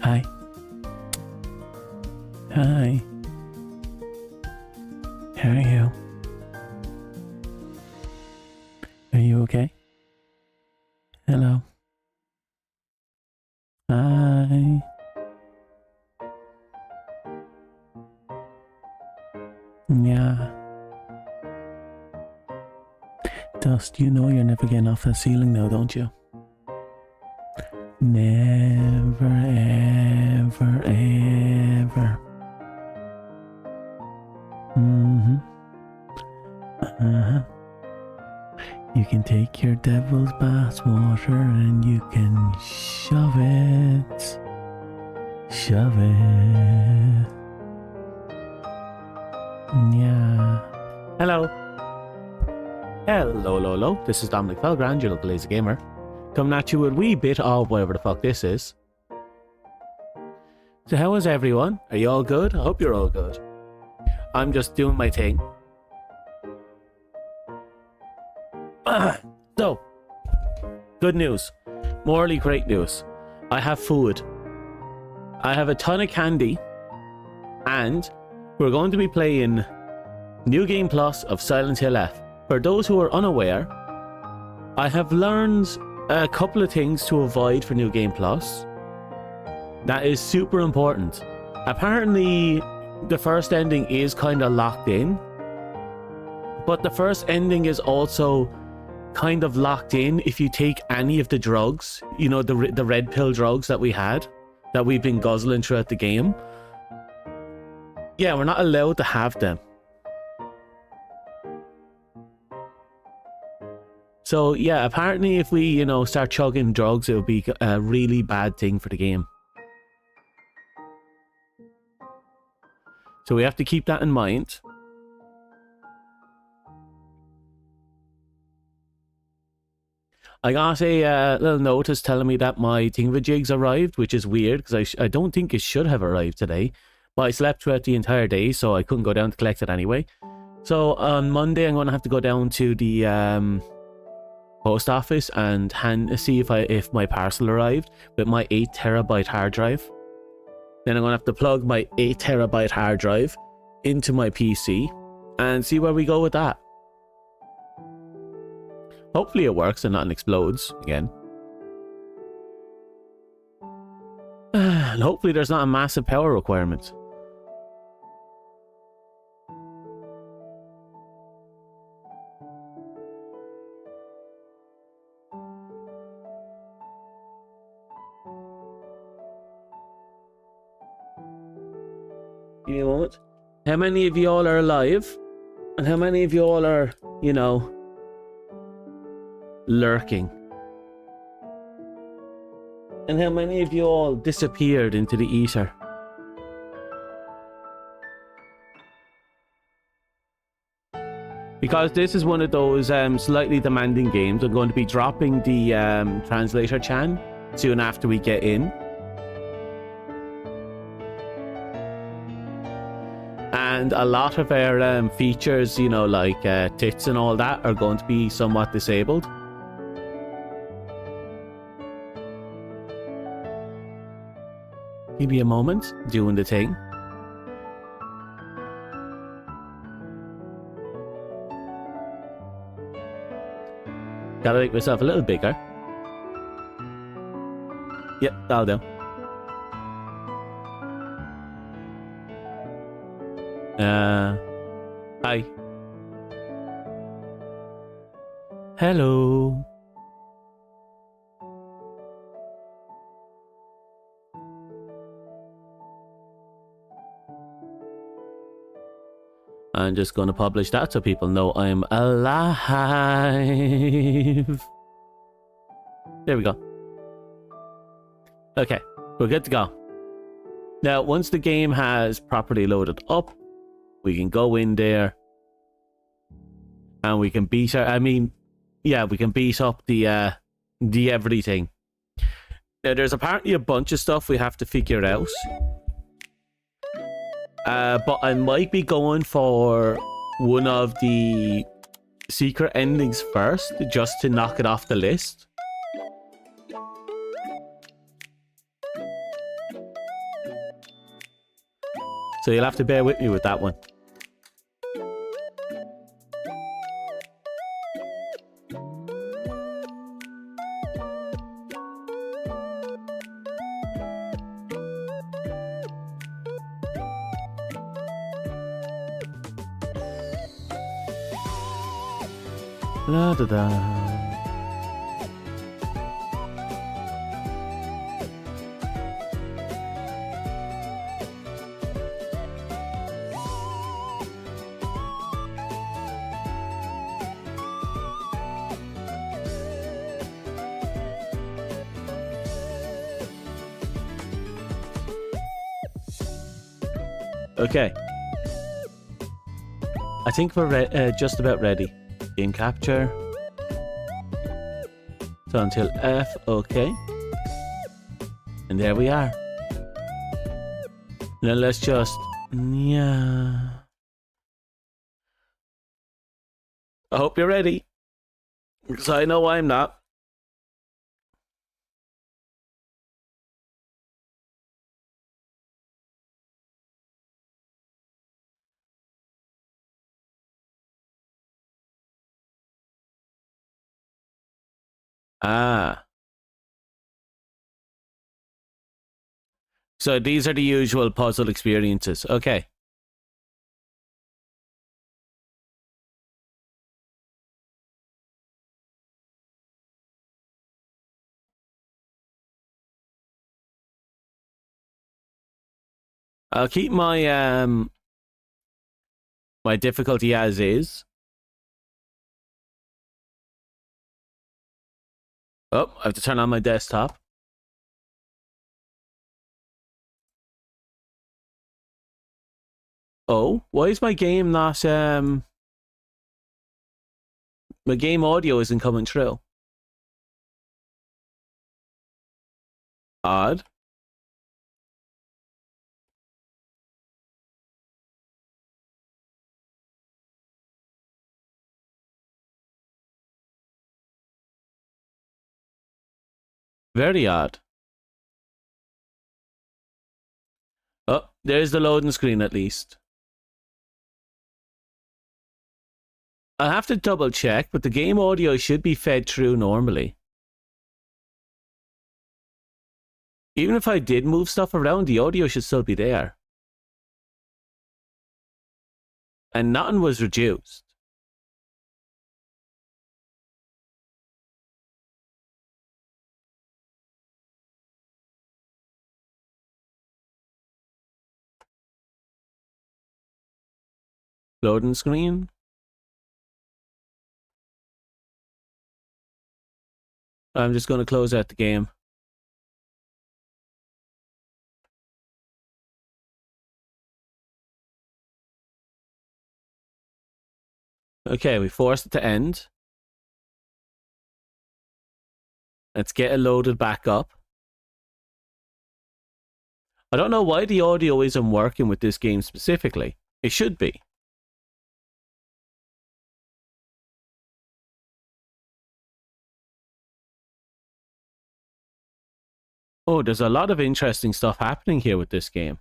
Hi. Hi. How are you? Are you okay? Hello. Hi. Yeah. Dust, you know you're never getting off that ceiling now, don't you? Never, ever, ever. Uh-huh. You can take your devil's bath water and you can shove it. Shove it. Yeah. Hello. Hello. This is Dominic Felgrand, your local lazy gamer. Coming at you with a wee bit of whatever the fuck this is. So how is everyone? Are you all good? I hope you're all good. I'm just doing my thing. So, good news. Morally great news. I have food. I have a ton of candy. And we're going to be playing New Game Plus of Silent Hill F. For those who are unaware, I have learned a couple of things to avoid for New Game Plus. That is super important. Apparently, the first ending is kind of locked in. But the first ending is also kind of locked in if you take any of the drugs. You know, the red pill drugs that we've been guzzling throughout the game. Yeah, we're not allowed to have them. So yeah, apparently if we, start chugging drugs, it would be a really bad thing for the game. So we have to keep that in mind. I got a little notice telling me that my thingamajigs arrived, which is weird because I don't think it should have arrived today. But I slept throughout the entire day, so I couldn't go down to collect it anyway. So on Monday, I'm going to have to go down to the post office and see if my parcel arrived with my 8TB hard drive. Then I'm going to have to plug my 8TB hard drive into my PC and see where we go with that. Hopefully it works and nothing explodes again. And hopefully there's not a massive power requirement. Give me a moment. How many of you all are alive? And how many of you all are, lurking? And how many of you all disappeared into the ether? Because this is one of those slightly demanding games, I'm going to be dropping the translator chan soon after we get in. And a lot of our features, like tits and all that, are going to be somewhat disabled. Give me a moment, doing the thing. Gotta make myself a little bigger. Yep, that'll do. Hi. Hello. I'm just going to publish that so people know I'm alive. There we go. Okay, we're good to go. Now, once the game has properly loaded up, we can go in there and we can beat we can beat up the everything. Now, there's apparently a bunch of stuff we have to figure out. But I might be going for one of the secret endings first, just to knock it off the list. So you'll have to bear with me with that one. La da da. Okay. I think we're just about ready. Game capture. So until F, okay. And there we are. Now let's just, yeah. I hope you're ready. Because I know I'm not. Ah. So these are the usual puzzle experiences. Okay. I'll keep my my difficulty as is. Oh, I have to turn on my desktop. Oh, why is my game not my game audio isn't coming through? Odd. Very odd. Oh, there's the loading screen at least. I'll have to double check, but the game audio should be fed through normally. Even if I did move stuff around, the audio should still be there. And nothing was reduced. Loading screen. I'm just going to close out the game. Okay, we forced it to end. Let's get it loaded back up. I don't know why the audio isn't working with this game specifically. It should be. Oh, there's a lot of interesting stuff happening here with this game.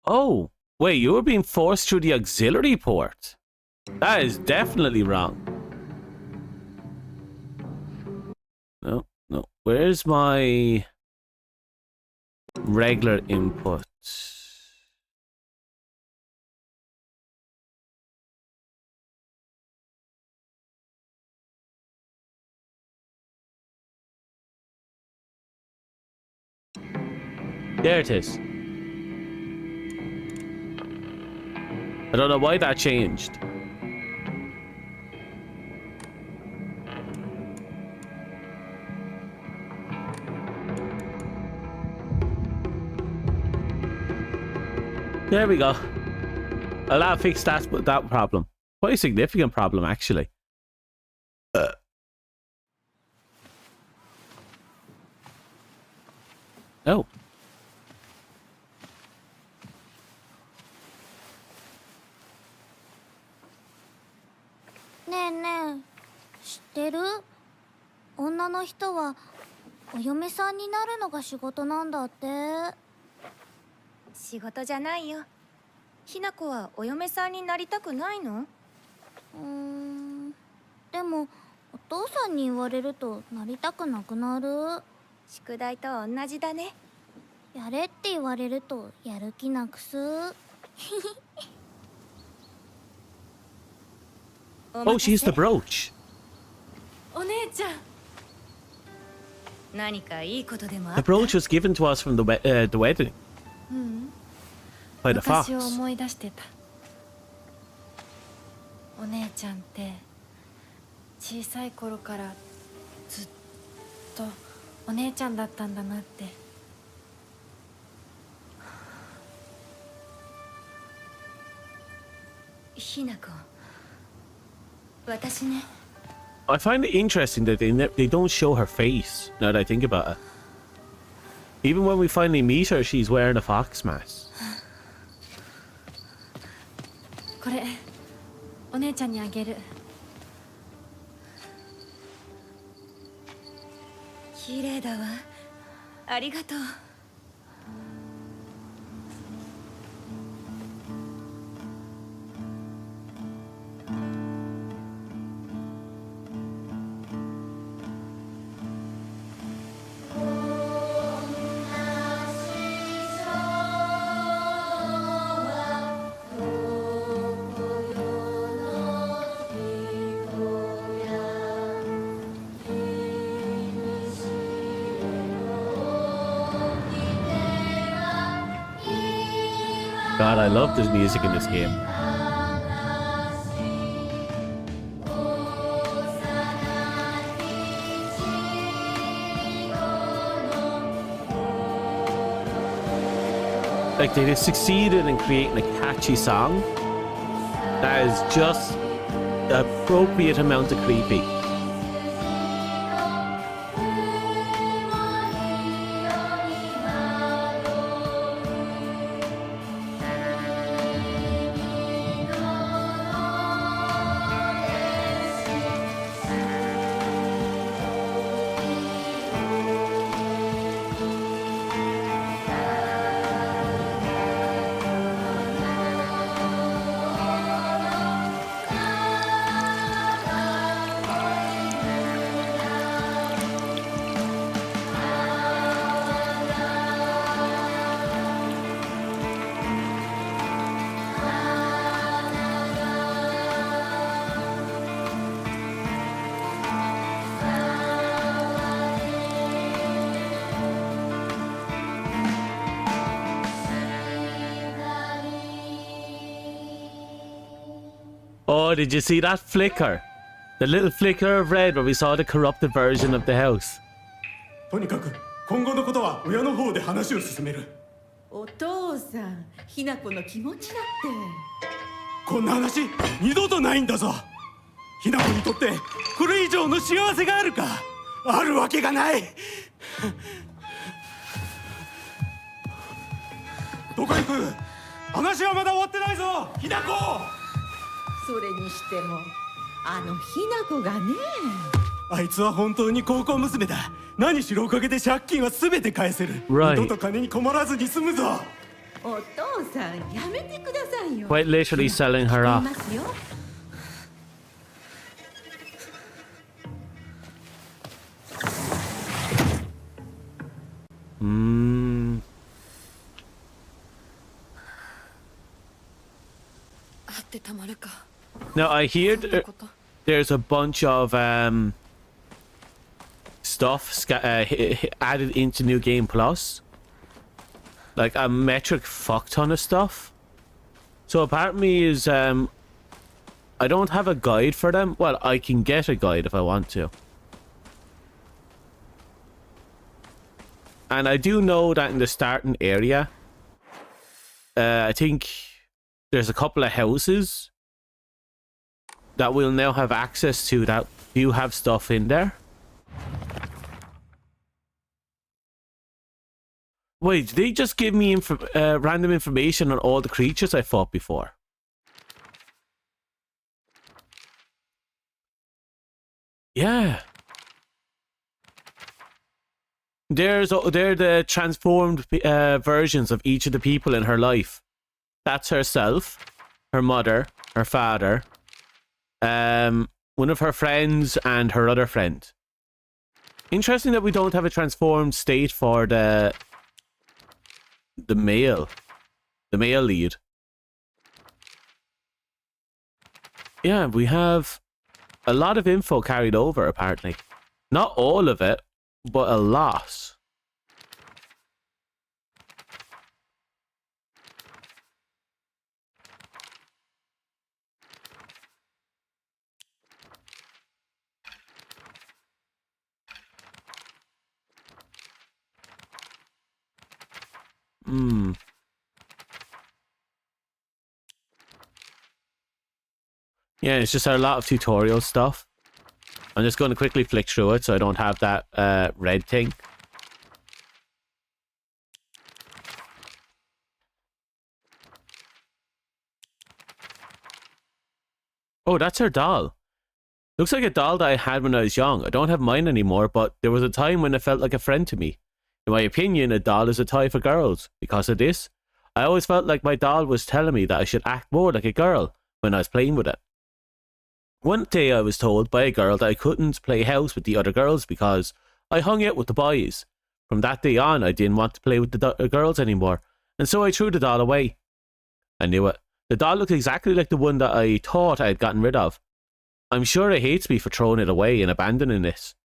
Oh, wait, you were being forced through the auxiliary port. That is definitely wrong. No, no. Where's my regular input? There it is. I don't know why that changed. There we go. I'll fix that problem. Quite a significant problem, actually. Oh. ねえねえ、知ってる？女の人はお嫁さんになるのが仕事なんだって。仕事じゃないよ。ひな子はお嫁さんになりたくないの？でもお父さんに言われるとなりたくなくなる。宿題と同じだね。やれって言われるとやる気なくす。Oh, she's the brooch. お姉ちゃん。何かいいことでもあっ The た？ brooch was given to us from the wedding う by ん。the fox. 昔を思い出してた。お姉ちゃんって小さい頃からずっとお姉ちゃんだったんだなって。ひな子、私ね。I find it interesting that they don't show her face, now that I think about it. Even when we finally meet her, she's wearing a fox mask. これお姉ちゃんにあげる。綺麗だわ。ありがとう。God, I love this music in this game. Like, they succeeded in creating a catchy song that is just the appropriate amount of creepy. Oh, did you see that flicker? The little flicker of red where we saw the corrupted version of the house. とにかく今後のことは親の方で話を進める。お父さん、ひな子の気持ちだって。こんな話二度とないんだぞ。ひな子にとってこれ以上の幸せがあるか？あるわけがない。どこ行く？話はまだ終わってないぞ、ひな子。それにしてもあのひな子がね。あいつは本当に高校娘だ。何しろおかげで借金は全て返せる。Right. 二度と金に困らずに済むぞ。お父さん、やめてくださいよ。 Quite literally selling her 言い off. ますよ。あってたまるか。 Now, I hear there's a bunch of stuff added into New Game Plus. Like a metric fuck ton of stuff. So a part of me is I don't have a guide for them. Well, I can get a guide if I want to. And I do know that in the starting area, I think there's a couple of houses that we'll now have access to that do have stuff in there. Wait, did they just give me random information on all the creatures I fought before? Yeah. They're the transformed versions of each of the people in her life. That's herself, her mother, her father, one of her friends, and her other friend. Interesting that we don't have a transformed state for the male lead. Yeah, we have a lot of info carried over, apparently. Not all of it, but a lot. Yeah, it's just a lot of tutorial stuff. I'm just going to quickly flick through it so I don't have that red thing. Oh, that's her doll. Looks like a doll that I had when I was young. I don't have mine anymore, but there was a time when it felt like a friend to me. In my opinion, a doll is a toy for girls. Because of this, I always felt like my doll was telling me that I should act more like a girl when I was playing with it. One day I was told by a girl that I couldn't play house with the other girls because I hung out with the boys. From that day on, I didn't want to play with the girls anymore, and so I threw the doll away. I knew it. The doll looked exactly like the one that I thought I had gotten rid of. I'm sure it hates me for throwing it away and abandoning it.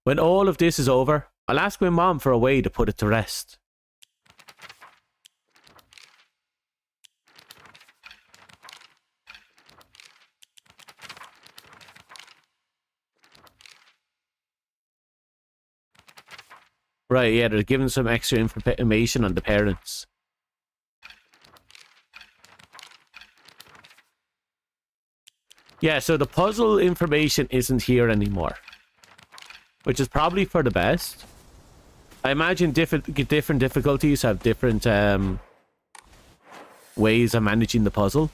When all of this is over, I'll ask my mom for a way to put it to rest. Right, yeah, they're giving some extra information on the parents. Yeah, so the puzzle information isn't here anymore, which is probably for the best. I imagine different difficulties have different ways of managing the puzzle.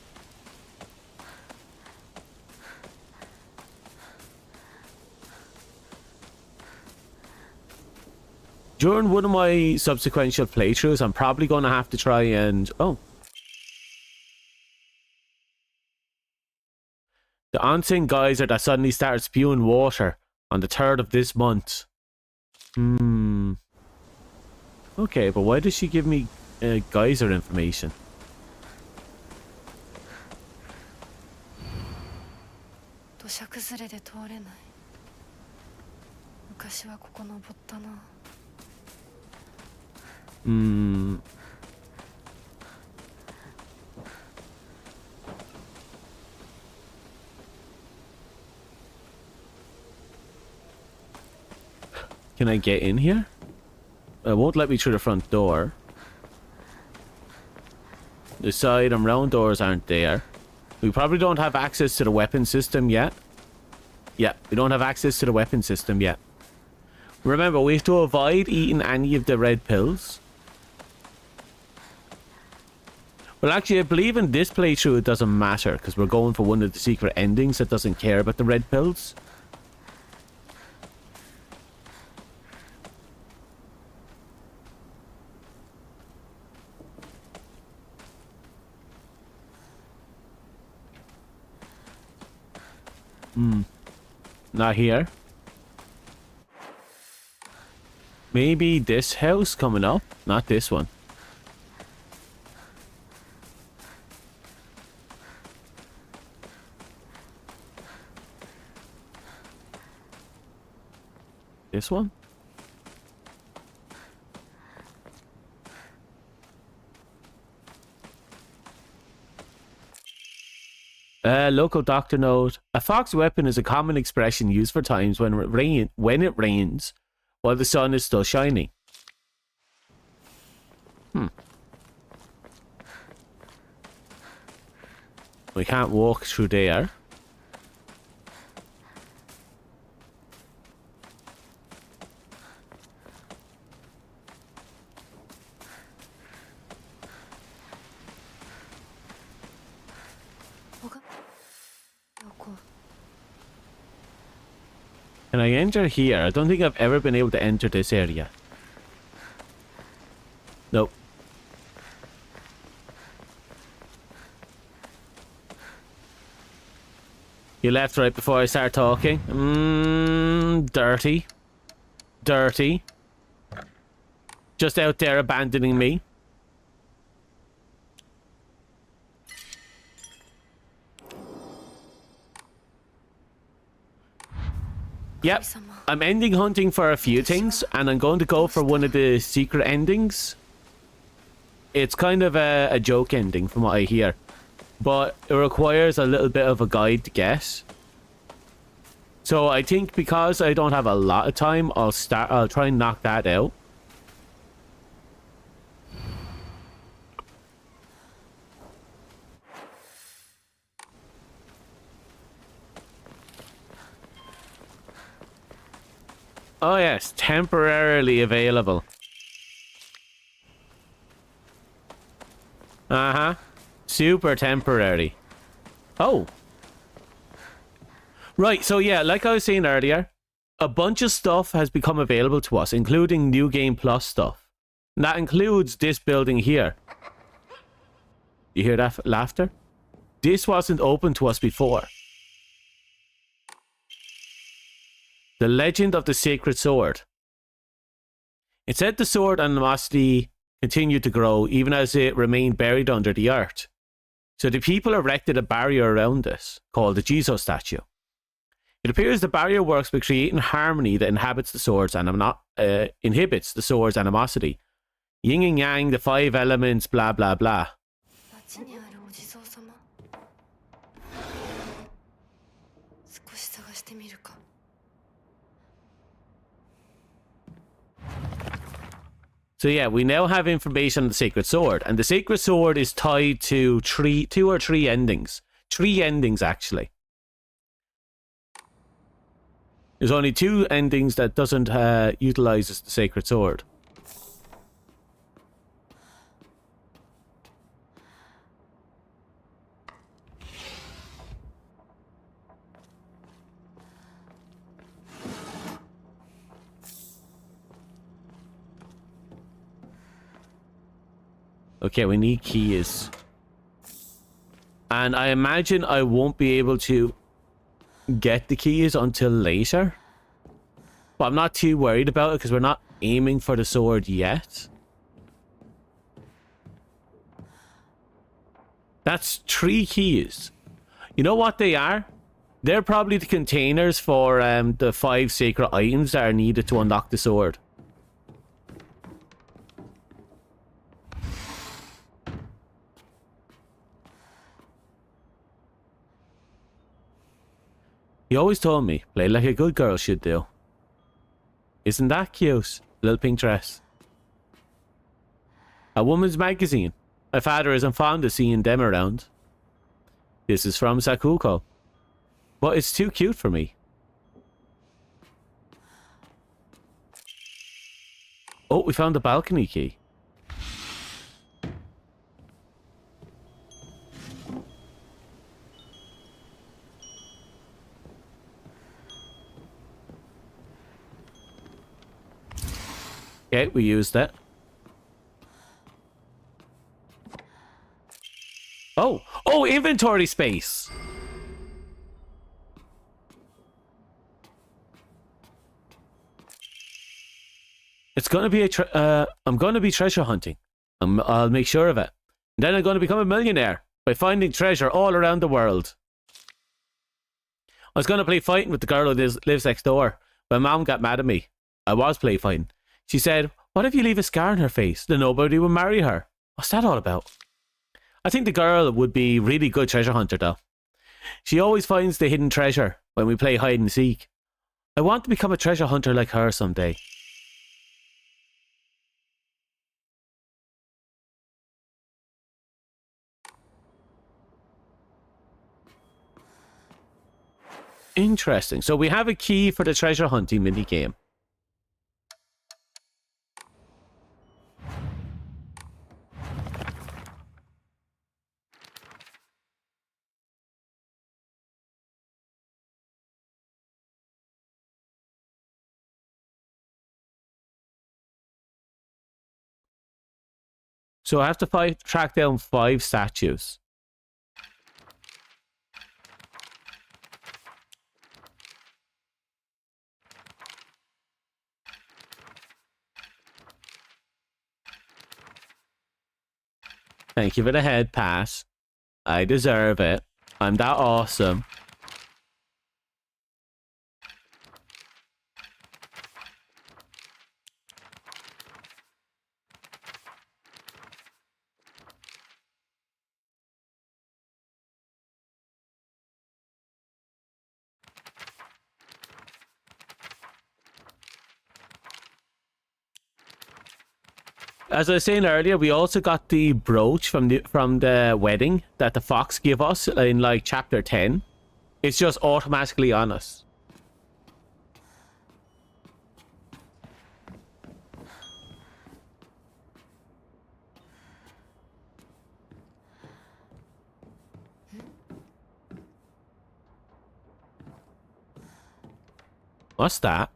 During one of my subsequent playthroughs, I'm probably going to have to try and... Oh. The onsen geyser that suddenly started spewing water on the 3rd of this month. Okay, but why does she give me geyser information? Can I get in here? It won't let me through the front door. The side and round doors aren't there. We probably don't have access to the weapon system yet. Yeah, we don't have access to the weapon system yet. Remember, we have to avoid eating any of the red pills. Well, actually, I believe in this playthrough it doesn't matter because we're going for one of the secret endings that doesn't care about the red pills. Not here. Maybe this house coming up? Not this one. This one? Local doctor note. A fox weapon is a common expression used for times when it rains while the sun is still shining. We can't walk through there. Can I enter here? I don't think I've ever been able to enter this area. Nope. You left right before I start talking. Dirty. Dirty. Just out there abandoning me. Yep. I'm ending hunting for a few things, and I'm going to go for one of the secret endings. It's kind of a joke ending from what I hear, but it requires a little bit of a guide to get. So I think because I don't have a lot of time, I'll try and knock that out. Oh yes, temporarily available. Uh-huh. Super temporary. Oh. Right, so yeah, like I was saying earlier, a bunch of stuff has become available to us, including New Game Plus stuff. And that includes this building here. You hear that laughter? This wasn't open to us before. The Legend of the Sacred Sword. It said the sword animosity continued to grow even as it remained buried under the earth. So the people erected a barrier around this, called the Jesus statue. It appears the barrier works by creating harmony that inhibits the sword's animosity. Yin and yang, the 5 elements, blah blah blah. So yeah, we now have information on the Sacred Sword, and the Sacred Sword is tied to 2 or 3 endings. 3 endings, actually. There's only 2 endings that doesn't utilize the Sacred Sword. Okay, we need keys. And I imagine I won't be able to get the keys until later. But I'm not too worried about it because we're not aiming for the sword yet. That's 3 keys. You know what they are? They're probably the containers for the 5 sacred items that are needed to unlock the sword. He always told me, play like a good girl should do. Isn't that cute? Little pink dress. A woman's magazine. My father isn't fond of seeing them around. This is from Sakuko. But it's too cute for me. Oh, we found the balcony key. Okay, we used it. Oh! Oh, inventory space! It's gonna be I'm gonna be treasure hunting. I'll make sure of it. And then I'm gonna become a millionaire by finding treasure all around the world. I was gonna play fighting with the girl who lives next door. My mom got mad at me. I was play fighting. She said, what if you leave a scar on her face? Then nobody will marry her. What's that all about? I think the girl would be really good treasure hunter though. She always finds the hidden treasure when we play hide and seek. I want to become a treasure hunter like her someday. Interesting. So we have a key for the treasure hunting minigame. So I have to track down 5 statues. Thank you for the head pass. I deserve it. I'm that awesome. As I was saying earlier, we also got the brooch from the wedding that the fox gave us in like chapter 10. It's just automatically on us. What's that?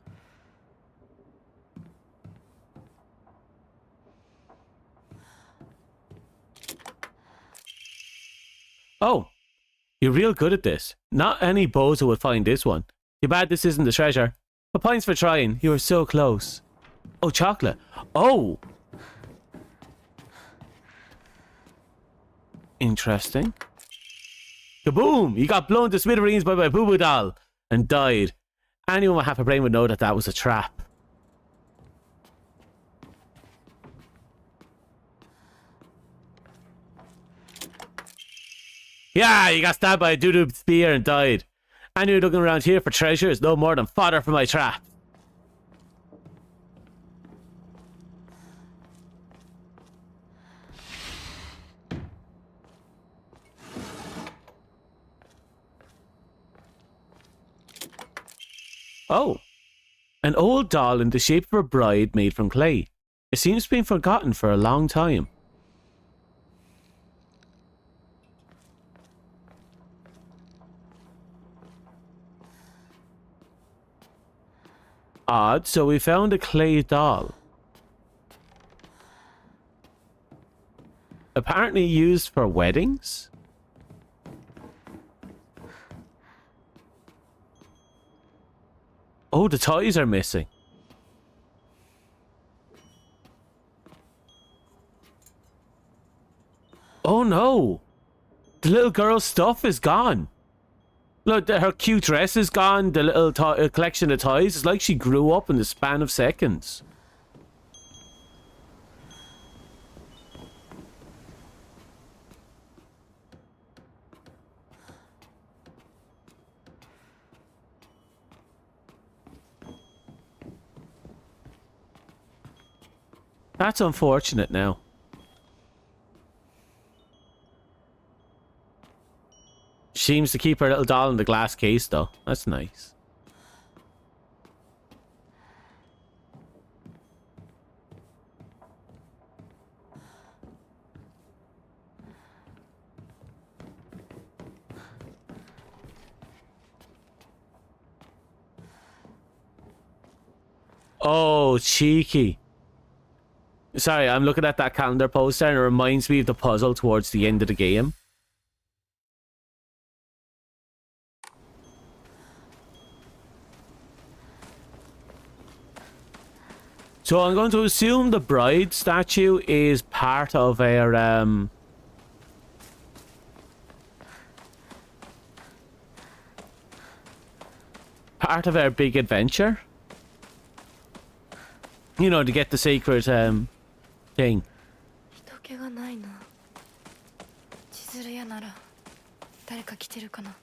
Oh, you're real good at this. Not any bozo would find this one. Too bad this isn't the treasure. But points for trying. You were so close. Oh, chocolate. Oh! Interesting. Kaboom! You got blown to smithereens by my boo-boo doll and died. Anyone with half a brain would know that that was a trap. Yeah, you got stabbed by a doo-doo spear and died. Anyone looking around here for treasure is no more than fodder for my trap. Oh, an old doll in the shape of a bride made from clay. It seems to have been forgotten for a long time. Odd, so we found a clay doll. Apparently used for weddings? Oh, the toys are missing. Oh no! The little girl's stuff is gone. Look, her cute dress is gone. The little collection of toys. It's like she grew up in the span of seconds. That's unfortunate now. Seems to keep her little doll in the glass case though. That's nice. Oh, cheeky. Sorry, I'm looking at that calendar poster and it reminds me of the puzzle towards the end of the game. So I'm going to assume the bride statue is part of our part of our big adventure. You know, to get the secret thing. 人気がないな。地図屋なら誰か来てるかな。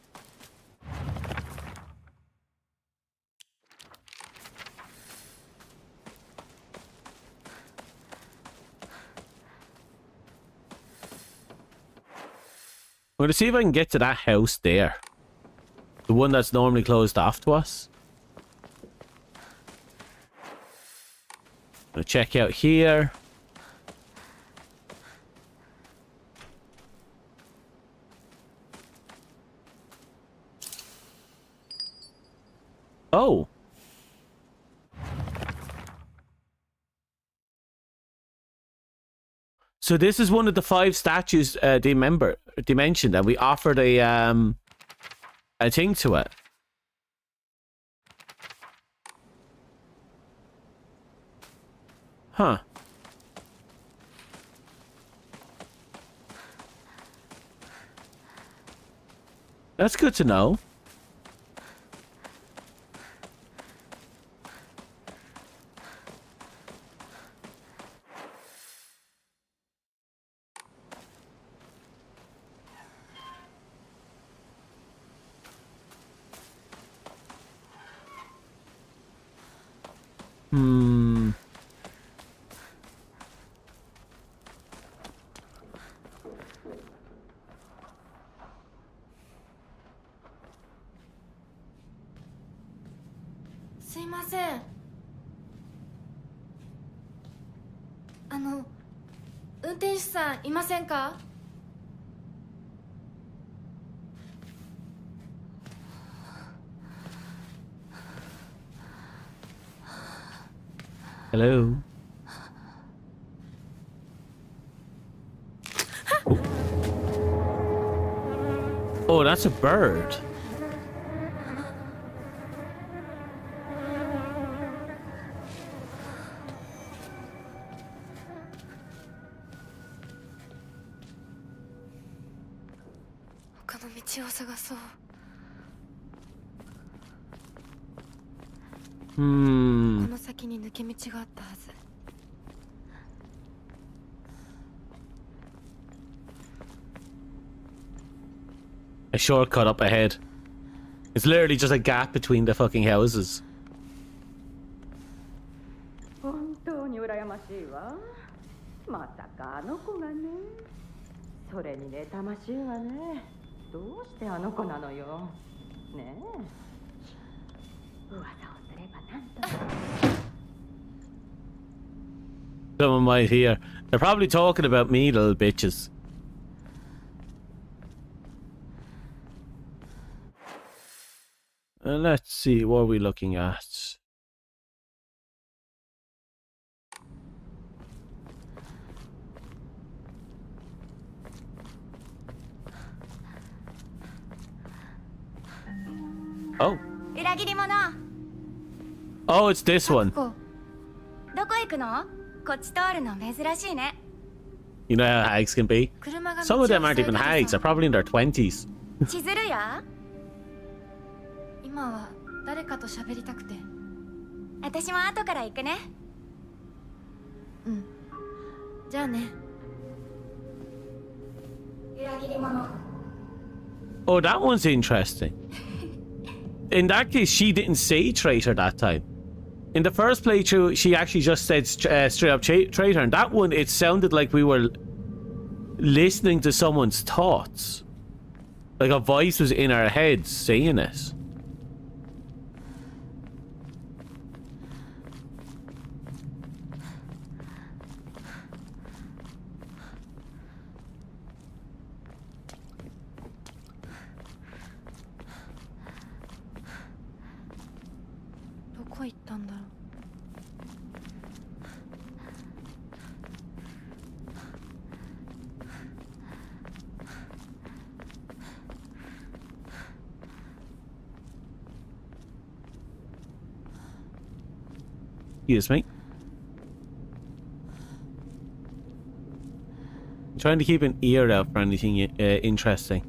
I'm going to see if I can get to that house there. The one that's normally closed off to us. I'm going to check out here. Oh. So this is one of the 5 statues they mentioned, and we offered a thing to it. Huh. That's good to know. Hmm. すいません。運転手さんいませんか？ Hello. Oh, that's a bird. Hmm. この先に抜け道があったはず。 A shortcut up ahead. It's literally just a gap between the fucking houses. 本当に羨ましいわ。まさかあの子がね。それに妬ましいわね。どうしてあの子なのよ。ねえ。噂をすればなんと。 Someone might hear. They're probably talking about me, little bitches. Let's see, what are we looking at? Oh. 裏切り者。 Oh, it's this one. こどこ行くの？こっち通るの珍しいね。 You know how hags can be? 車が Some of them aren't even hags, they're probably in their 20s. 千鶴や？今は誰かと喋りたくて。私も後から行くね。うん。じゃあね。裏切り者。 Oh, that one's interesting. In that case, she didn't say traitor that time. In the first playthrough, she actually just said straight up traitor. And that one, it sounded like we were listening to someone's thoughts. Like a voice was in our heads saying it. Excuse me. I'm trying to keep an ear out for anything interesting.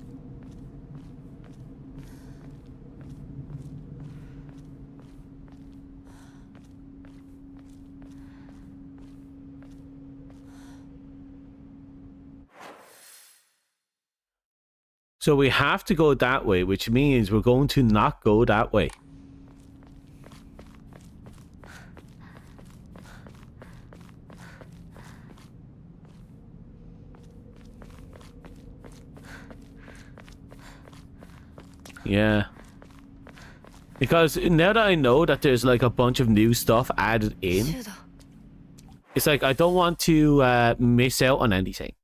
So we have to go that way, which means we're going to not go that way. Yeah. Because now that I know that there's like a bunch of new stuff added in, it's like I don't want to miss out on anything.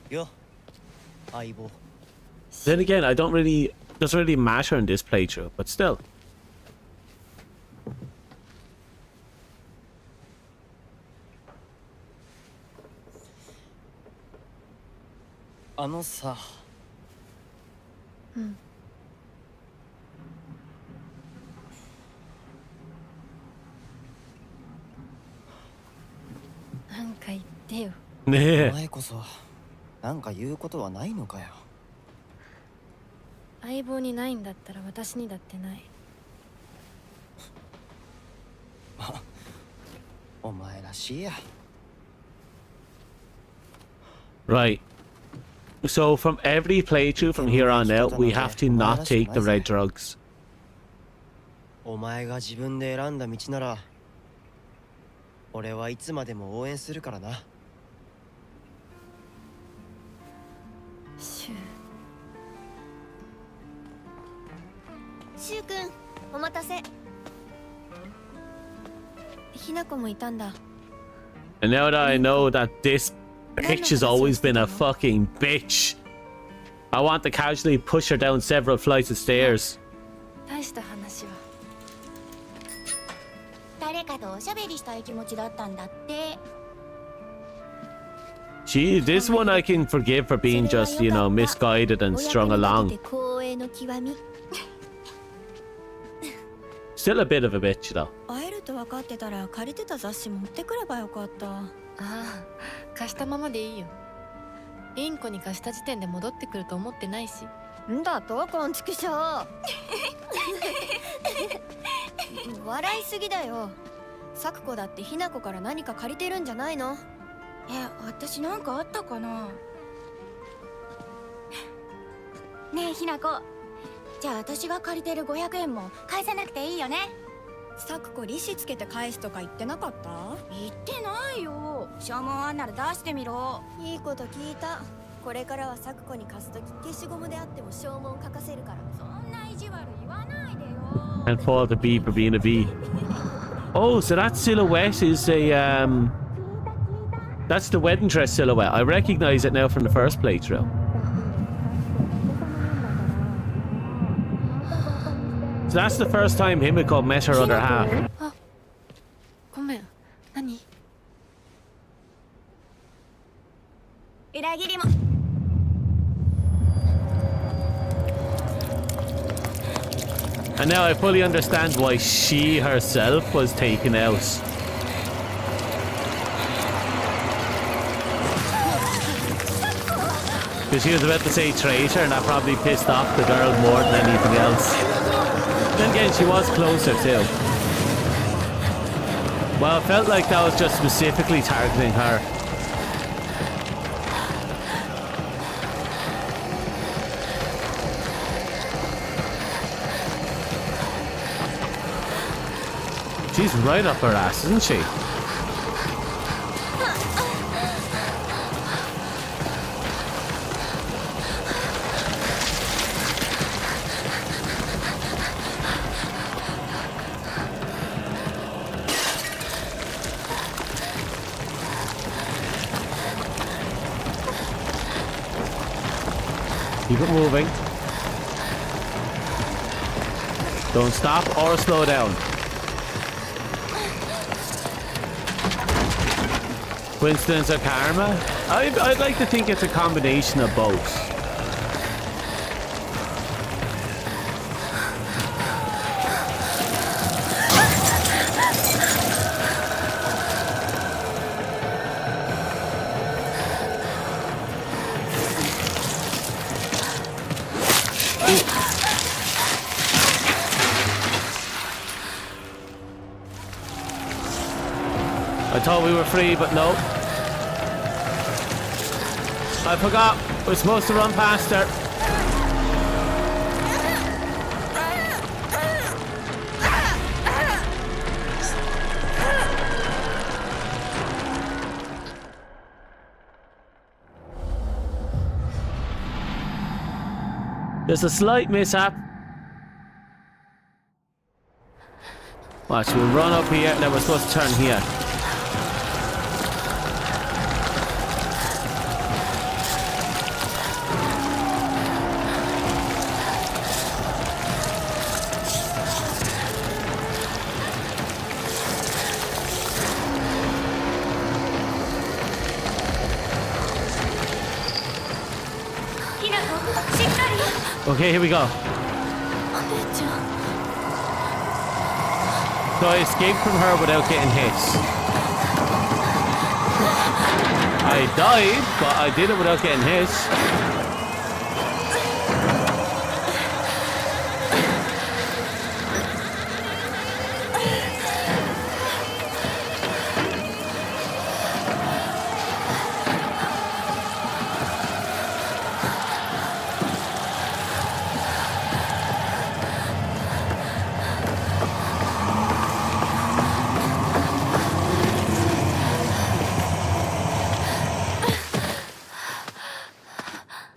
よ相棒 Then again, I don't really doesn't really matter in this playthrough, but still. あのさなんか言ってよ。お Yeah. 前こそなんか言うことはないのかよ相棒にないんだったら私にだってない。お前らしいや Right. So from every playthrough from here on out, we have to not take the red drugs. お前が自分で選んだ道なら俺はいつまでも応援するからなシュウ。シュウ君お待たせ。ひなこもいたんだ。 And now that I know that this bitch has always been a fucking bitch, I want to casually push her down several flights of stairs. 大した話は。誰かとおしゃべりしたい気持ちだったんだって。 Gee, this one I can forgive for being just, you know, misguided and strung along. 光栄の極み。 Still a bit of a bitch though. 会えると分かってたら借りてた雑誌持ってくればよかった。ああ、貸したままでいいよ。インコに貸した時点で戻ってくると思ってないし。んだとこんちくしょう。笑いすぎだよ。サクコだってひなこから何か借りてるんじゃないの？私なんかあったかな。ねえひなこ、じゃあ私が借りてる500円も返さなくていいよね。サクコ利子つけて返すとか言ってなかった？言ってないよ。証文あんなら出してみろ。いいこと聞いた。これからはサクコに貸すとき消しゴムであっても証文書かせるから。そんな意地悪言わないでよ。 And for the B for being a B. Oh, so that silhouette is a that's the wedding dress silhouette. I recognize it now from the first playthrough. So that's the first time Himiko met her other half. あ、ごめん。何？裏切りも。 And now I fully understand why she herself was taken out. Because she was about to say traitor and that probably pissed off the girl more than anything else. Then again, she was closer too. Well, it felt like that was just specifically targeting her. She's right up her ass, isn't she? Keep it moving. Don't stop or slow down. Coincidence or karma? I'd like to think it's a combination of both. I thought we were free, but no. I forgot. We're supposed to run past her. There's a slight mishap. Watch, we'll run up here, and then we're supposed to turn here. Okay, here we go. お姉ちゃん So I escaped from her without getting hit. I died, but I did it without getting hit.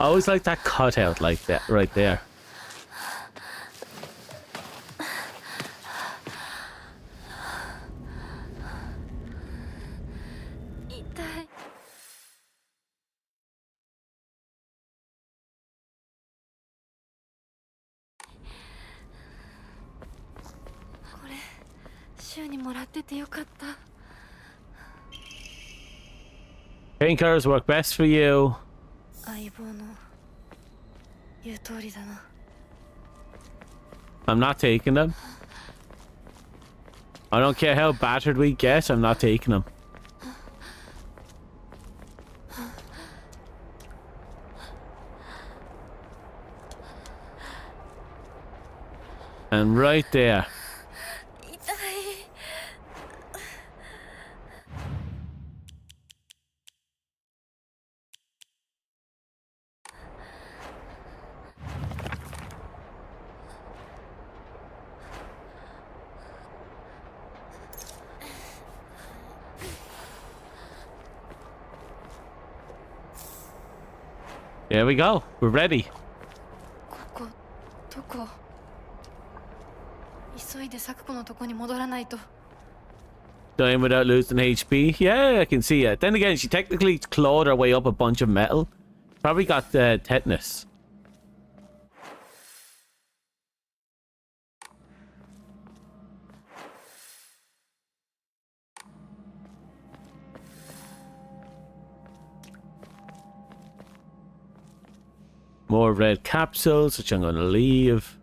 I always like that cutout like that right there. 痛いこれ週にもらっててよかった Painkillers work best for you. 相棒の言う通りだな I'm not taking them. I don't care how battered we get, I'm not taking them. And right there. 痛い There we go. We're ready. ここどこ急いで咲子のとこに戻らないと Dying without losing HP. Yeah, I can see it. Then again, she technically clawed her way up a bunch of metal. Probably got tetanus. More red capsules, which I'm going to leave.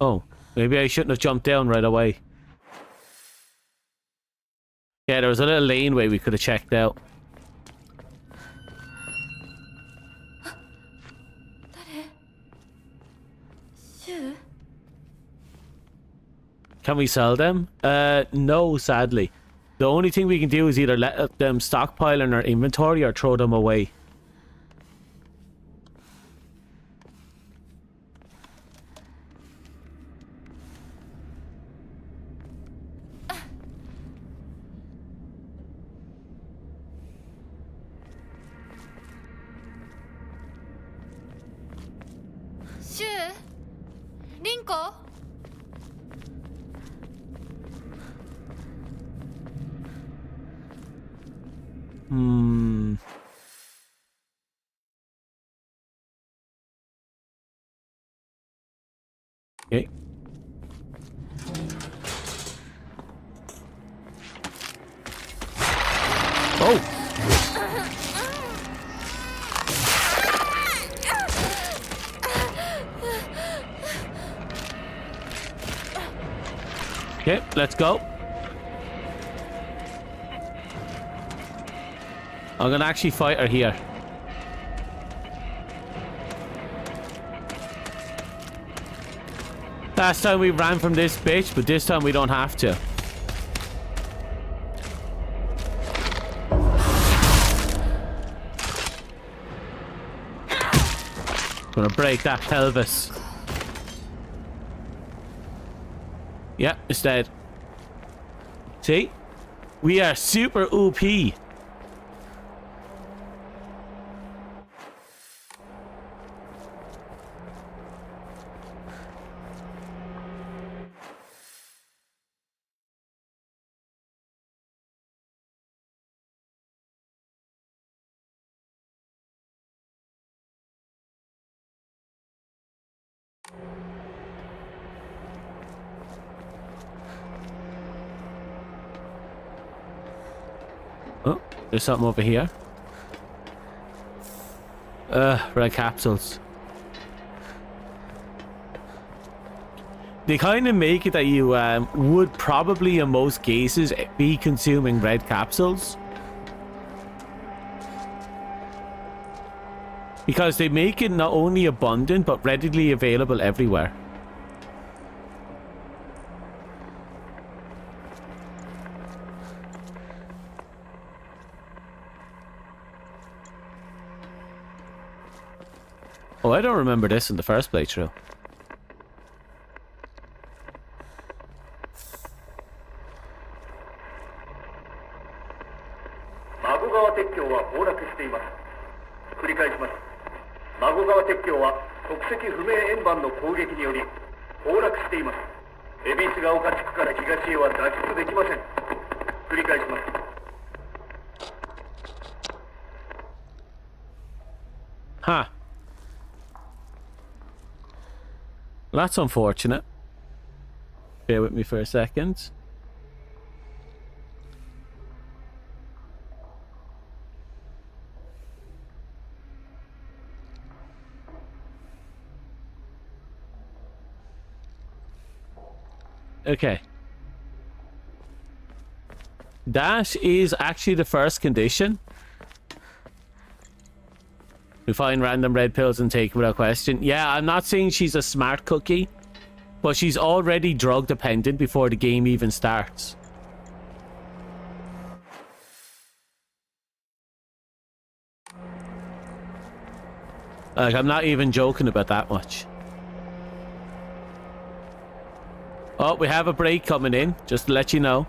Oh, maybe I shouldn't have jumped down right away. Yeah, there was a little laneway we could have checked out. 誰シュウ Can we sell them? No, sadly. The only thing we can do is either let them stockpile in our inventory or throw them away. Hmm. Okay. Oh! Okay, let's go. I'm gonna actually fight her here. Last time we ran from this bitch, but this time we don't have to. Gonna break that pelvis. Yep, it's dead. See? We are super OP. There's something over here. Red capsules. They kind of make it that you would probably in most cases be consuming red capsules. Because they make it not only abundant but readily available everywhere. Oh, I don't remember this in the first playthrough. Huh. That's unfortunate. Bear with me for a second. Okay. That is actually the first condition. We find random red pills and take them without question. Yeah, I'm not saying she's a smart cookie, but she's already drug dependent before the game even starts. Like, I'm not even joking about that much. Oh, we have a break coming in, just to let you know.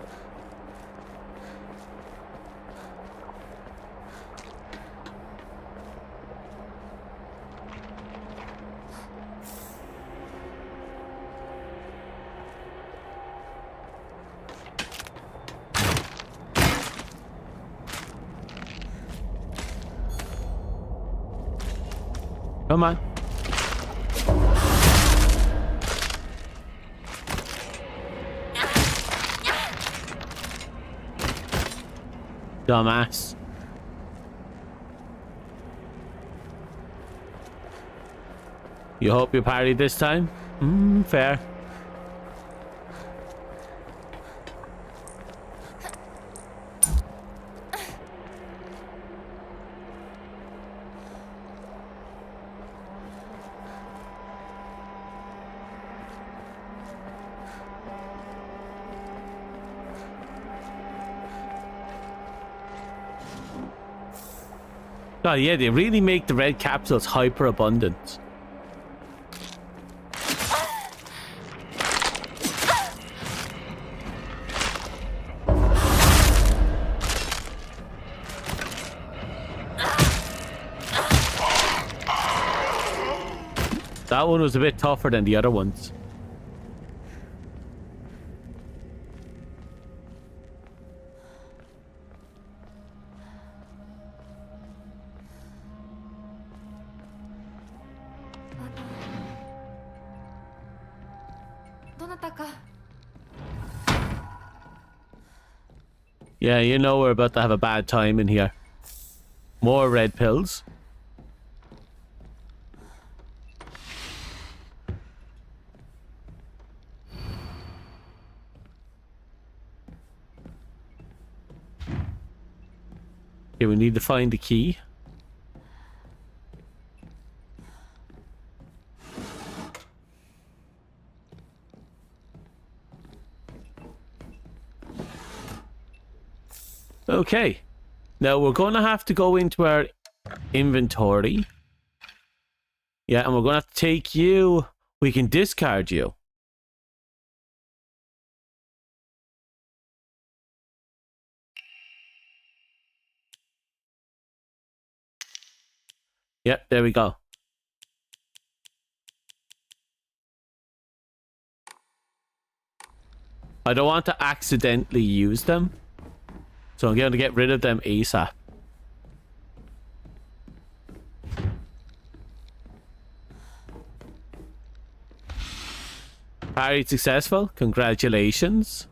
Come on. Dumbass. You hope you party this time? Fair. Oh yeah, they really make the red capsules hyper abundant. That one was a bit tougher than the other ones. Yeah, you know we're about to have a bad time in here. More red pills. Okay, we need to find the key. Okay, now we're going to have to go into our inventory. Yeah, and we're going to have to take you. We can discard you. Yep, there we go. I don't want to accidentally use them, so I'm going to get rid of them ASAP. Parry successful. Congratulations.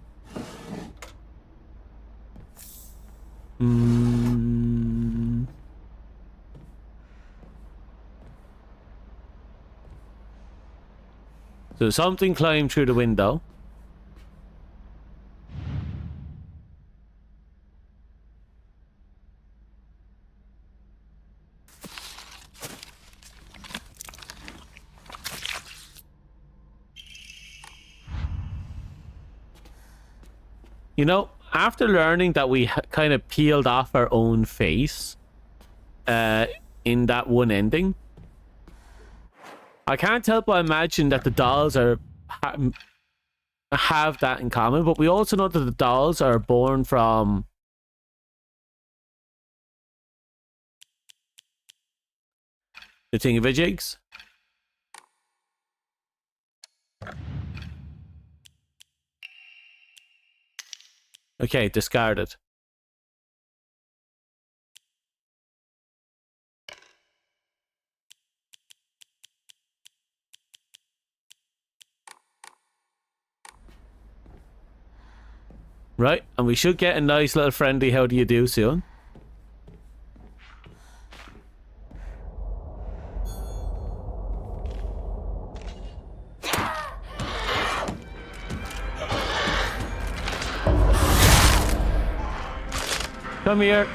So something climbed through the window. You know, after learning that we kind of peeled off our own face in that one ending, I can't help but imagine that the dolls are have that in common, but we also know that the dolls are born from the thingamajigs. Okay, discarded. Right, and we should get a nice little friendly how do you do soon. Come here.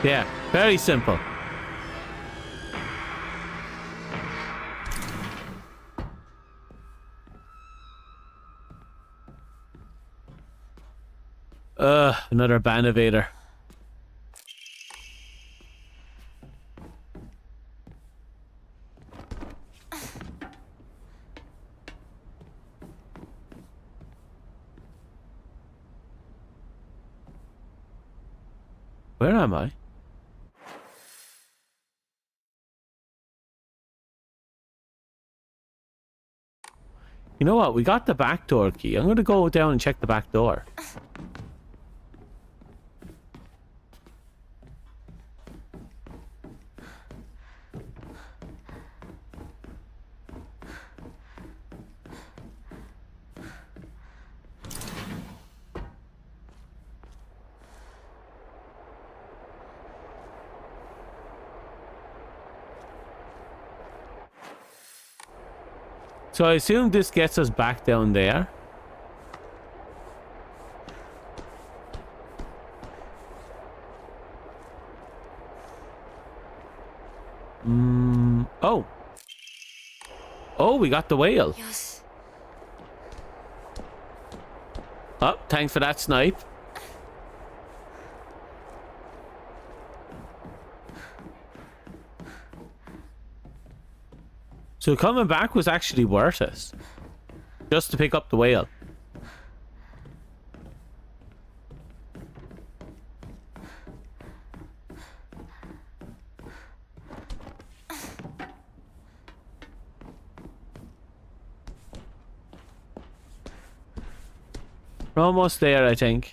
Yeah, very simple. Another Banovator. Where am I? You know what? We got the back door key. I'm going to go down and check the back door. So I assume this gets us back down there. Oh. Oh, we got the whale. Yes. Oh, thanks for that snipe. So coming back was actually worth it. Just to pick up the whale. We're almost there, I think.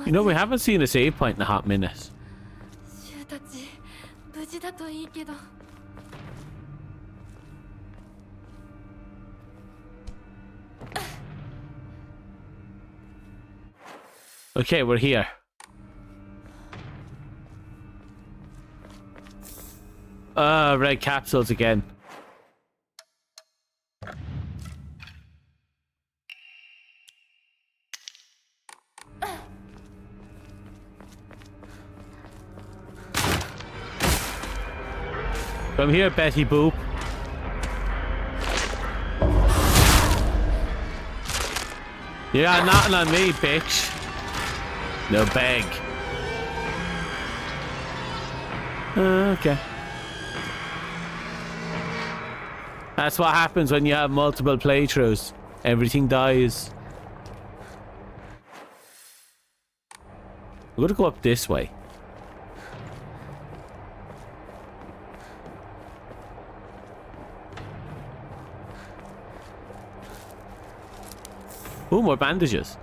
You know, we haven't seen a save point in a hot minute. Okay, we're here. Red capsules again. Come here, Betty Boop. You got nothing on me, bitch. No bag. Okay. That's what happens when you have multiple playthroughs. Everything dies. We're gonna go up this way. Oh, more bandages.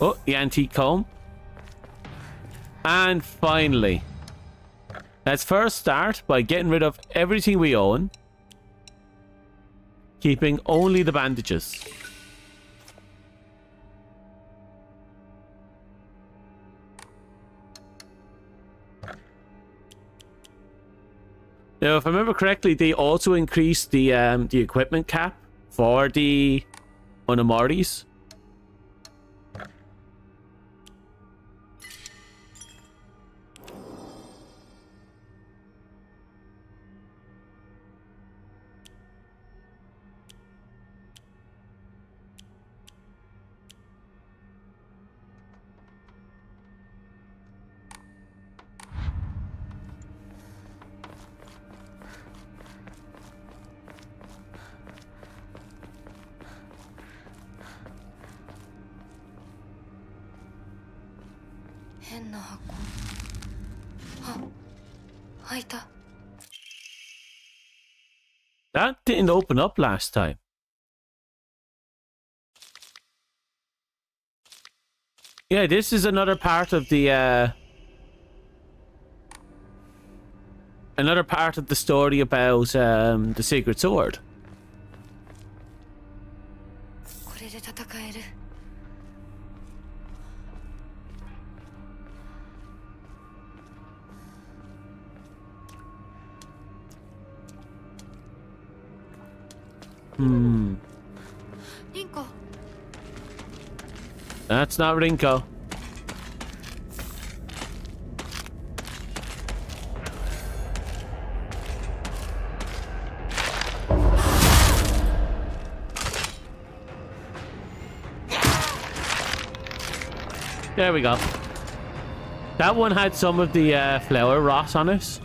Oh, the antique comb. And finally, let's first start by getting rid of everything we own, keeping only the bandages. Now, if I remember correctly, they also increased the equipment cap for the Unamoris. That didn't open up last time. Yeah, this is another part of the story about the Sacred Sword. Rinko. That's not Rinko. There we go. That one had some of the flower rot on it.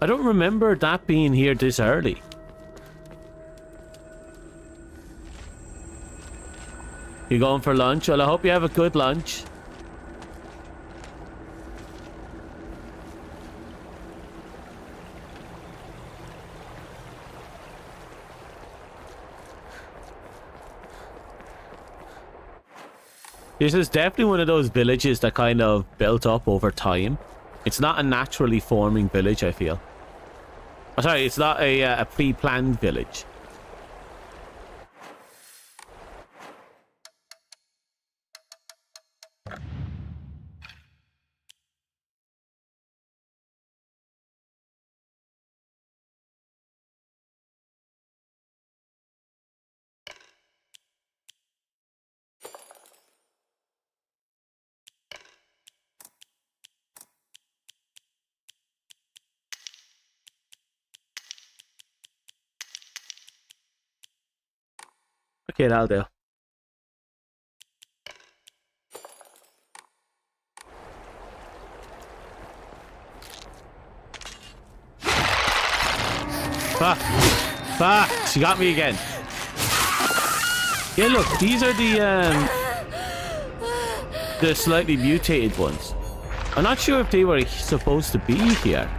I don't remember that being here this early. You going for lunch? Well, I hope you have a good lunch. This is definitely one of those villages that kind of built up over time. It's not a naturally forming village, I feel. Oh, sorry, it's not a pre-planned village. Okay, that'll do. Fuck! Fuck! She got me again. Yeah, look, these are the slightly mutated ones. I'm not sure if they were supposed to be here.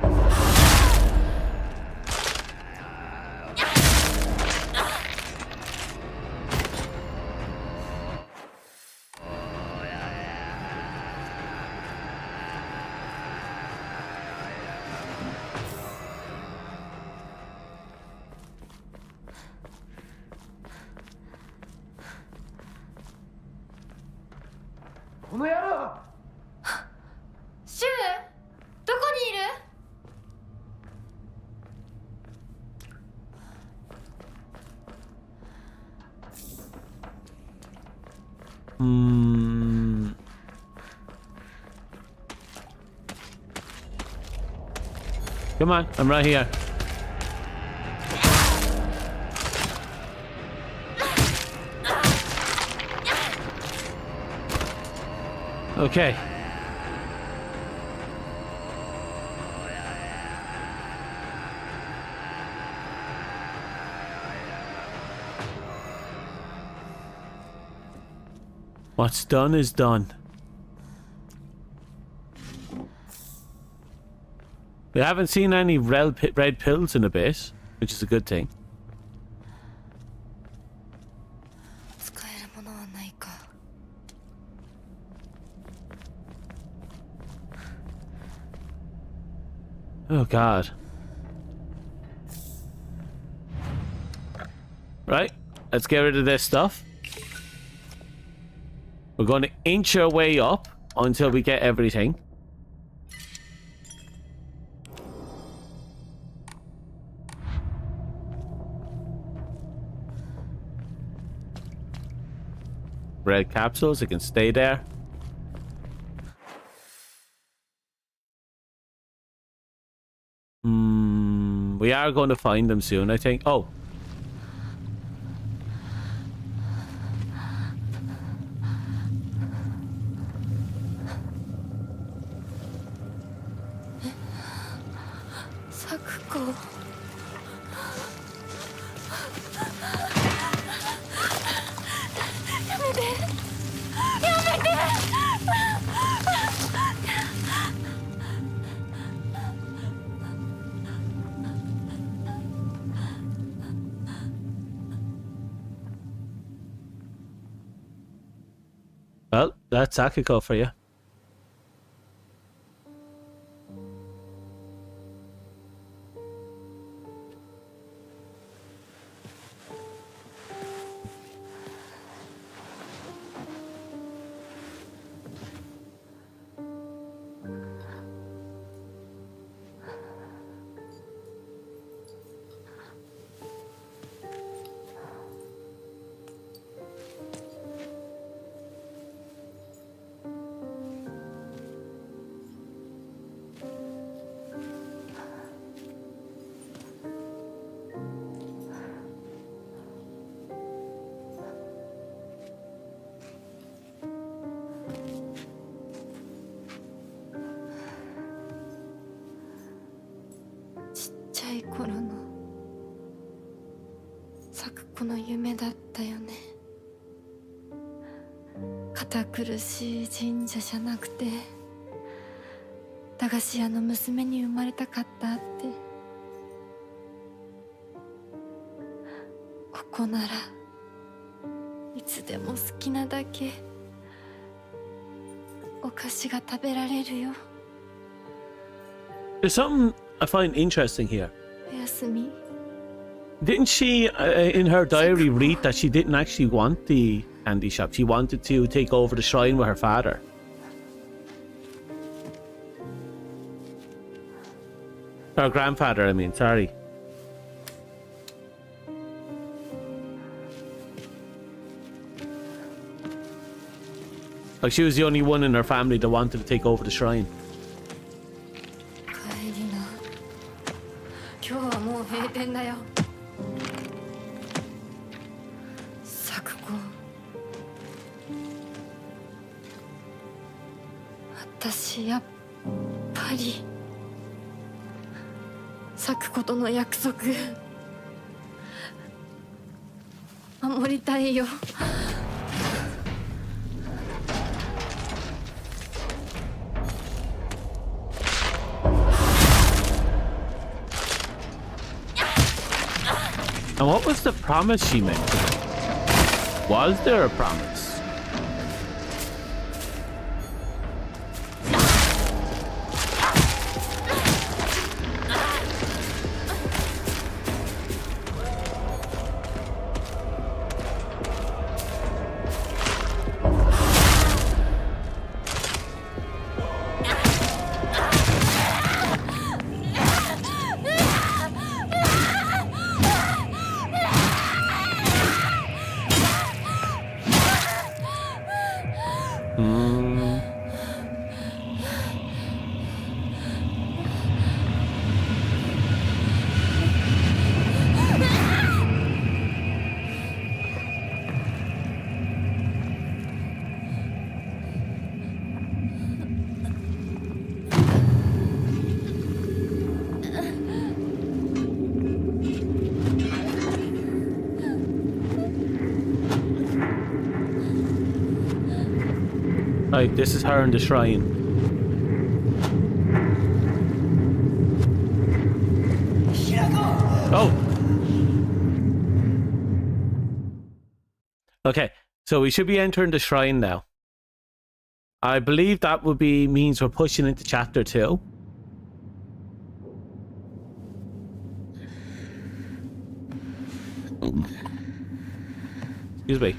Come on, I'm right here. Okay. What's done is done. We haven't seen any red pills in a bit, which is a good thing. Oh god. Right, let's get rid of this stuff. We're going to inch our way up until we get everything. Red capsules, it can stay there. We are going to find them soon, I think. Oh. Sakuko. Well, that's Akiko for you.ちっちゃい頃のSakukoの夢だったよね。堅苦しい神社じゃなくて駄菓子屋の娘に生まれたかったって。ここならいつでも好きなだけお菓子が食べられるよ。There's something I find interesting here. おやすみ。 Didn't she, in her diary, read that she didn't actually want the candy shop? She wanted to take over the shrine with her father. Her grandfather, I mean, sorry. Like, she was the only one in her family that wanted to take over the shrine. 帰りな。今日はもう閉店だよ。Sakuko。私やっぱりSakukoとの約束守りたいよ。And what was the promise she made? Was there a promise? Right, this is her in the shrine. Oh! Okay, so we should be entering the shrine now. I believe that would be means we're pushing into chapter 2. Excuse me.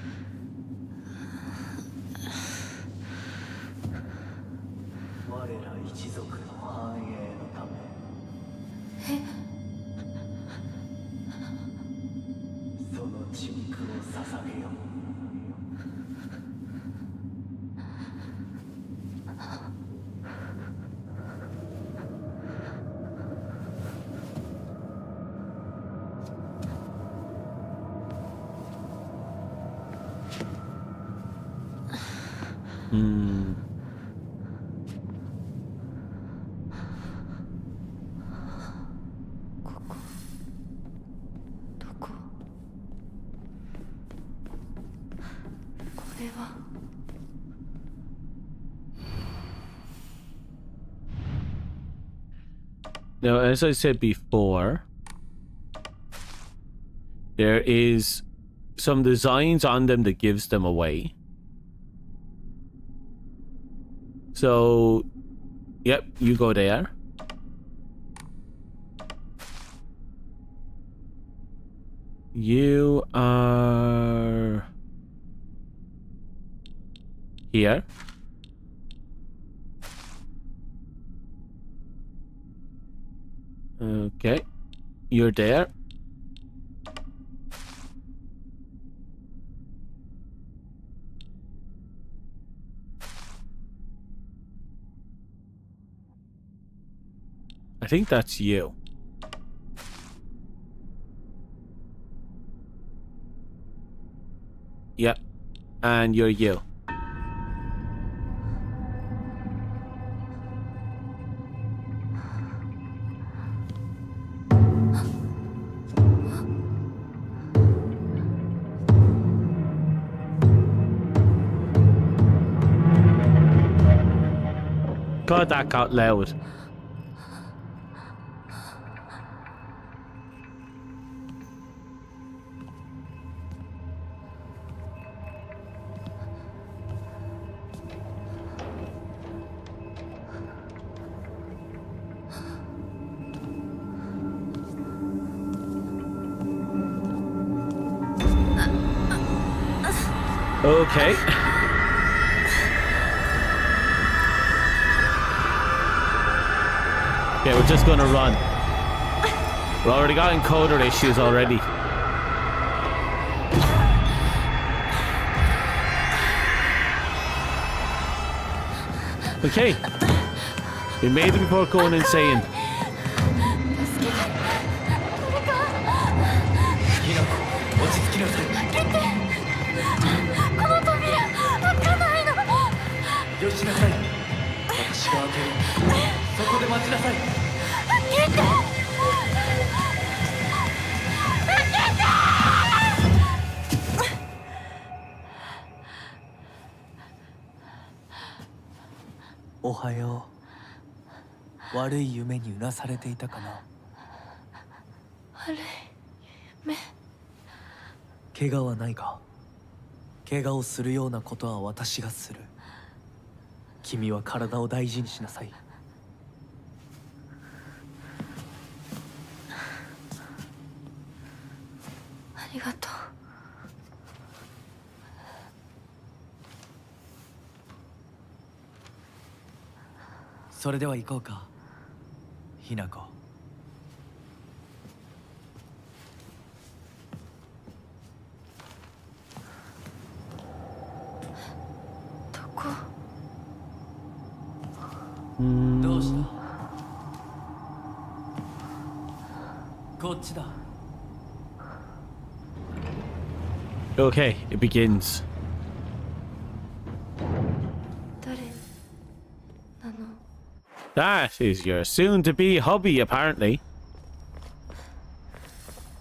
Hmm. どこ？これは。 Now, as I said before, there is some designs on them that gives them away. So, yep, you go there. You are here. Okay, you're there. I think that's you. Yep, and you're you. God, that got loud. Okay. Okay, we're just gonna run. We already got encoder issues already. Okay. We made it before going insane. Ohayo. 悪い夢にうなされていたかな。悪い夢。怪我はないか。怪我をするようなことは私がする。君は体を大事にしなさい。ありがとう。それでは行こうか、ひなこ。どこ？どうした？こっちだ。Okay, it begins. 誰なの？ That is your soon-to-be hubby, apparently.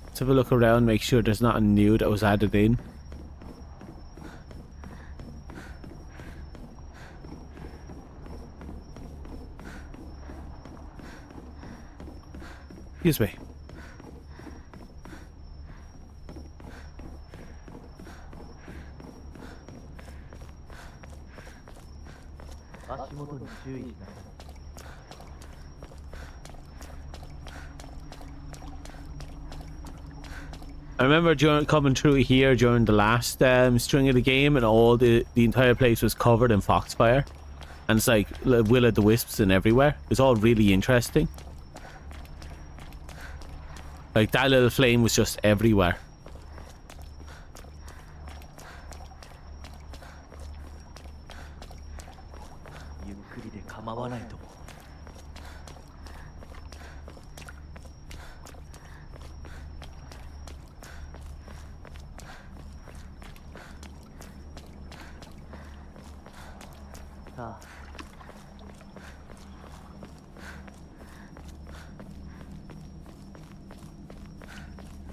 Let's have a look around, make sure there's not a nude that was added in. Excuse me. I remember coming through here during the last string of the game, and the entire place was covered in foxfire, and it's like will-o'-the-wisps and everywhere. It's all really interesting. Like that little flame was just everywhere.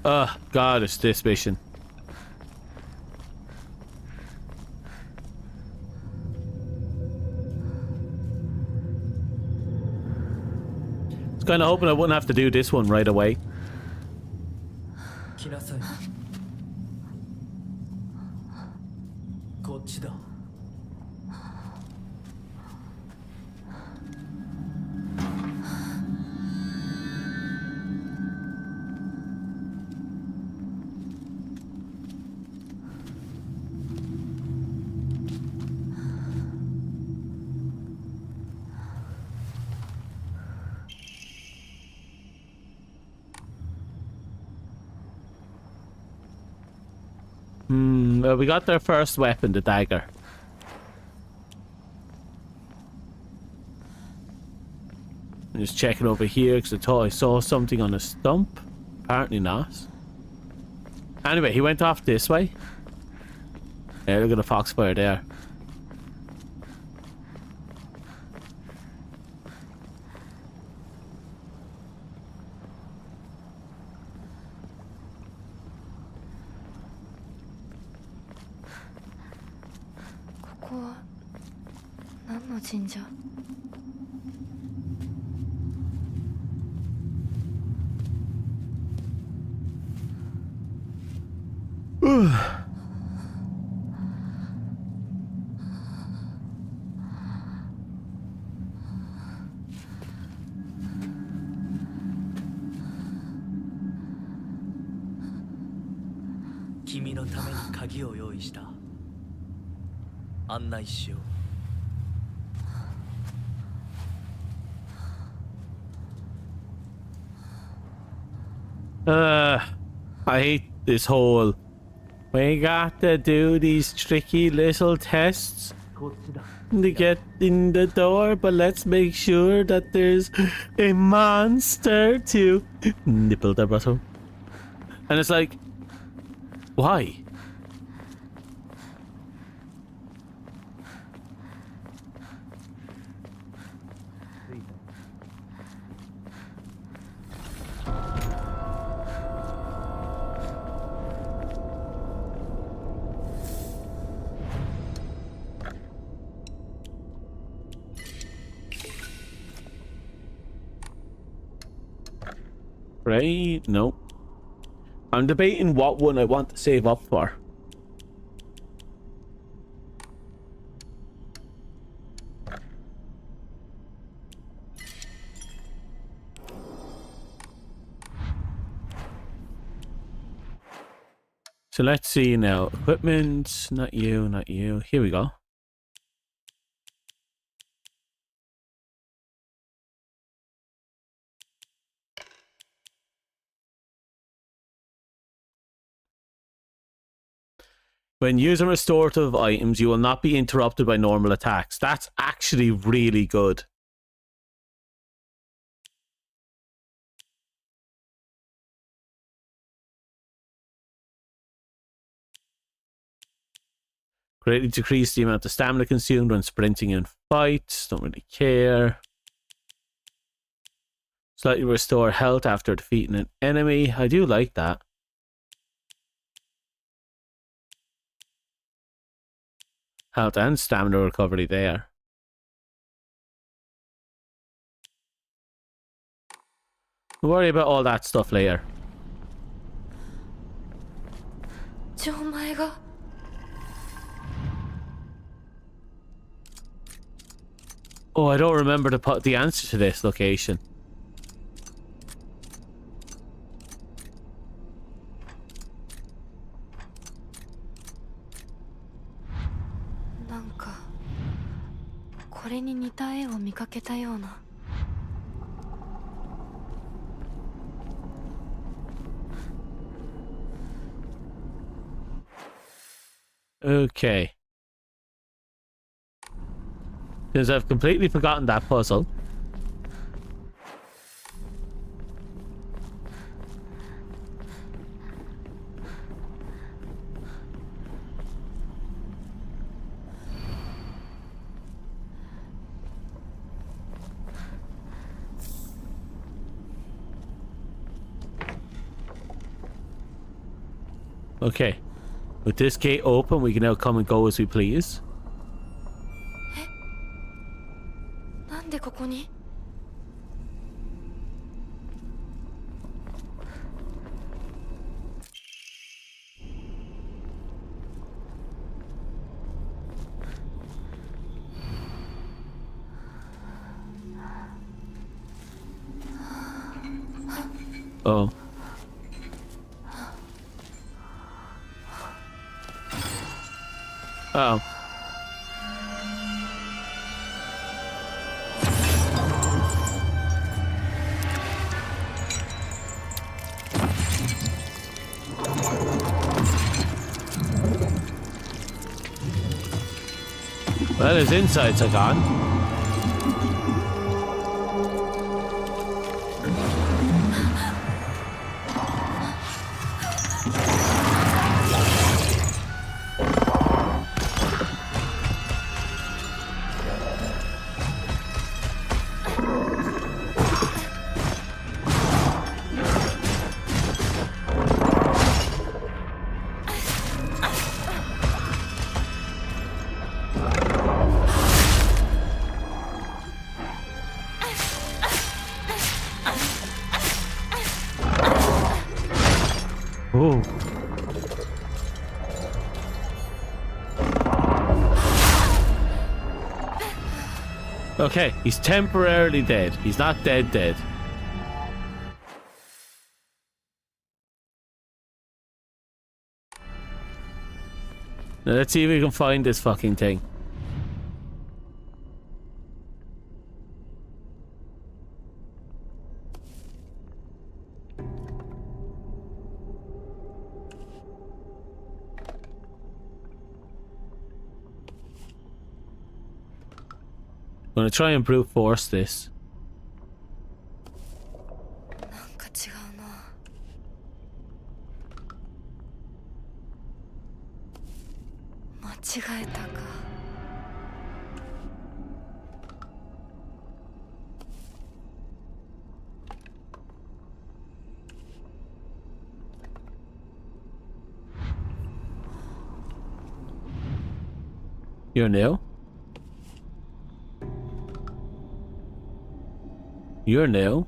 Oh god, it's this mission. I was kind of hoping I wouldn't have to do this one right away. Well, we got their first weapon, the dagger. I'm just checking over here because I thought I saw something on a stump. Apparently not. Anyway, he went off this way. Yeah, look at the foxfire there. I hate this whole we got to do these tricky little tests to get in the door, but let's make sure that there's a monster to nipple the bottom. And it's like, why? Right? No. I'm debating what one I want to save up for. So let's see now. Equipment, not you, not you. Here we go. When using restorative items, you will not be interrupted by normal attacks. That's actually really good. Greatly decrease the amount of stamina consumed when sprinting in fights. Don't really care. Slightly restore health after defeating an enemy. I do like that. Health and stamina recovery there. We'll worry about all that stuff later. Oh, I don't remember the answer to this location. かこれに似た絵を見かけたような。Okay. Because I've completely forgotten that puzzle. Okay. With this gate open, we can now come and go as we please. なんでここに？ Oh. Uh-oh. Well, his insides are gone. Oh. Okay, he's temporarily dead. He's not dead. Now let's see if we can find this fucking thing. I'm gonna try and brute force this. なんか違うな。間違えたか。You're new? You're new?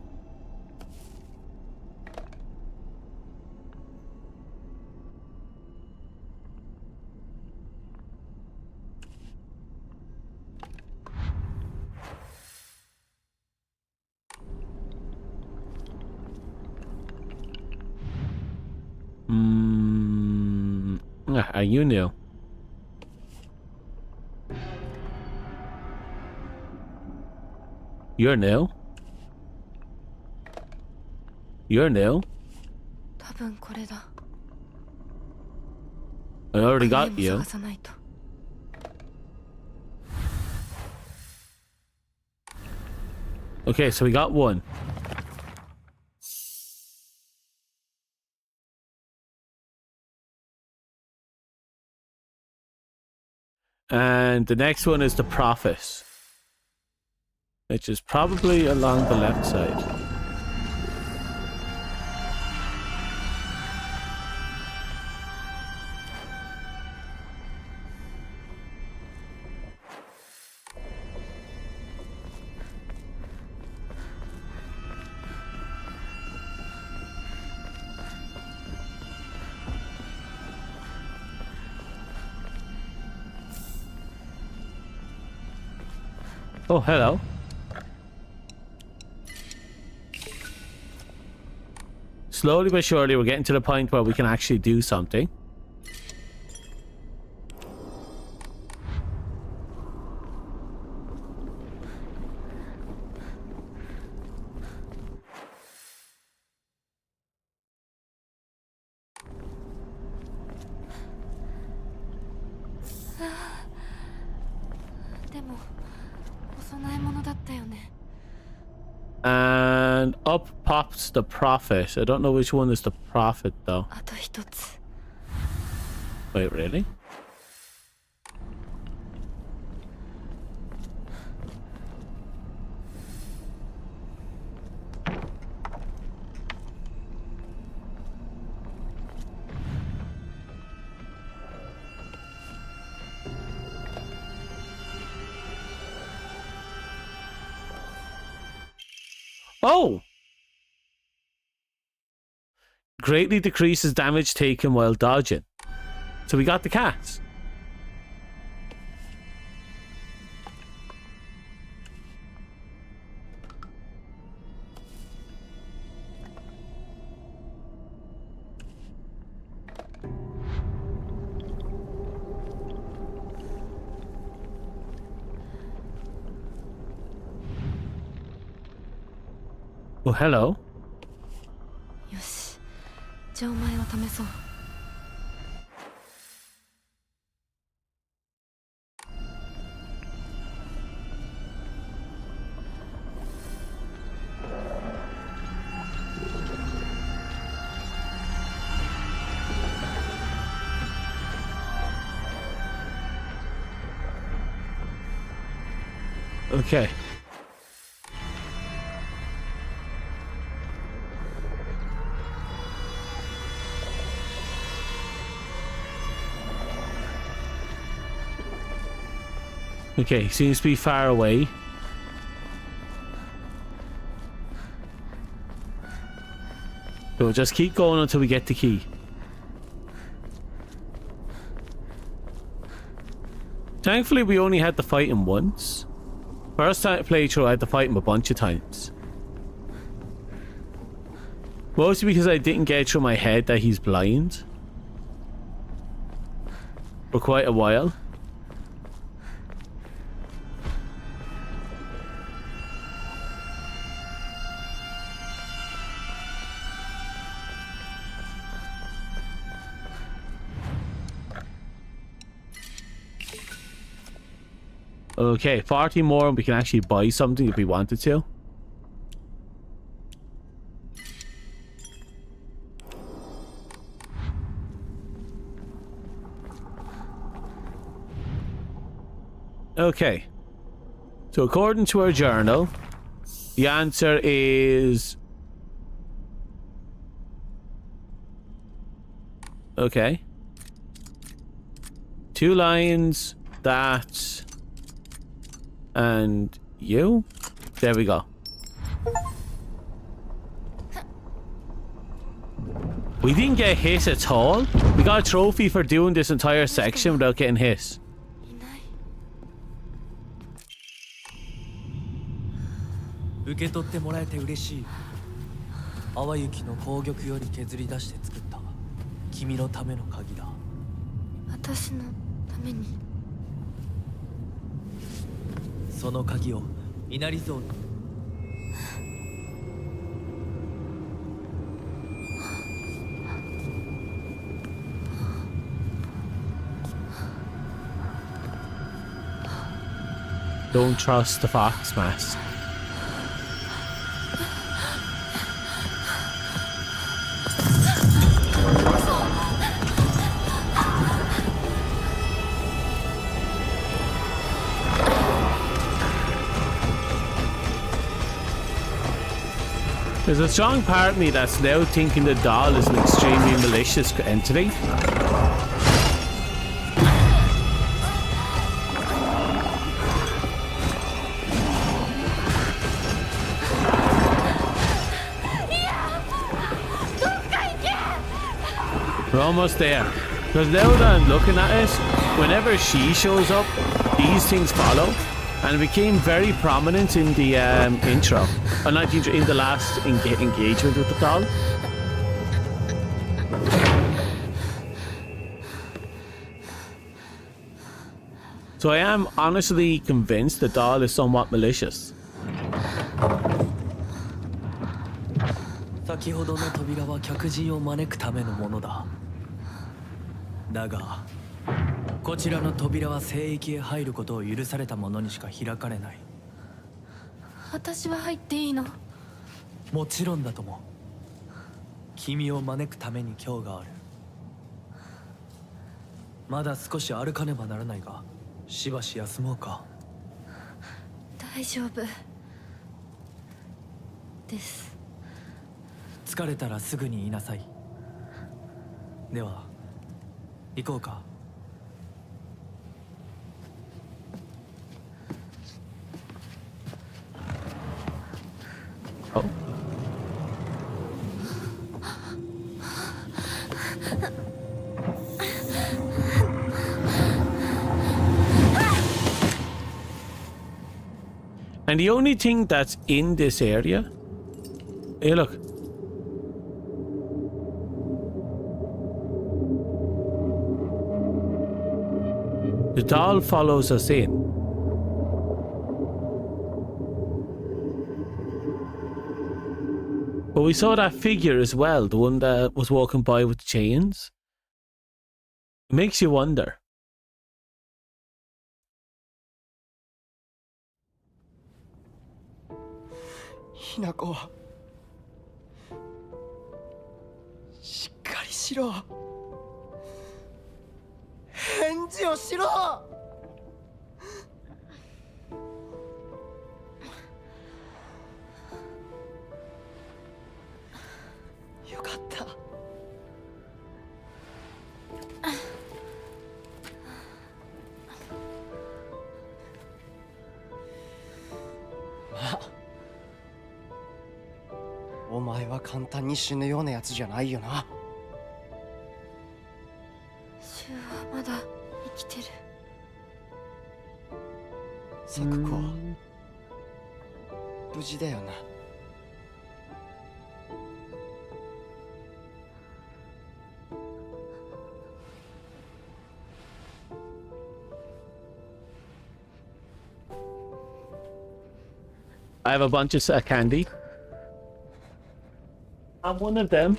Are you new? You're new? You're new? 多分これだ。 I already got you. 探さないと。 Okay, so we got one. And the next one is the Prophet, which is probably along the left side. Oh, hello. Slowly but surely, we're getting to the point where we can actually do something. でもお供え物だったよね。 And up pops the prophet. I don't know which one is the prophet though. あと一つ。 Wait, really? Oh! Greatly decreases damage taken while dodging. So we got the cats. Oh, hello. よし、じゃあお前を試そう。Okay. Okay, seems to be far away. So we'll just keep going until we get the key. Thankfully, we only had to fight him once. First time playthrough, I had to fight him a bunch of times. Mostly because I didn't get through my head that he's blind. For quite a while. Okay, 40 more and we can actually buy something if we wanted to. Okay. So according to our journal, the answer is... Okay. 2 lines, that... and you? There we go. We didn't get hit at all. We got a trophy for doing this entire section without getting hit. いない。受け取ってもらえて嬉しい。淡雪の紅玉より削り出して作った君のための鍵だ。私のために。その鍵を稲荷像に。Don't trust the fox mask. There's a strong part of me that's now thinking the doll is an extremely malicious entity. We're almost there. Because now that I'm looking at it, whenever she shows up, these things follow. And it became very prominent in the intro. Or not the intro, in the last engagement with the doll. So I am honestly convinced the doll is somewhat malicious. 先ほどの扉は客人を招くためのものだ。だがこちらの扉は聖域へ入ることを許された者にしか開かれない。私は入っていいの？もちろんだとも。君を招くために今日がある。まだ少し歩かねばならないが、しばし休もうか。大丈夫です。疲れたらすぐに言いなさい。では行こうか。Oh. And the only thing that's in this area, hey look, the doll follows us in. But we saw that figure as well, the one that was walking by with chains. It makes you wonder. ひなこ、しっかりしろ。返事をしろ。よかった。まあ、お前は簡単に死ぬようなやつじゃないよな。シュウはまだ生きてる。サクコ、無事だよな。I have a bunch of candy. And one of them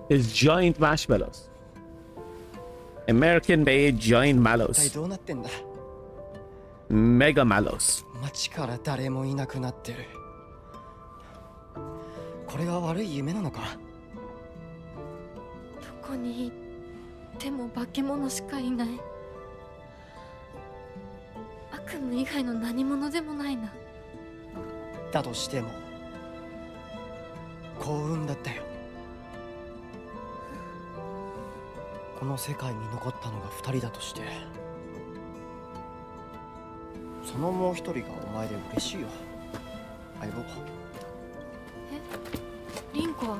is giant marshmallows. American made giant 一体 mallows. どうなってんだ。 Mega mallows. 街から誰もいなくなってる。これは悪い夢なのか。どこに行っても化け物しかいない。悪夢以外の何者でもないな。だとしても幸運だったよ。この世界に残ったのが2人だとして、そのもう一人がお前で嬉しいよ、相棒。リンコは？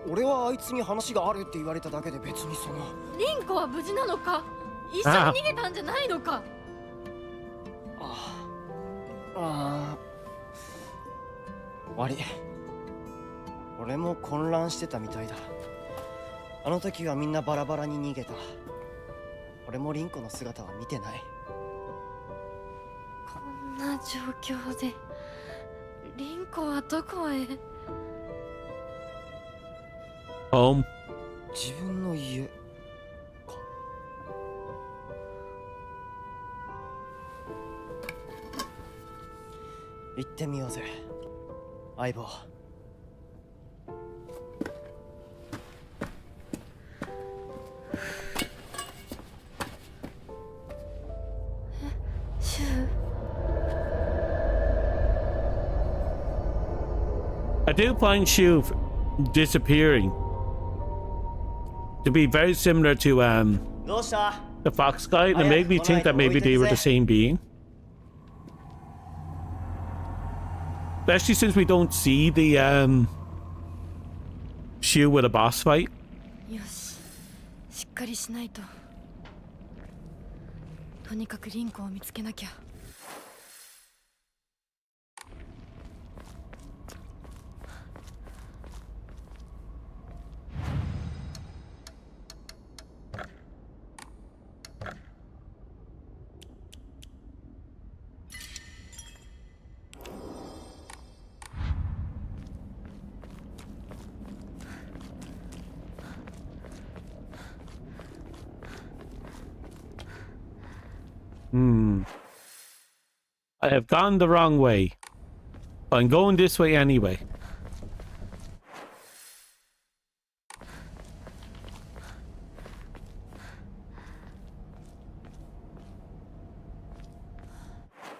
俺はあいつに話があるって言われただけで、別にその。リンコは無事なのか？一緒に逃げたんじゃないのか？悪い。俺も混乱してたみたいだ。あの時はみんなバラバラに逃げた。俺もリンコの姿は見てない。こんな状況でリンコはどこへ？ Home. 自分の家か。行ってみようぜ、相棒。シュウ。 I do find Shu disappearing to be very similar to どうした？ the fox guy, and it made me think that maybe they were the same being. Especially since we don't see the Shu with a boss fight. よし、しっかりしないと。とにかくリンコを見つけなきゃ。I have gone the wrong way. I'm going this way anyway.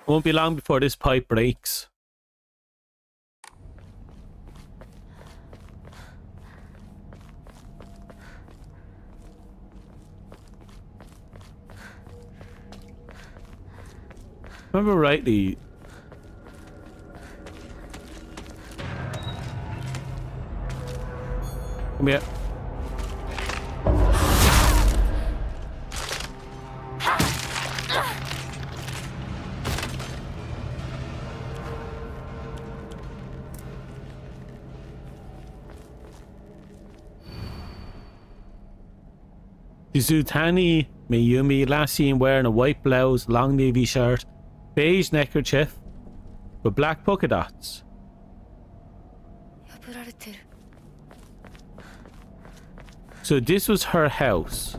Won't be long before this pipe breaks. Remember rightly. Come here. Izutani Miyumi, last seen wearing a white blouse, long navy shirt, beige neckerchief with black polka dots. 破られてる。 So this was her house.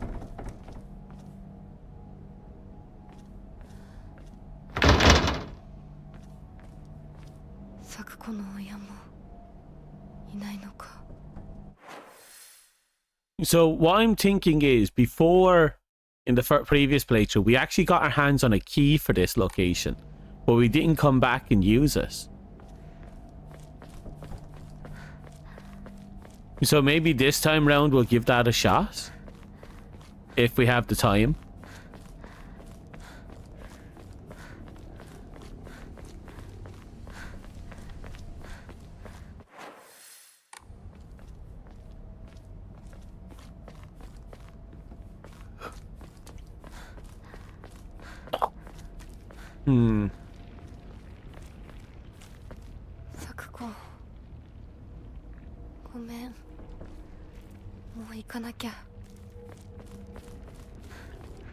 So what I'm thinking is, before, in the previous playthrough, we actually got our hands on a key for this location, but we didn't come back and use it. So maybe this time round we'll give that a shot, if we have the time.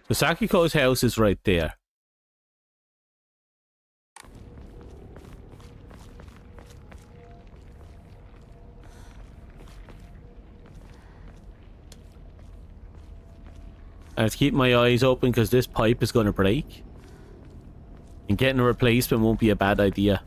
So Sakiko's house is right there. I have to keep my eyes open because this pipe is going to break. And getting a replacement won't be a bad idea.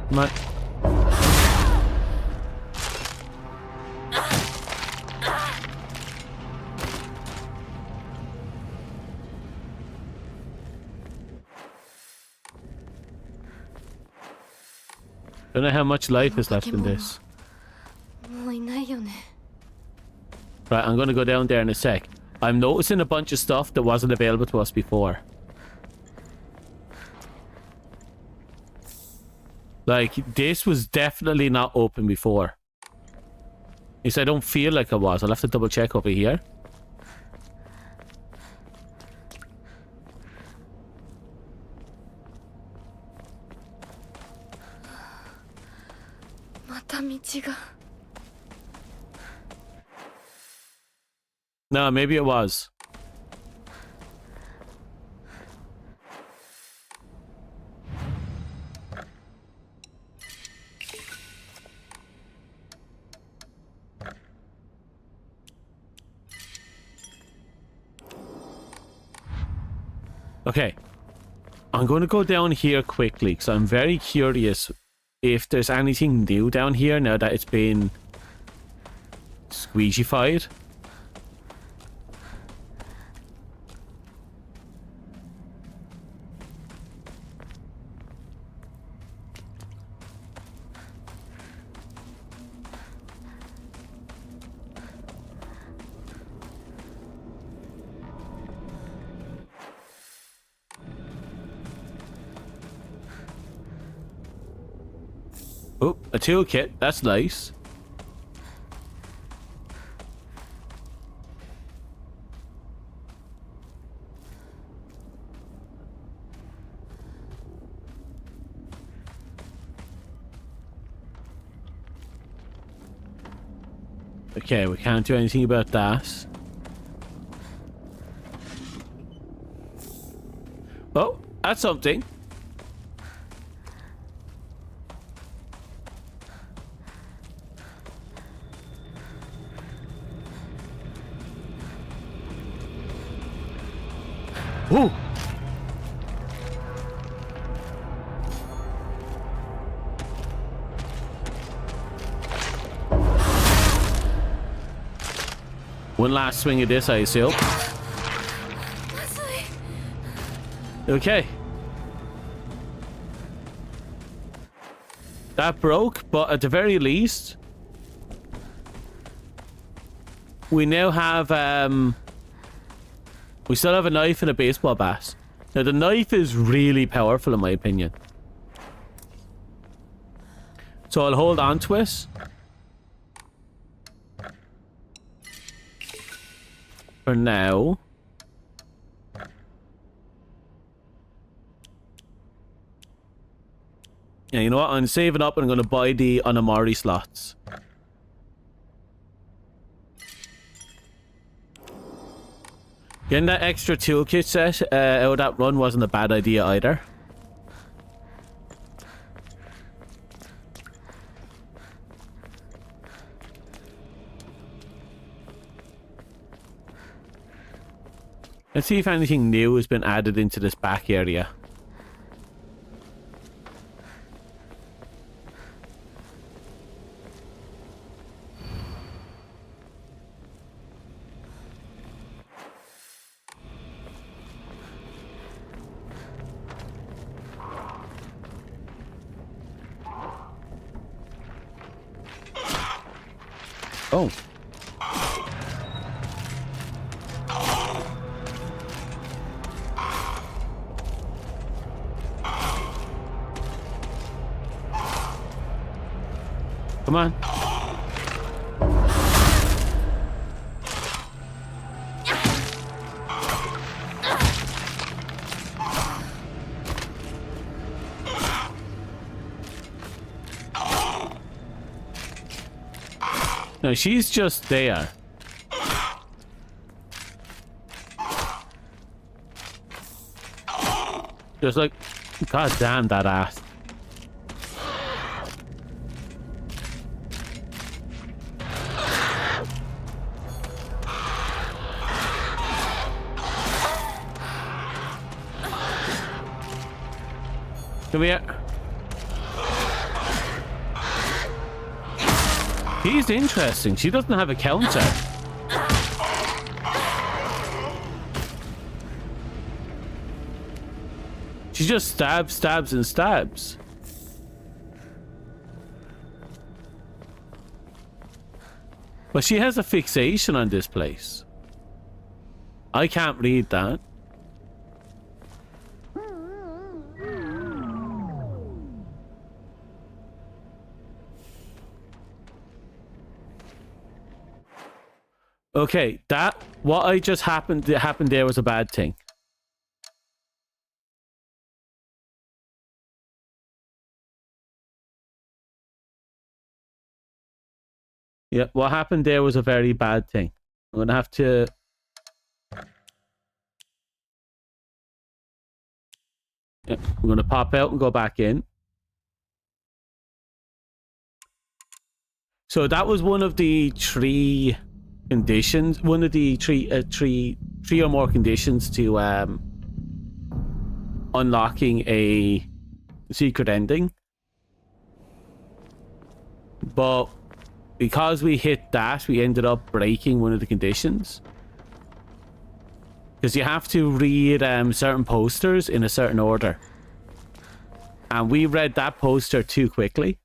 My don't know how much life is left in this. Right, I'm gonna go down there in a sec. I'm noticing a bunch of stuff that wasn't available to us before. Like, this was definitely not open before. At least I don't feel like it was. I'll have to double check over here. No, maybe it was. Okay, I'm going to go down here quickly because I'm very curious if there's anything new down here now that it's been squeegeefied. Oh, a toolkit. That's nice. Okay, we can't do anything about that. Oh, that's something. Ooh. One last swing of this, I assume. Okay. That broke, but at the very least, we now have, we still have a knife and a baseball bat. Now, the knife is really powerful, in my opinion. So I'll hold on to it. For now. Yeah, you know what? I'm saving up and I'm going to buy the Anamari slots. Getting that extra toolkit set out of that run wasn't a bad idea either. Let's see if anything new has been added into this back area. Oh. Come on. No, she's just there. Just like, god damn that ass. Come here. He's interesting. She doesn't have a counter. She just stabs, stabs, and stabs. But she has a fixation on this place. I can't read that. Okay, what I just happened there was a bad thing. Yeah, what happened there was a very bad thing. I'm gonna have to... Yeah, I'm gonna pop out and go back in. So that was one of the three conditions, one of the three or more conditions to unlocking a secret ending. But because we hit that, we ended up breaking one of the conditions. Because you have to read certain posters in a certain order. And we read that poster too quickly.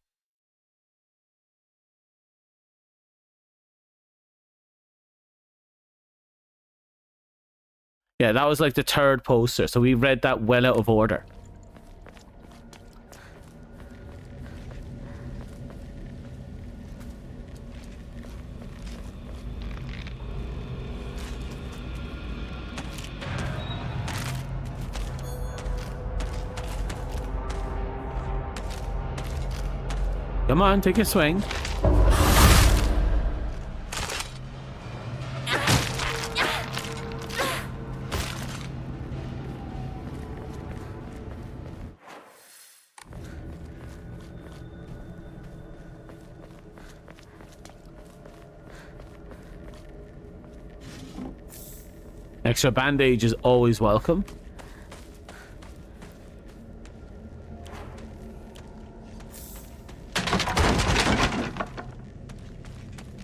Yeah, that was like the third poster, so we read that well out of order. Come on, take a swing. Extra bandage is always welcome.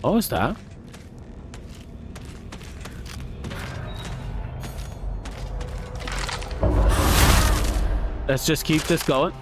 What was that? Let's just keep this going.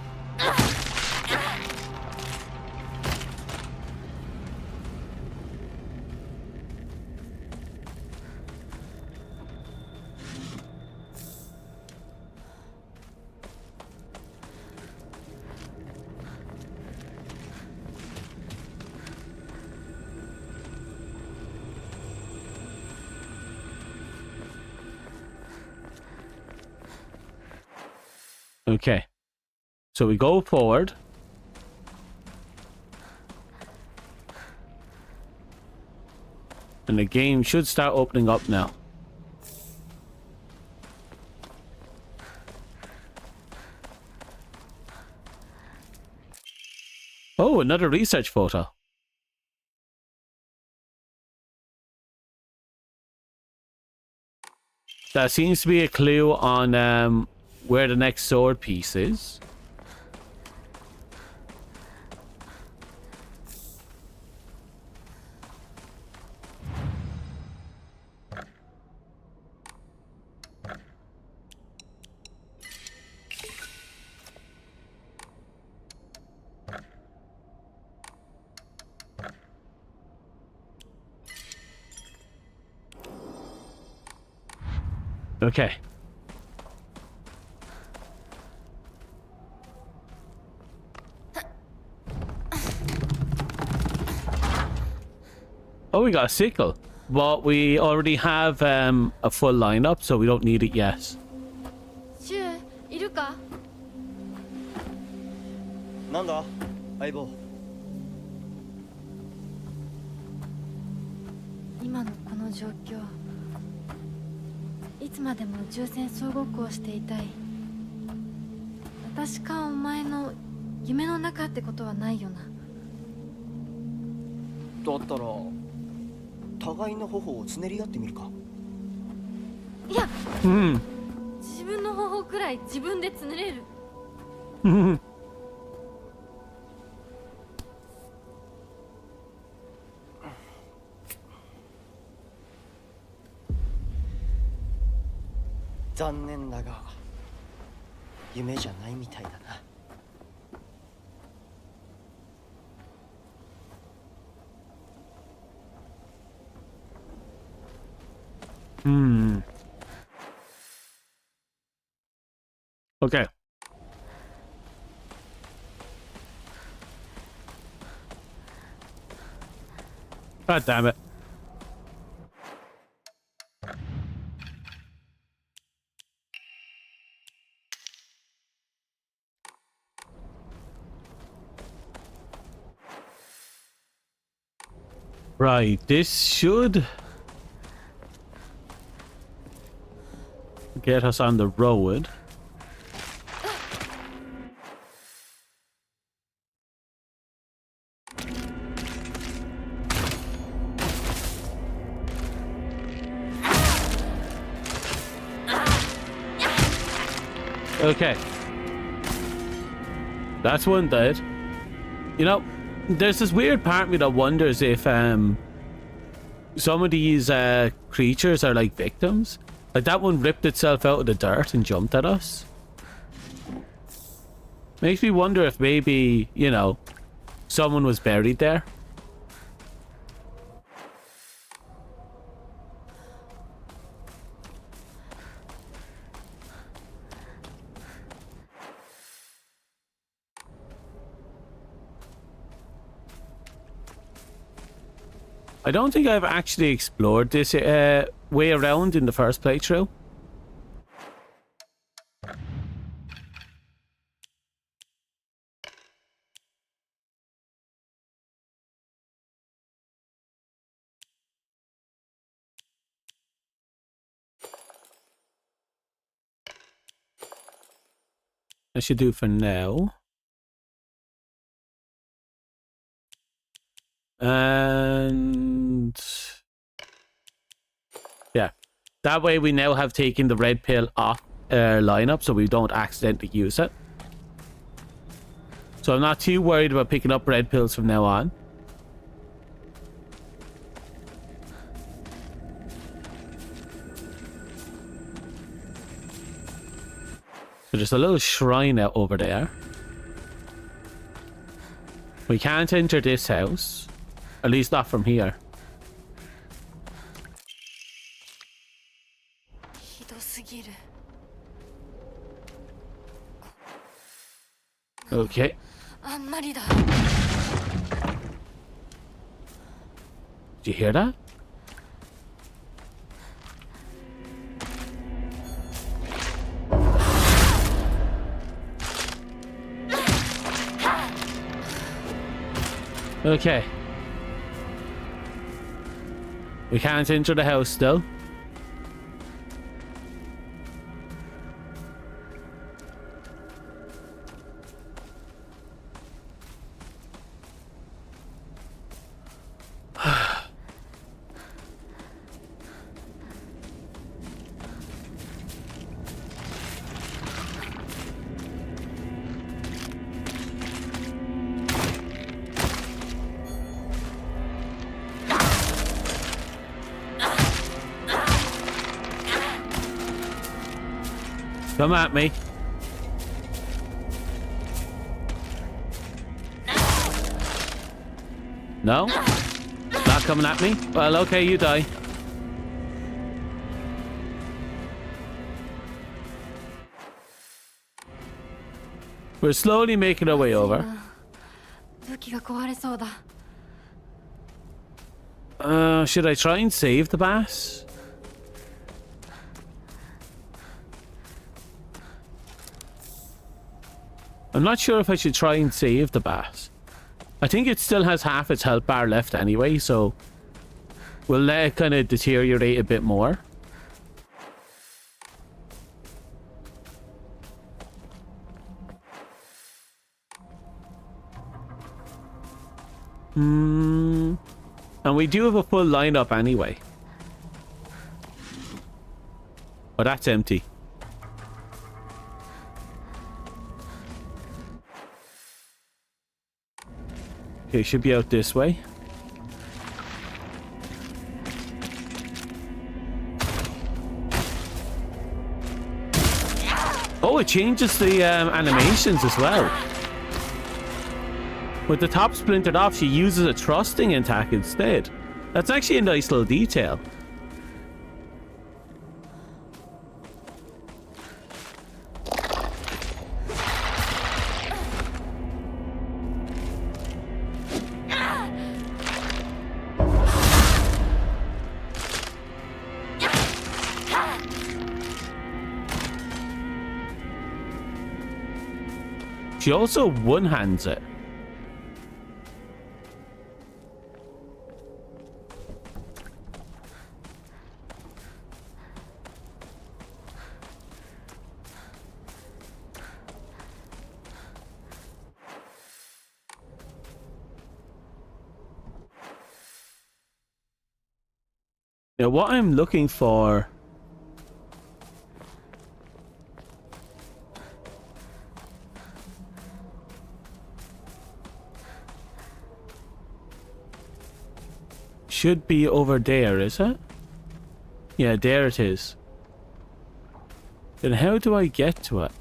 Okay, so we go forward. And the game should start opening up now. Oh, another research photo. That seems to be a clue on where the next sword piece is. Okay. Oh, we got a sickle. But we already have a full lineup, so we don't need it yet. シュウいるか？なんだ相棒。今のこの状況、いつまでも重戦総ごっこをしていたい。私かお前の夢の中ってことはないよな。だったら互いの頬をつねり合ってみるか。いや、Hmm. 自分の方法くらい自分でつねれる。残念だが夢じゃないみたいだな。Hmm. Okay. God damn it. Right, this should get us on the road. Okay. That's one dead. You know, there's this weird part of me that wonders if some of these creatures are like victims. Like that one ripped itself out of the dirt and jumped at us. Makes me wonder if maybe, you know, someone was buried there. I don't think I've actually explored this way around in the first playthrough. I should do for now. And yeah, That way we now have taken the red pill off our lineup so we don't accidentally use it. So I'm not too worried about picking up red pills from now on. So there's a little shrine out over there. We can't enter this house. At least not from here. Okay. Did you hear that? Okay. We can't enter the house still. Come at me. No? Not coming at me? Well, okay, you die. We're slowly making our way over. Should I try and save the bass? I'm not sure if I should try and save the bass. I think it still has half its health bar left anyway, so we'll let it kind of deteriorate a bit more. And we do have a full lineup anyway. Oh, that's empty. Okay, should be out this way. Oh, it changes the animations as well. With the top splintered off, she uses a thrusting attack instead. That's actually a nice little detail. She also one-hands it. Now, what I'm looking for should be over there, is it? Yeah, there it is. Then how do I get to it?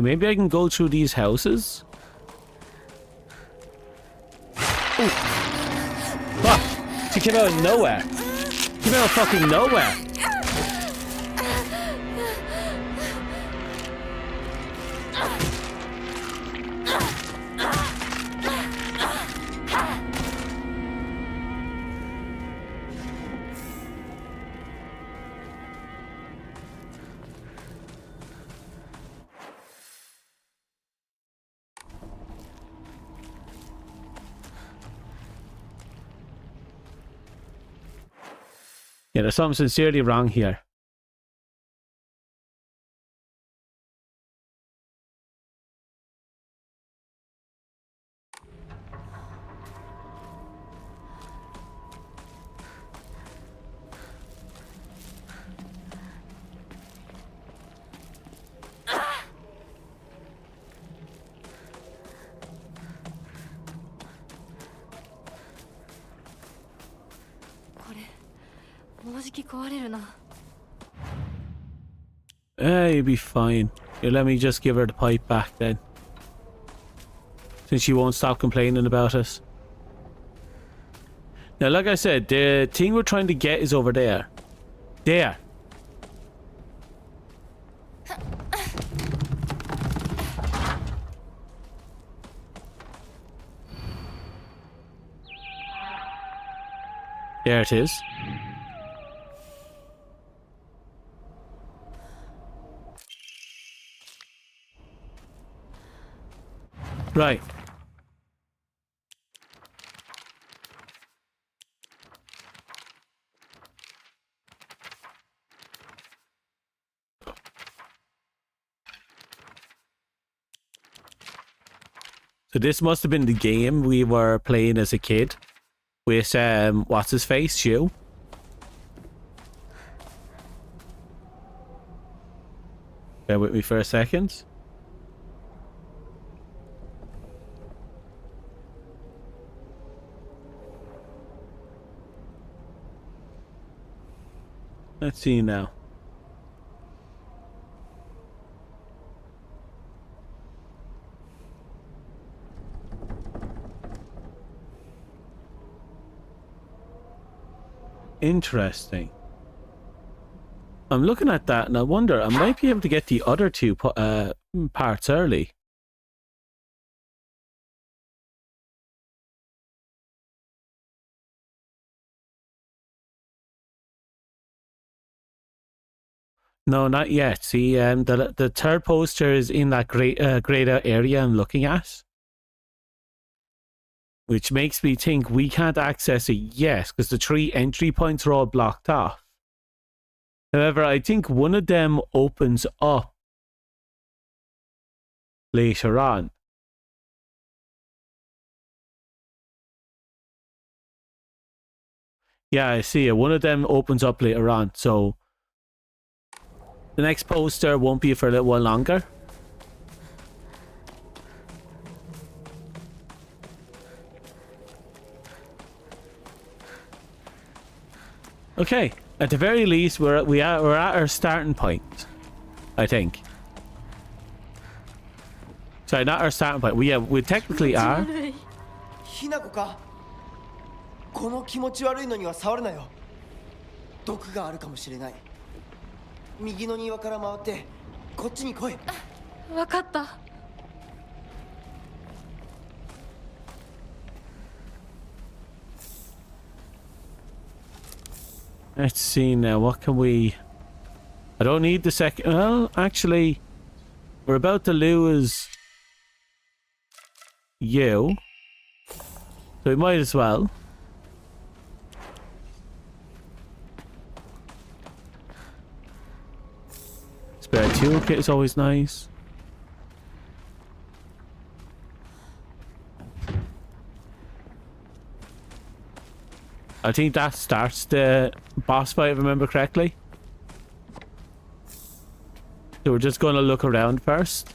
Maybe I can go through these houses. Oh. Fuck! She came out of nowhere. She came out of fucking nowhere. Yeah, there's something sincerely wrong here. You'll be fine. You let me just give her the pipe back then. Since she won't stop complaining about it. Now, like I said, the thing we're trying to get is over there. There. There it is. Right. So this must have been the game we were playing as a kid with what's his face, Shu. Bear with me for a second. Let's see now. Interesting. I'm looking at that and I wonder, I might be able to get the other two parts early. No, not yet. See, the third poster is in that grayed out area I'm looking at. Which makes me think we can't access it yet because the 3 entry points are all blocked off. However, I think one of them opens up later on. Yeah, I see it. One of them opens up later on, so the next poster won't be for a little while longer. Okay, at the very least, we're at our starting point, I think. Sorry, not our starting point. We technically are. ひなこか。この気持ち悪いのには触るなよ。毒があるかもしれない。右の庭から回ってこっちに来い。わかった。 Let's see now, what can we... I don't need the second... Well, actually, we're about to lose you. So we might as well. Spare toolkit is always nice. I think that starts the boss fight, if I remember correctly. So we're just going to look around first.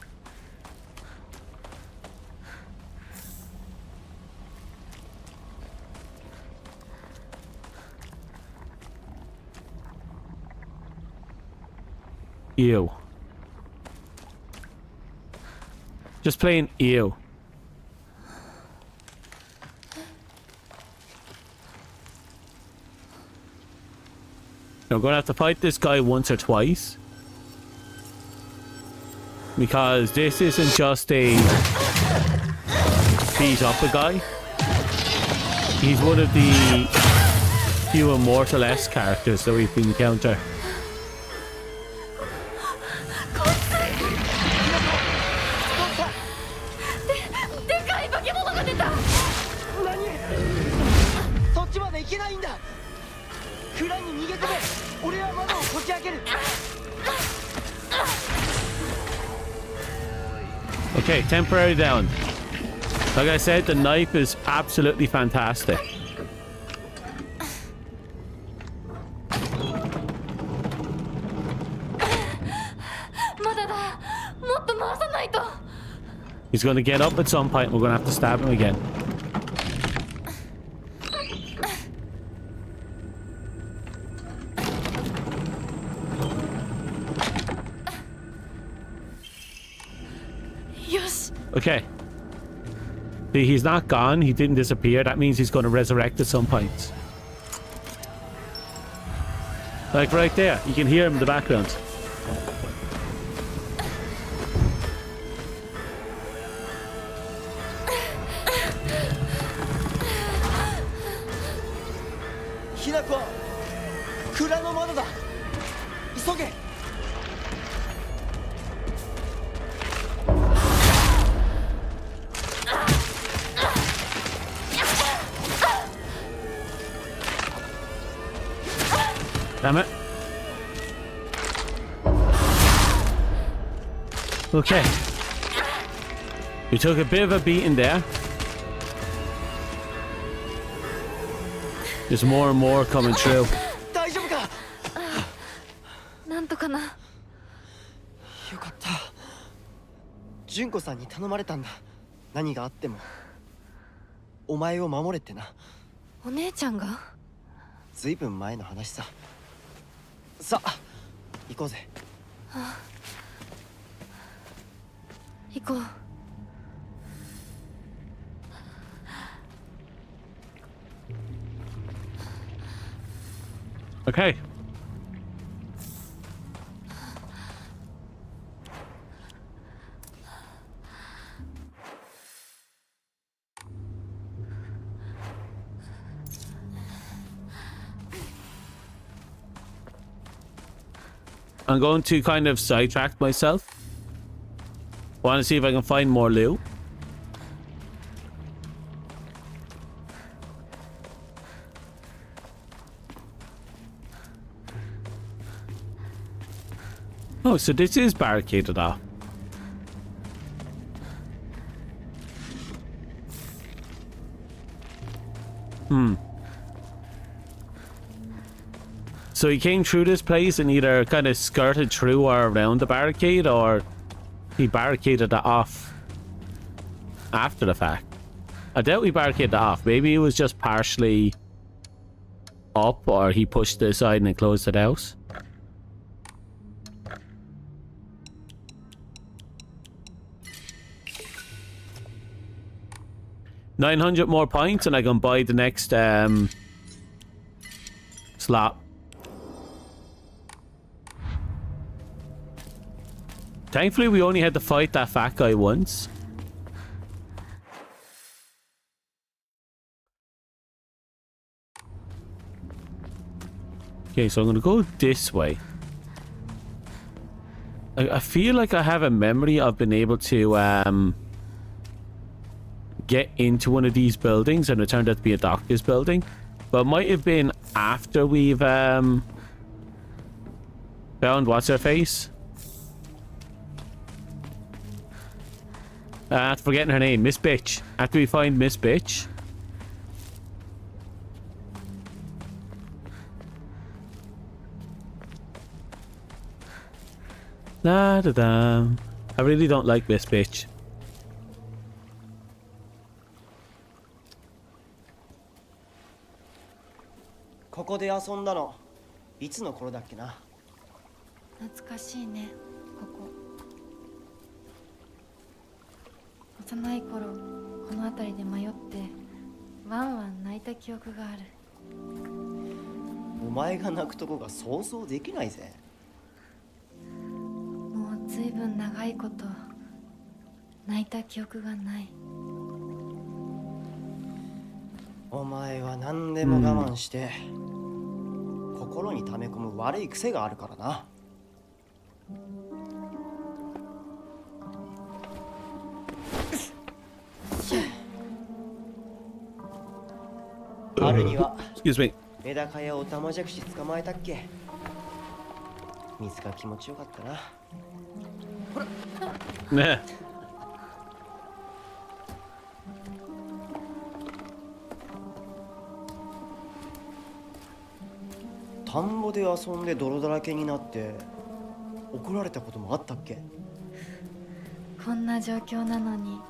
Ew. Just plain ew. Now we're going to have to fight this guy once or twice. Because this isn't just a beat up a guy. He's one of the few immortal-esque characters that we've encountered. 蔵に逃げ込め。俺は窓をこじ開ける。 Okay, temporary down. Like I said, the knife is absolutely fantastic. まだだ。もっと回さないと。 He's going to get up at some point. We're going to have to stab him again. よし。 Okay. See, he's not gone. He didn't disappear. That means he's going to resurrect at some point. Like right there. You can hear him in the background. Hinako, 蔵の窓だ。急げ。 Damn it. Okay. We took a bit of a beating there. There's more and more coming through. 大丈夫か。なんとかな。よかった。純子さんに頼まれたんだ。何があってもお前を守れってな。お姉ちゃんが？ずいぶん前の話さ。さあ、行こうぜ。行こう。 Okay. I'm going to kind of sidetrack myself. Want to see if I can find more loot. Oh, so this is barricaded off. So he came through this place and either kind of skirted through or around the barricade, or he barricaded it off after the fact. I doubt he barricaded it off. Maybe it was just partially up, or he pushed it aside and closed it out. $900 more points and I can buy the next slot. Thankfully we only had to fight that fat guy once. Okay, so I'm gonna go this way. I feel like I have a memory of being able to get into one of these buildings and it turned out to be a doctor's building, but it might have been after we've found what's her face. Forgetting her name, Miss Bitch. After we find Miss Bitch. Da da da. I really don't like Miss Bitch. ここで遊んだのいつの頃だっけな。懐かしいね、ここ。幼い頃この辺りで迷ってワンワン泣いた記憶がある。お前が泣くとこが想像できないぜ。もうずいぶん長いこと泣いた記憶がない。お前は何でも我慢して、心に溜め込む悪い癖があるからな。春には Excuse me. メダカやオタマジャクシ捕まえたっけ。水が気持ちよかったな。ね。田んぼで遊んで泥だらけになって怒られたこともあったっけ。こんな状況なのに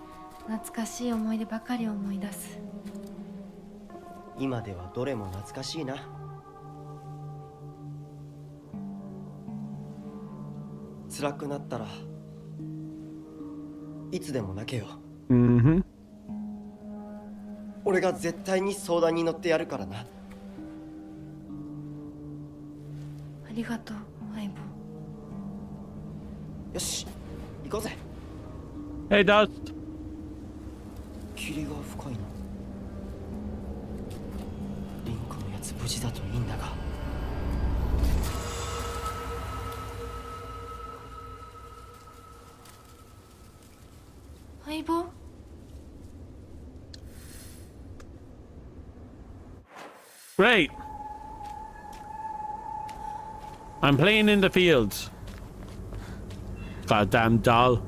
懐かしい思い出ばかり思い出す。今ではどれも懐かしいな。辛くなったらいつでも泣けよ。Mm-hmm. 俺が絶対に相談に乗ってやるからな。ありがとう相棒。よし、行こうぜ。 Hey, Dust. 霧が深いな。リンクのやつ無事だといいんだが。相棒。Great. I'm playing in the fields. Goddamn doll.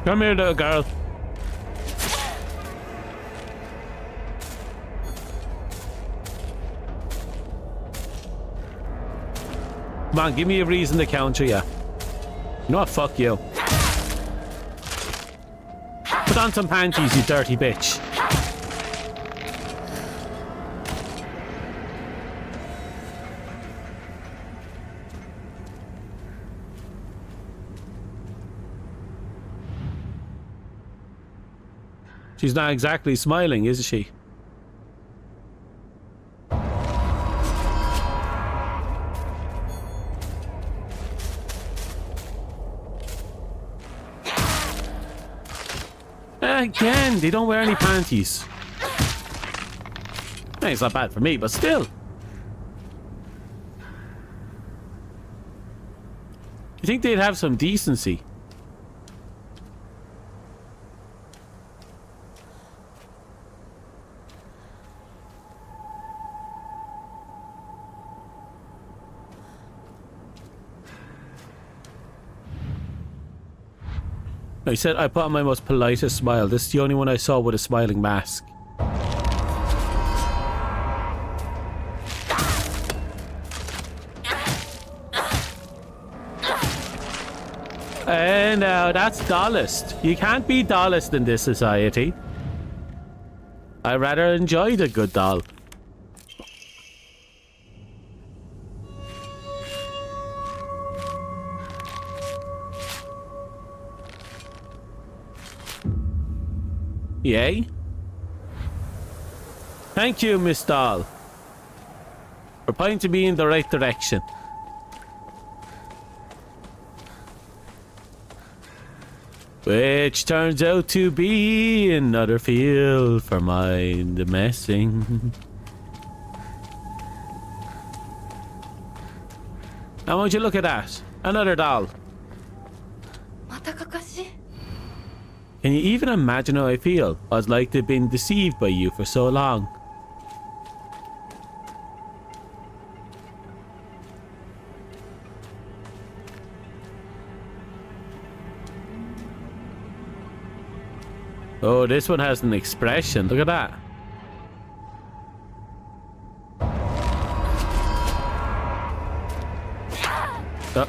Come here, little girl. Come on, give me a reason to counter you. You know what? Fuck you. Put on some panties, you dirty bitch. She's not exactly smiling, is she? Again, they don't wear any panties. Hey, it's not bad for me, but still. You think they'd have some decency? I said I put on my most politest smile. This is the only one I saw with a smiling mask. And that's dollist. You can't be dollist in this society. I rather enjoyed a good doll. Yay. Thank you, Miss Doll, for pointing me in the right direction. Which turns out to be another field for mind messing. Now won't you look at that? Another doll. またかかし。 Can you even imagine how I feel? I was like they've been deceived by you for so long. Oh, this one has an expression. Look at that. Oh.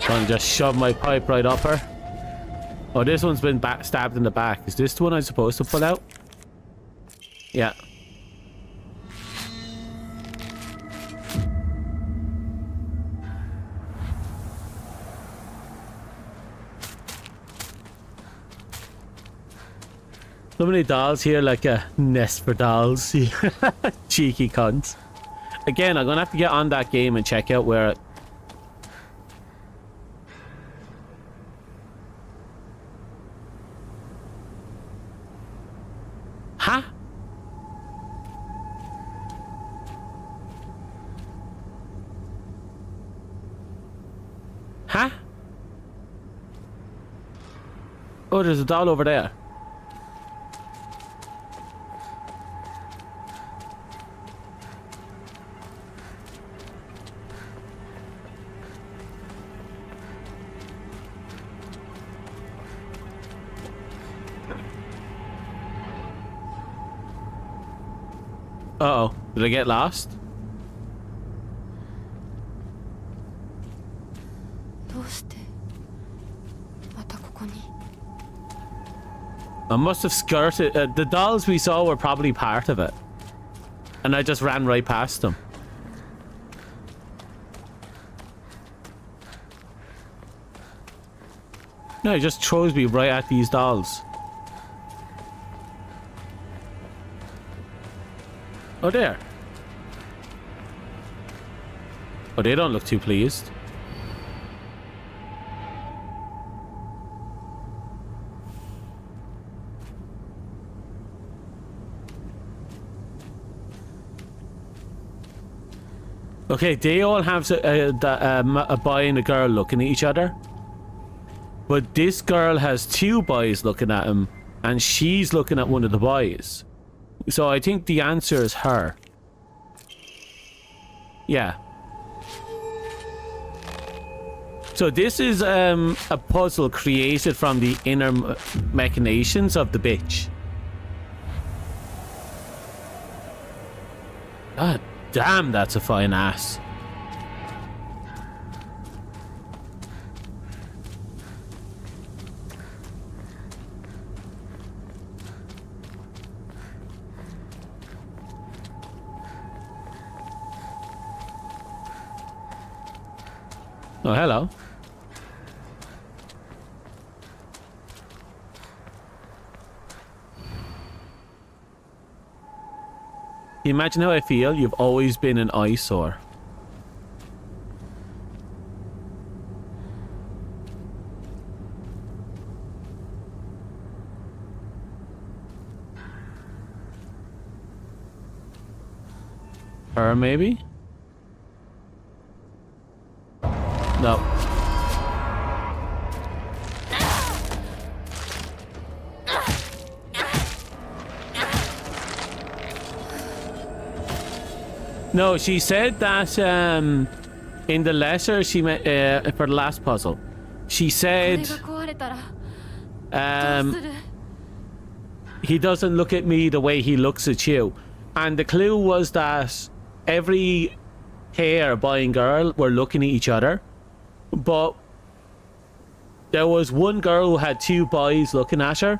Gonna just shove my pipe right up her. Oh, this one's been stabbed in the back. Is this the one I'm supposed to pull out? Yeah. So many dolls here, like a nest for dolls. Cheeky cunts. Again, I'm gonna have to get on that game and check out where. Huh? Huh? Oh, there's a doll over there. Uh-oh. Did I get lost? どうしてまたここに I must have skirted. The dolls we saw were probably part of it. And I just ran right past them. No, it just throws me right at these dolls. Oh, there. Oh, they don't look too pleased. Okay, they all have a boy and a girl looking at each other. But this girl has two boys looking at him, and she's looking at one of the boys. So I think the answer is her. Yeah. So this is a puzzle created from the inner machinations of the bitch. God damn, that's a fine ass. Oh, hello. Can you imagine how I feel? You've always been an eyesore. Her, maybe? No. No, she said that in the letter she for the last puzzle, she said これが壊れたらどうする he doesn't look at me the way he looks at you, and the clue was that every pair, boy and girl, were looking at each other, but there was one girl who had two boys looking at her,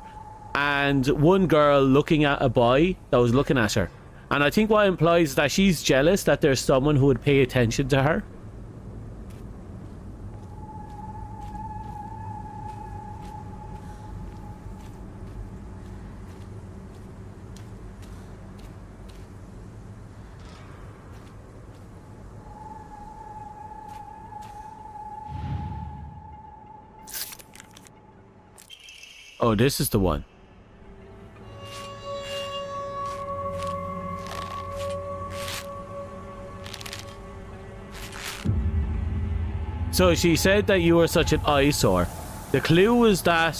and one girl looking at a boy that was looking at her. And I think what implies that she's jealous that there's someone who would pay attention to her. Oh, this is the one. So she said that you were such an eyesore. The clue was that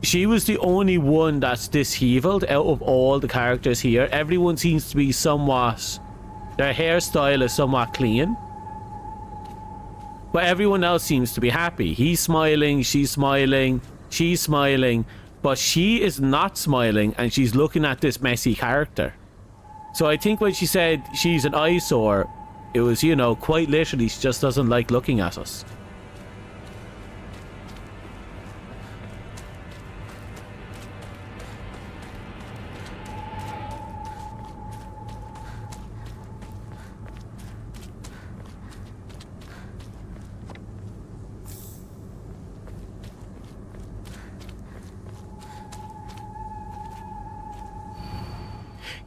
she was the only one that's disheveled out of all the characters here. Everyone seems to be somewhat... Their hairstyle is somewhat clean. But everyone else seems to be happy. He's smiling, she's smiling, she's smiling. But she is not smiling, and she's looking at this messy character. So I think when she said she's an eyesore, it was, you know, quite literally, she just doesn't like looking at us.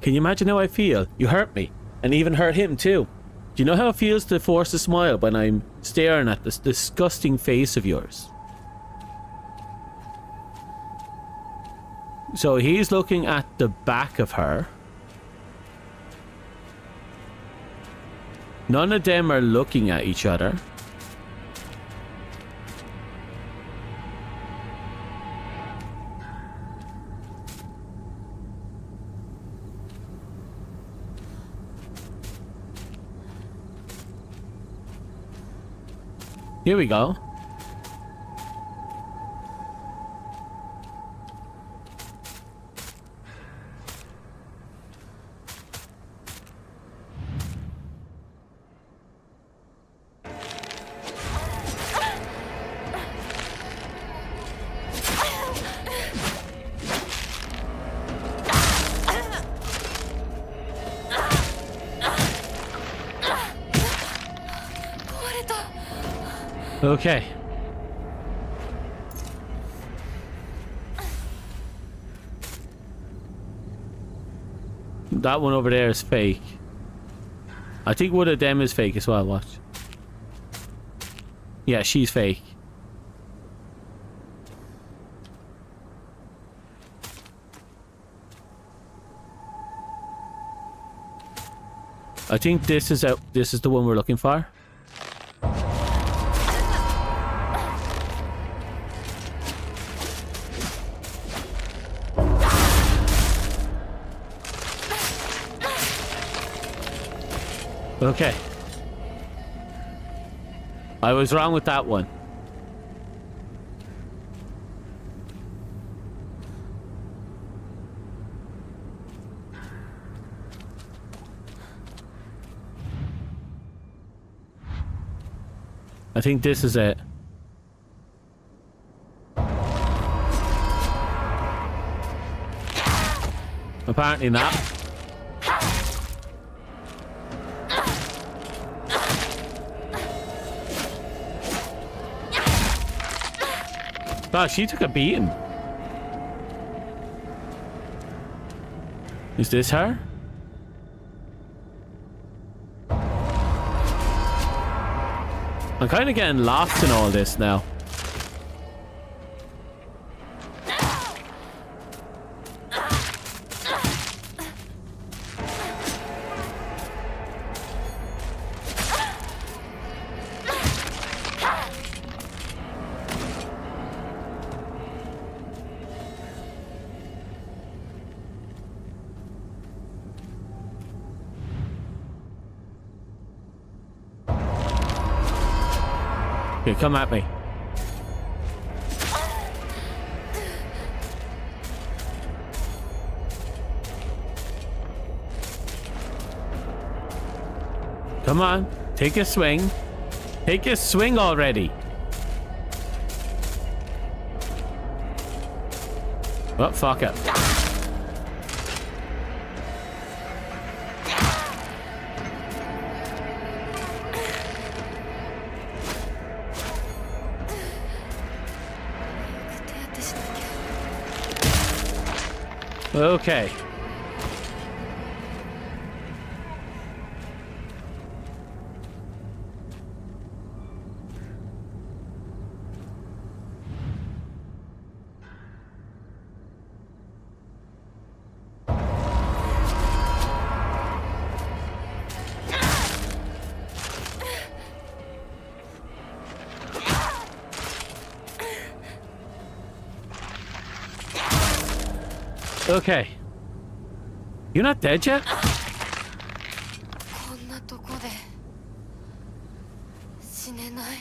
Can you imagine how I feel? You hurt me. And even hurt him too. Do you know how it feels to force a smile when I'm staring at this disgusting face of yours? So he's looking at the back of her. None of them are looking at each other. Here we go. Okay. That one over there is fake. I think one of them is fake as well, watch. Yeah, she's fake. I think this is the one we're looking for. Okay. I was wrong with that one. I think this is it. Apparently not. Oh, she took a beating. Is this her? I'm kind of getting lost in all this now. Okay, come at me. Come on, take a swing. Take a swing already. Oh, fuck it. Okay. Okay. You're not dead yet? こんなとこで死ねない。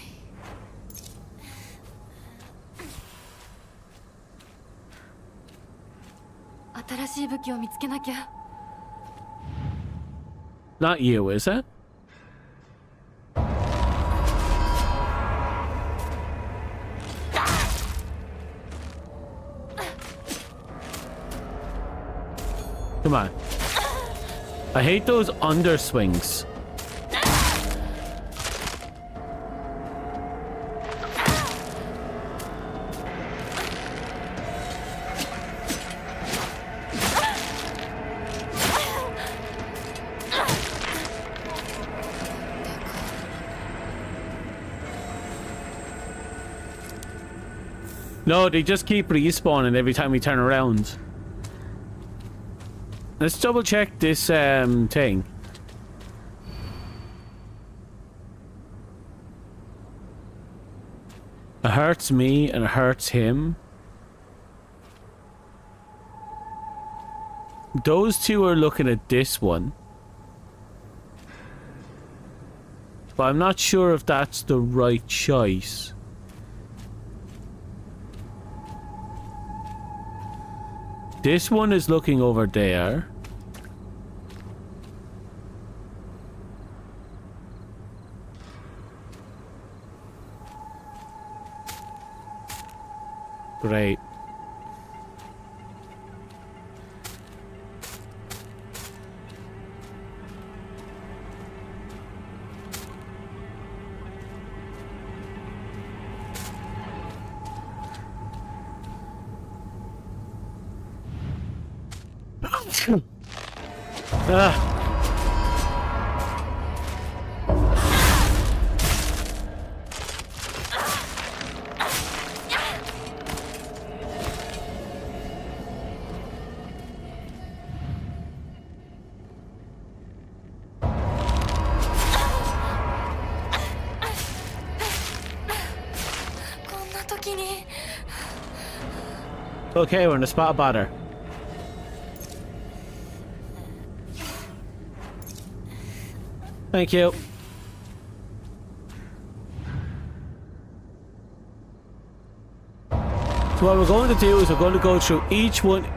新しい武器を見つけなきゃ。Not you, is it? Come on. I hate those underswings. No, they just keep respawning every time we turn around. Let's double check this thing. It hurts me and it hurts him. Those two are looking at this one. But I'm not sure if that's the right choice. This one is looking over there. Great. Ah. Okay, we're in a spot of bother. Thank you. So what we're going to do is we're going to go through each one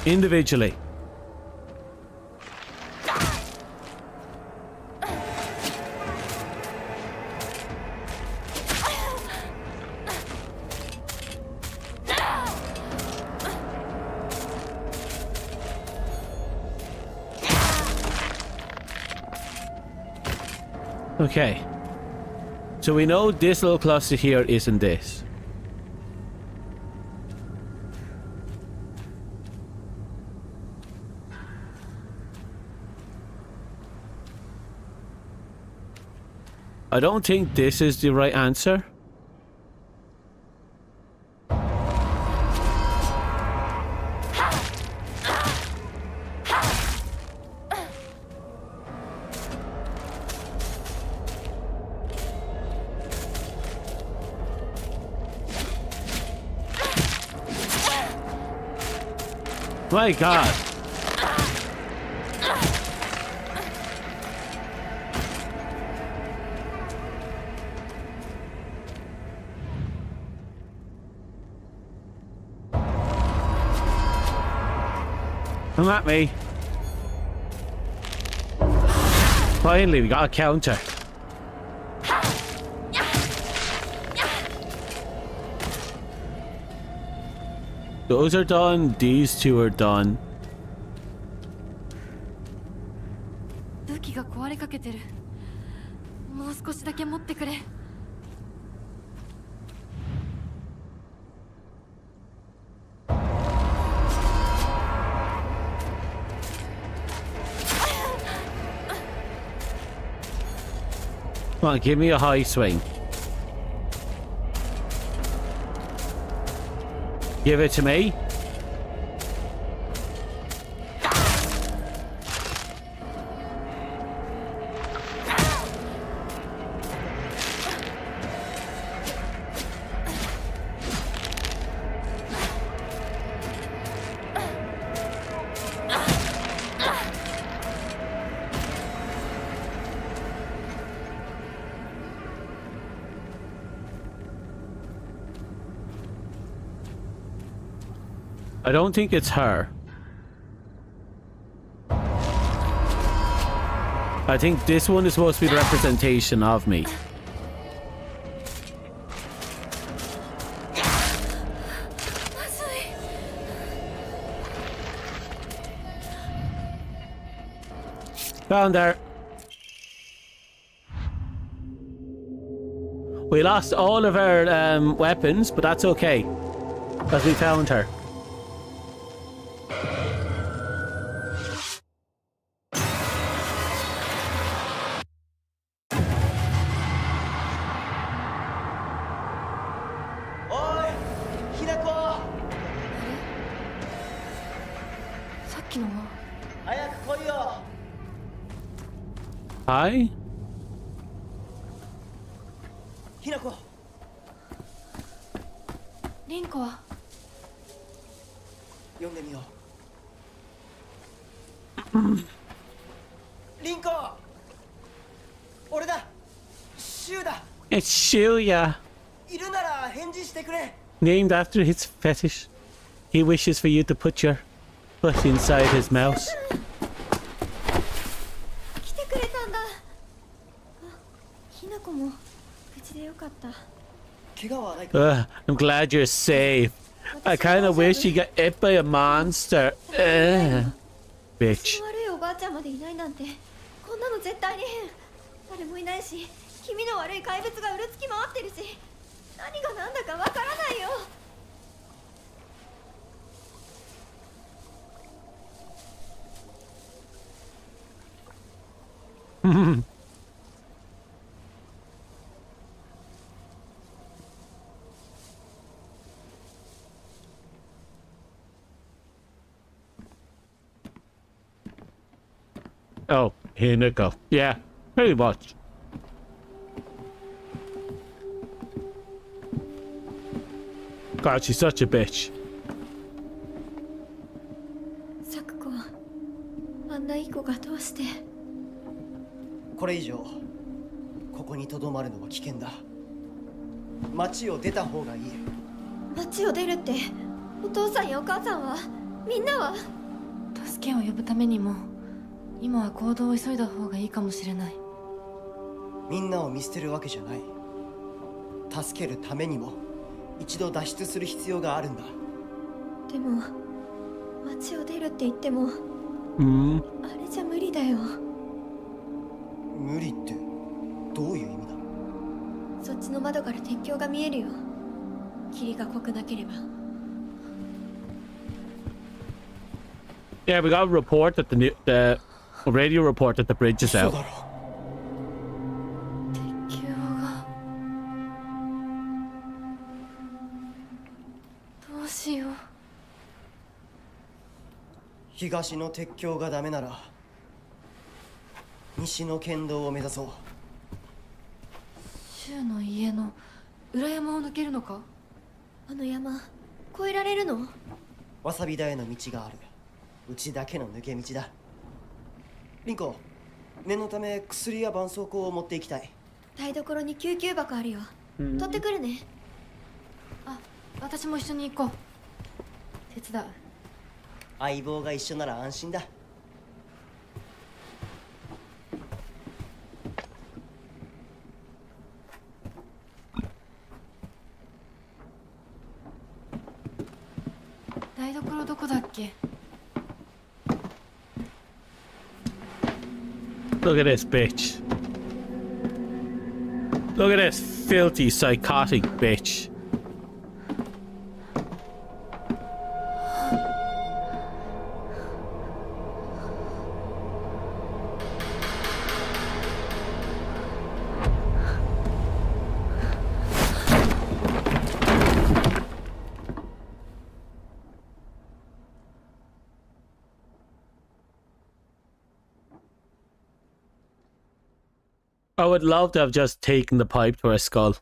individually. Okay, so we know this little cluster here isn't this. I don't think this is the right answer. My God. Come at me. Finally, we got a counter. Those are done. These two are done. 武器が壊れかけてる。もう少しだけ持ってくれ。Come on, give me a high swing. Give it to me. I don't think it's her. I think this one is supposed to be the representation of me. Found her. We lost all of our weapons, but that's okay, because we found her. きのは。早く来いよ。 Hi? ひなこ。凛子は。読んでみよう。凛子。俺だ。シュウだ。 It's Shuya, いるなら返事してくれ。 named after his fetish. He wishes for you to put your foot inside his mouth. 来てくれたんだ。あ、ひなこも無事でよかった。怪我はないか。 I'm glad you're safe. I kinda wish you got hit by a monster. Bitch. 悪いおばあちゃんまでいないなんて、こんなの絶対に変。誰もいないし、気味の悪い怪物がうるつき回ってるし、何が何だかわからないよ。Oh, Hinako. Yeah, pretty much. God, she's such a bitch. サクコ、あんないい子がどうして。これ以上ここにとどまるのは危険だ。町を出た方がいい。町を出るって、お父さんやお母さんは、みんなは。助けを呼ぶためにも今は行動を急いだ方がいいかもしれない。みんなを見捨てるわけじゃない。助けるためにも一度脱出する必要があるんだ。でも町を出るって言っても、Hmm. あれじゃ無理だよ。無理ってどういう意味だ。そっちの窓から鉄橋が見えるよ。霧が濃くなければ。 Yeah, we got a report that the radio report that the bridge is 嘘 out. だろ。鉄橋が。どうしよう。東の鉄橋がダメなら西の県道を目指そう。柊の家の裏山を抜けるのか。あの山越えられるの？わさび田への道がある。うちだけの抜け道だ。リンコ、念のため薬や絆創膏を持っていきたい。台所に救急箱あるよ。取ってくるね。あ、私も一緒に行こう。手伝う。相棒が一緒なら安心だ。台所どこだっけ。 Look at this bitch. Look at this filthy, psychotic bitch. I would love to have just taken the pipe to her skull.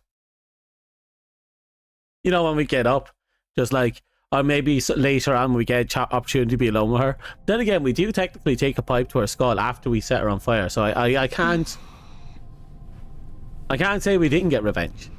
You know, when we get up, just like, or maybe later on we get an opportunity to be alone with her. Then again, we do technically take a pipe to her skull after we set her on fire, so I can't say we didn't get revenge.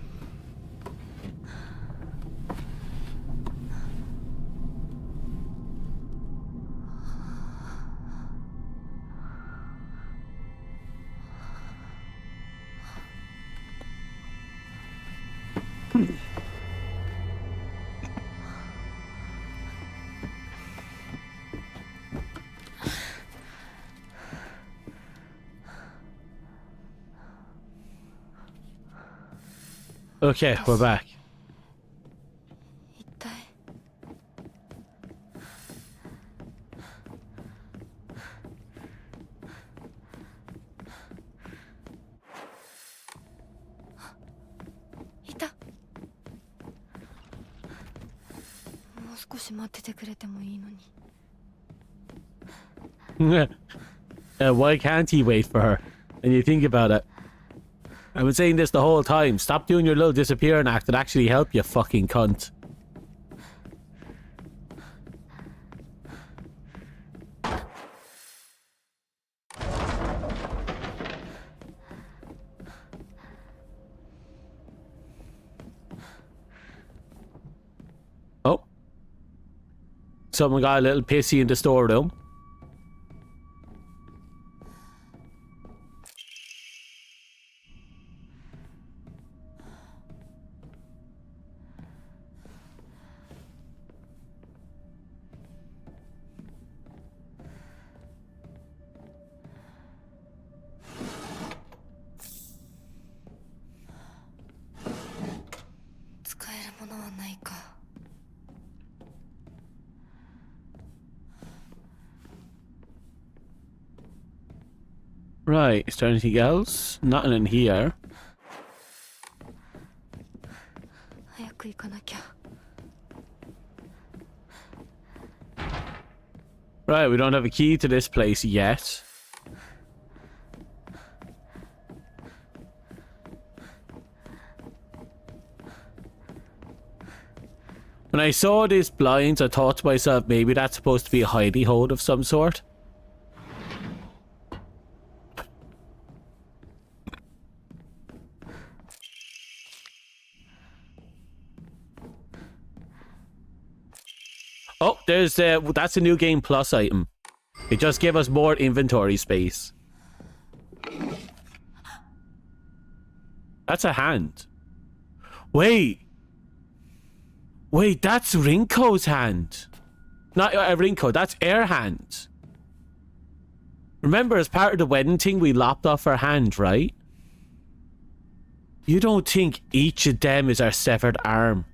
Okay, we're back. 一体。いた。もう少し待っててくれてもいいのに。Why can't he wait for her? And you think about it. I've been saying this the whole time. Stop doing your little disappearing act and actually help, you fucking cunt. Oh. Someone got a little pissy in the storeroom. Right, is there anything else? Nothing in here. Right, we don't have a key to this place yet. When I saw these blinds, I thought to myself, maybe that's supposed to be a hidey hole of some sort. Oh, there's that's a new game plus item. It just gave us more inventory space. That's a hand. Wait, that's Rinko's hand. Not Rinko, that's Air hand. Remember, as part of the wedding thing, we lopped off her hand, right? You don't think each of them is our severed arm?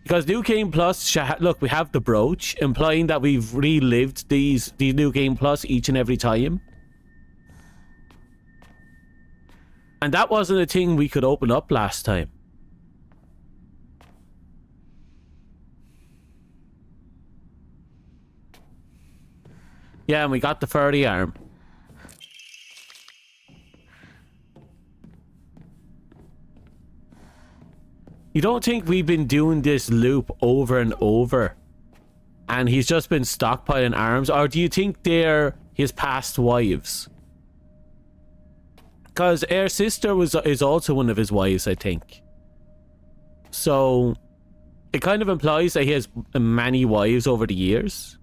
Because New Game Plus, look, we have the brooch, implying that we've relived these New Game Plus each and every time. And that wasn't a thing we could open up last time. Yeah, and we got the furry arm. You don't think we've been doing this loop over and over and he's just been stockpiling arms? Or do you think they're his past wives? Because Air's sister is also one of his wives, I think. So it kind of implies that he has many wives over the years.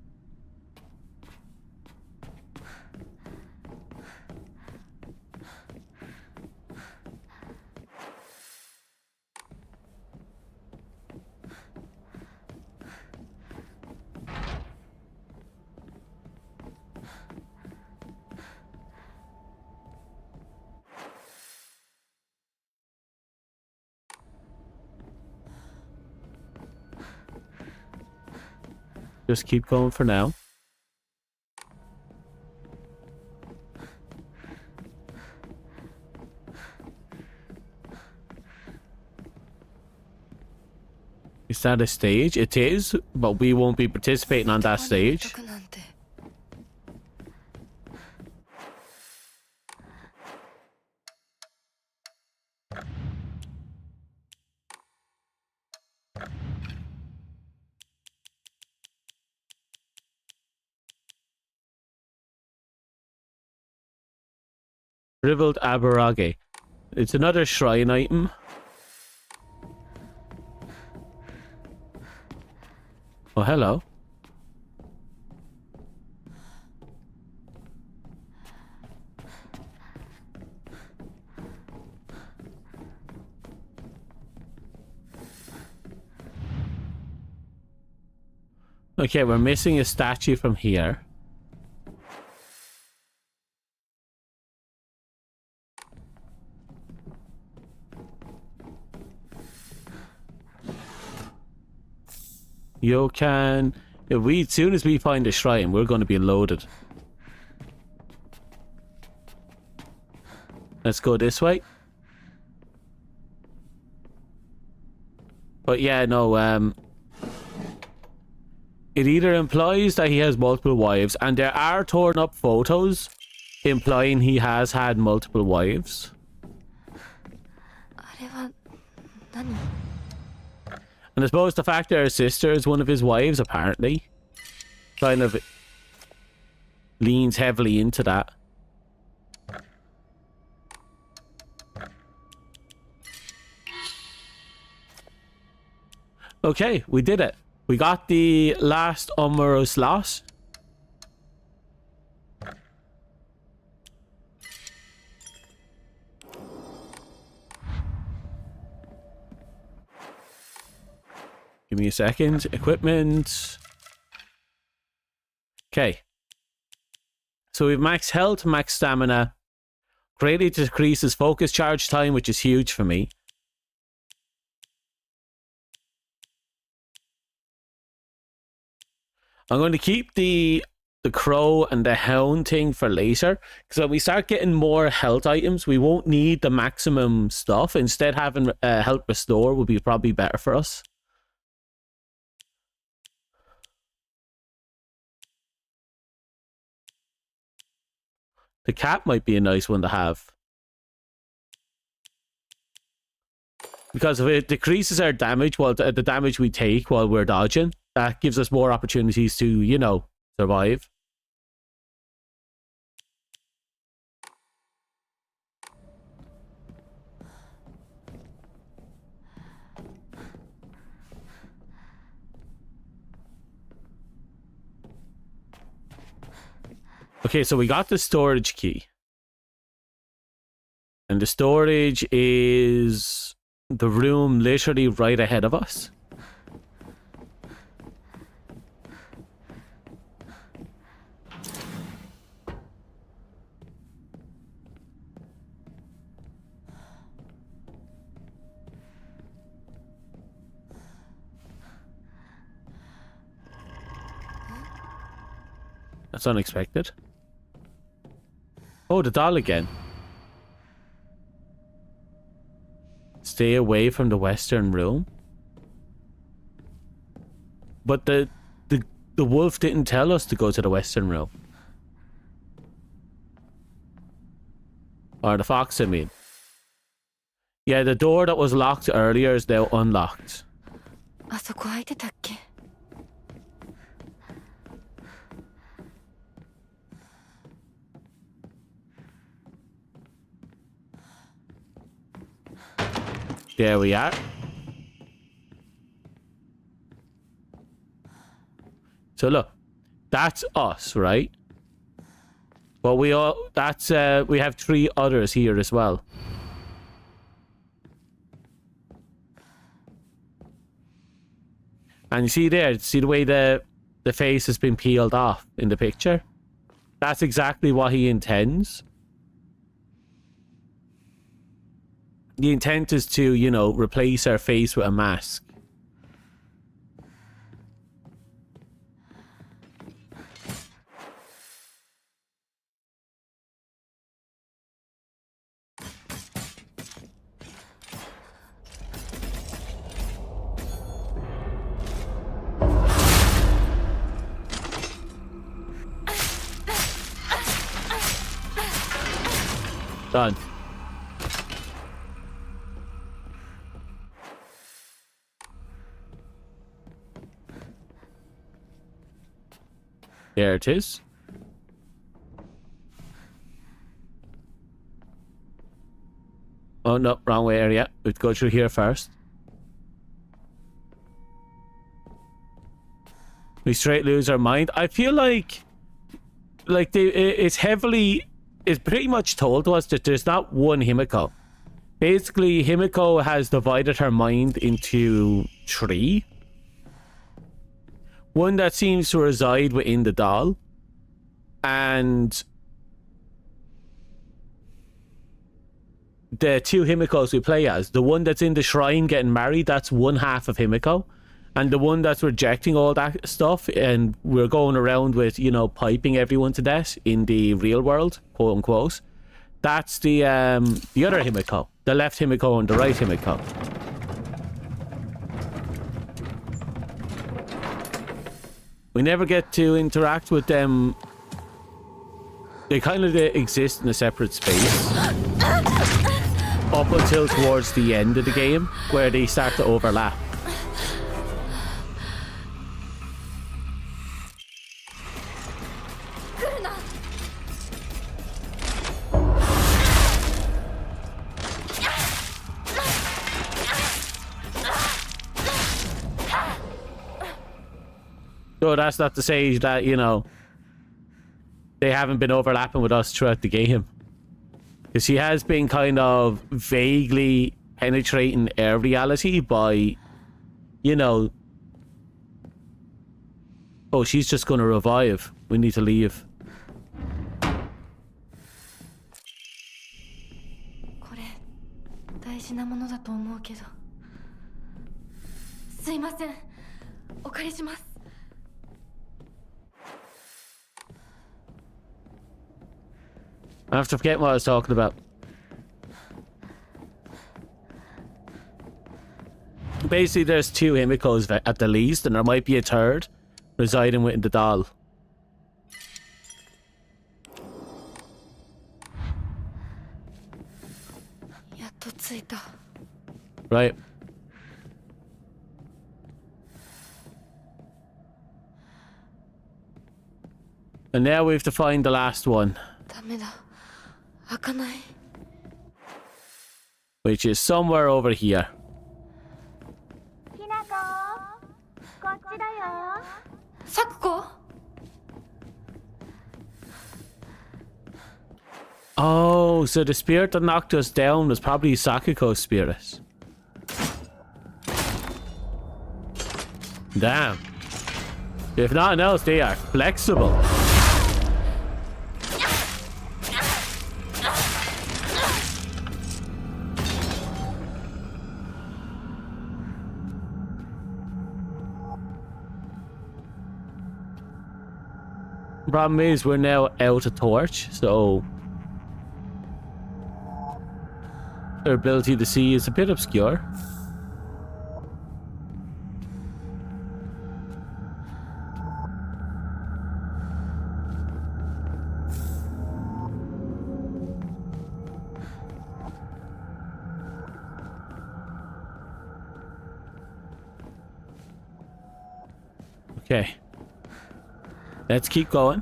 Just keep going for now. Is that a stage? It is, but we won't be participating on that stage. Riveled Aberage. It's another shrine item. Oh, hello. Okay, we're missing a statue from here. You can... as soon as we find a shrine, we're going to be loaded. Let's go this way. But yeah, no, It either implies that he has multiple wives, and there are torn up photos implying he has had multiple wives. あれは何？ And I suppose the fact that her sister is one of his wives, apparently, kind of leans heavily into that. Okay, we did it. We got the last Omuro's loss. Give me a second. Equipment. Okay. So we have max health, max stamina. Greatly decreases focus charge time, which is huge for me. I'm going to keep the crow and the hound thing for later, because when we start getting more health items, we won't need the maximum stuff. Instead, having health restore would be probably better for us. The cat might be a nice one to have, because if it decreases our damage, well, the damage we take while we're dodging, that gives us more opportunities to, you know, survive. Okay, so we got the storage key. And the storage is the room literally right ahead of us. That's unexpected. Oh, the doll again. Stay away from the western room. But the wolf didn't tell us to go to the western room. Or the fox, I mean. Yeah, the door that was locked earlier is now unlocked. あそこ開いてたっけ? There we are. So look, that's us, right? But we have 3 others here as well. And you see there, see the way the face has been peeled off in the picture? That's exactly what he intends. The intent is to, you know, replace our face with a mask. Done. There it is. Oh no, wrong way area. We'd go through here first. We straight lose our mind. I feel like it's pretty much told to us that there's not one Himiko. Basically, Himiko has divided her mind into 3. One that seems to reside within the doll. And the 2 Himikos we play as. The one that's in the shrine getting married, that's one half of Himiko. And the one that's rejecting all that stuff, and we're going around with, you know, piping everyone to death in the real world, quote unquote. That's the other Himiko. The left Himiko and the right Himiko. We never get to interact with them. They kind of exist in a separate space up until towards the end of the game, where they start to overlap. So that's not to say that, you know, they haven't been overlapping with us throughout the game. Because she has been kind of vaguely penetrating our reality by, you know... Oh, she's just going to revive. We need to leave. これ大事なものだと思うけど。すいません。お借りします。 I have to forget what I was talking about. Basically, there's 2 Himikos at the least, and there might be a 3rd residing within the doll. Right. And now we have to find the last one. ダメだ。開かない。 Which is somewhere over here. ひなこ、こっちだよ。サクコ? Oh, so the spirit that knocked us down was probably Sakuko's spirit. Damn. If nothing else, they are flexible. Problem is, we're now out of torch, so our ability to see is a bit obscure. Okay. Let's keep going.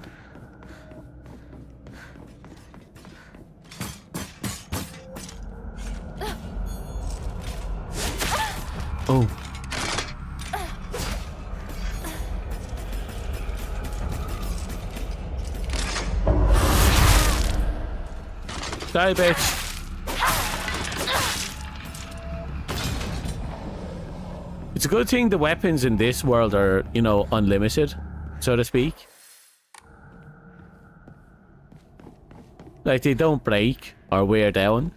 Oh. Die, bitch. It's a good thing the weapons in this world are, you know, unlimited, so to speak. Like, they don't break or wear down.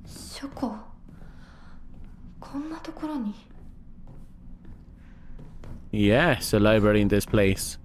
Shoko? こんなところに? Yes, a library in this place.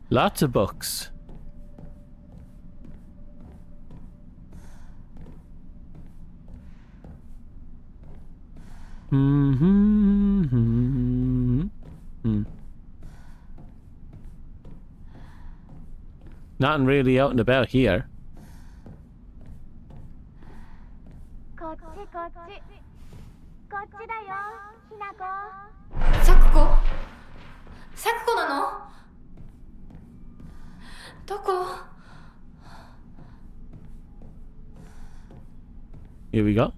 Lots of books. Nothing really out and about here. こっちこっち。こっちだよ、ひなこ。サクコ? サクコなの? どこ? Here we go.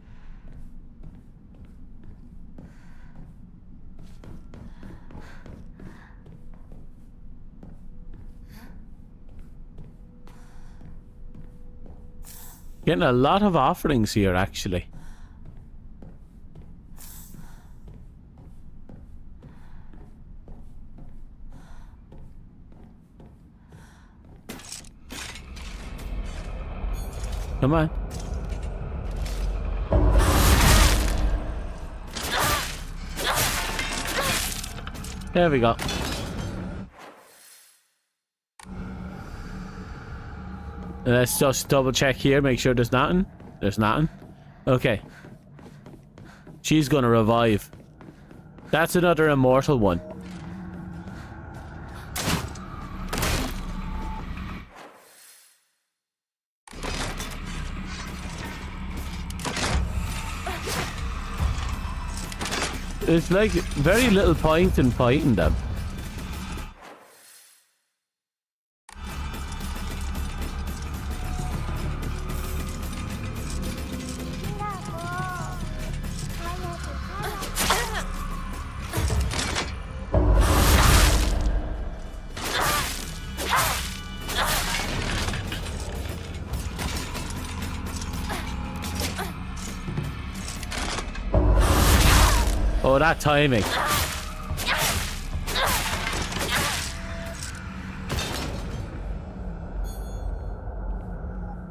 Getting a lot of offerings here, actually. Come on. There we go. Let's just double check here, make sure there's nothing. There's nothing. Okay. She's gonna revive. That's another immortal one. It's like very little point in fighting them. Oh, that timing.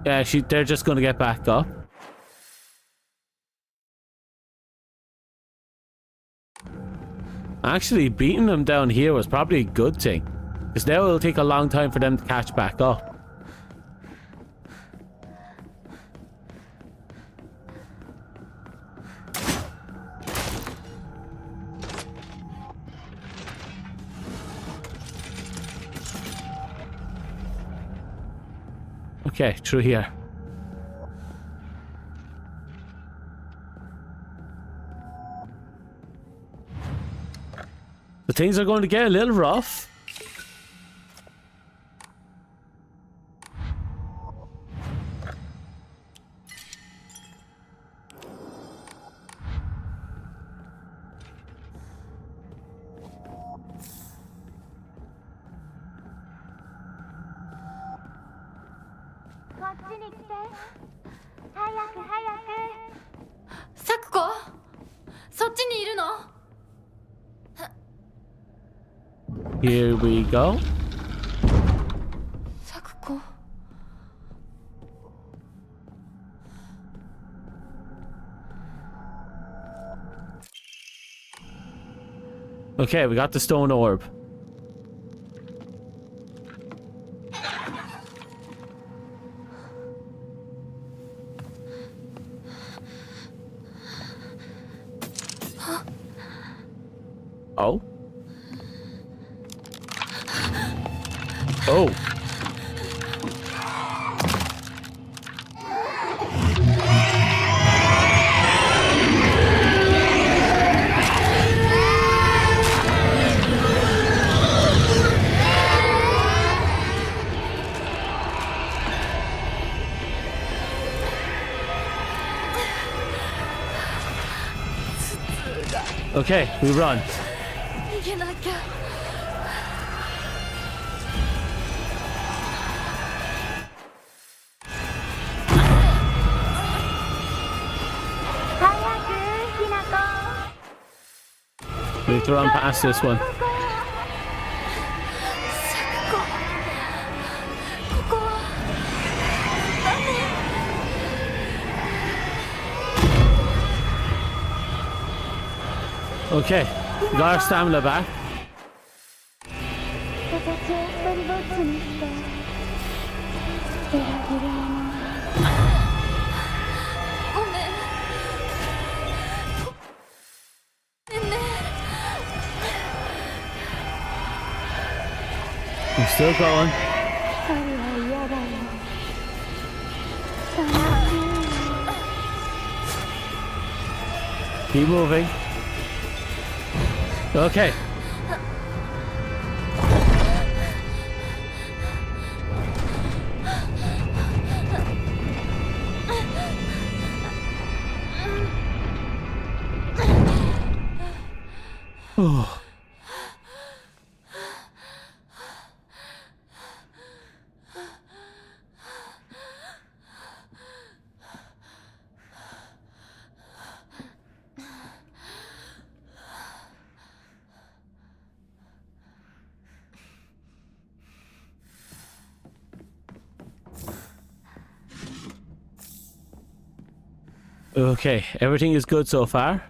Yeah, they're just gonna get back up. Actually, beating them down here was probably a good thing, because now it'll take a long time for them to catch back up. Okay, through here. The things are going to get a little rough. Here we go. Okay, we got the stone orb. Oh. Oh. Okay, we run. We need to run past this one. Okay, we got our stamina back. I'm still going. Keep moving. Okay. Oh. Okay, everything is good so far.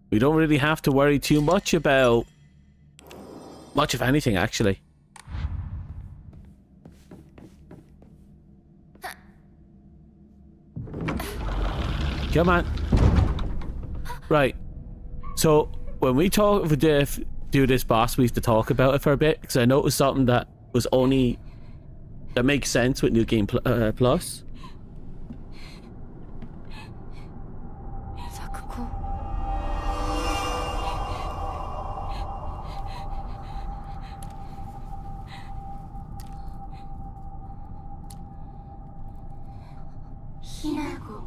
We don't really have to worry too much about much of anything, actually. Come on. Right. So when we do this boss, we have to talk about it for a bit, because I noticed something that makes sense with New Game Plus. 咲子。ひなこ。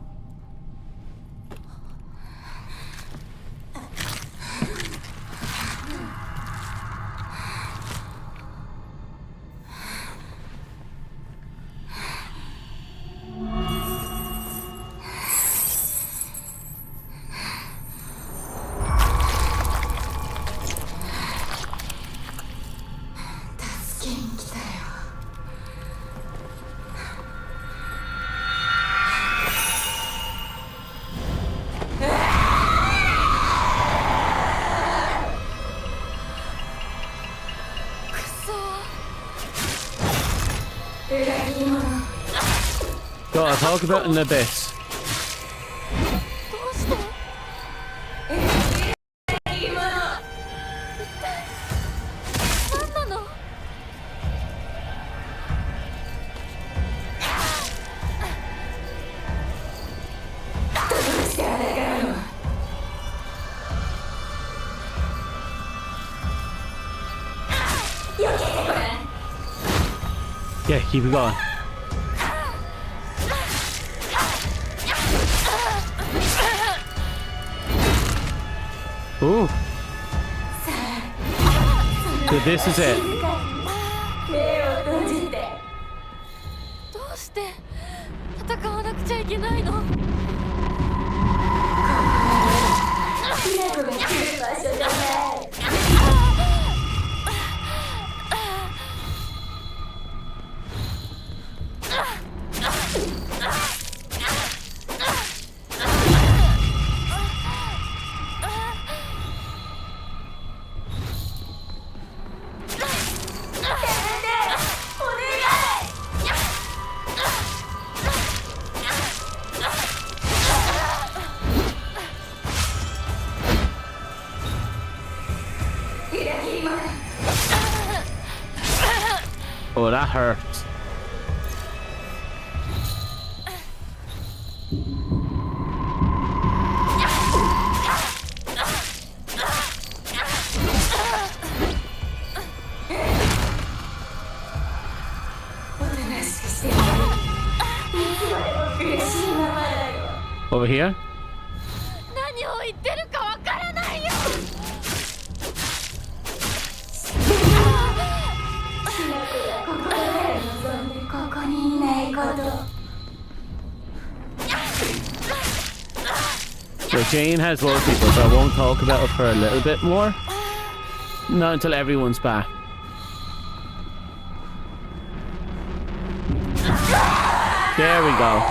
助けに来たよ。Got to talk about it in a bit. どうして何なのYeah, keep it going. Ooh. So this is it. どうして戦わなくちゃいけないのOh, that hurts. Over here? 何を言ってるかわからないよここにいないこと。 So Jane has work people, so I won't talk about it for a little bit more. Not until everyone's back. There we go.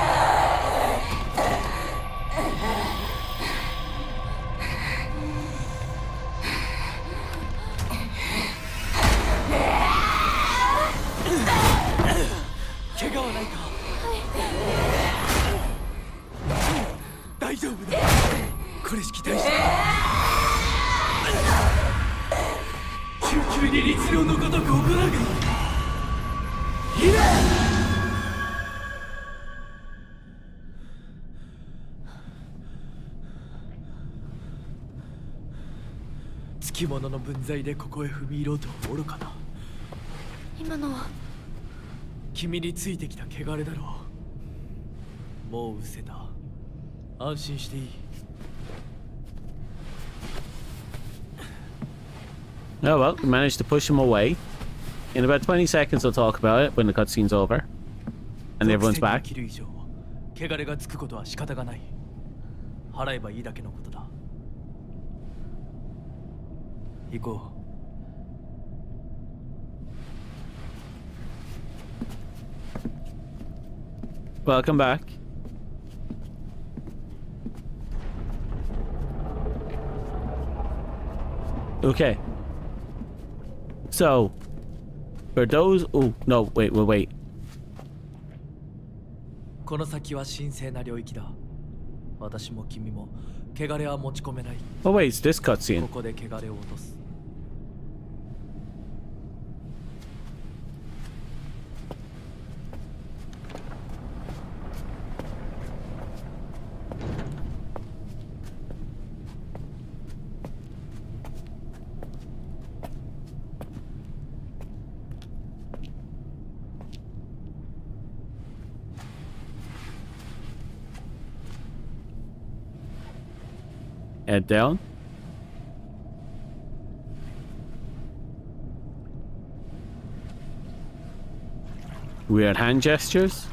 Tsuki monoの分際でここへ踏み入ろうとは愚かな。今のは君についてきた汚れだろう。もう失せた。安心していい。Oh well, we managed to push him away. In about 20 seconds we'll talk about it when the cutscene's over. And everyone's back. 生きる以上、汚れがつくことは仕方がない。払えばいいだけのことだ。行こう。welcome back. Okay. So, for those... Oh, no, wait. この先は神聖な領域だ。私も君も汚れは持ち込めない。 Oh, wait, it's this こ cutscene. こで汚れを落とす。Head down. Weird hand gestures.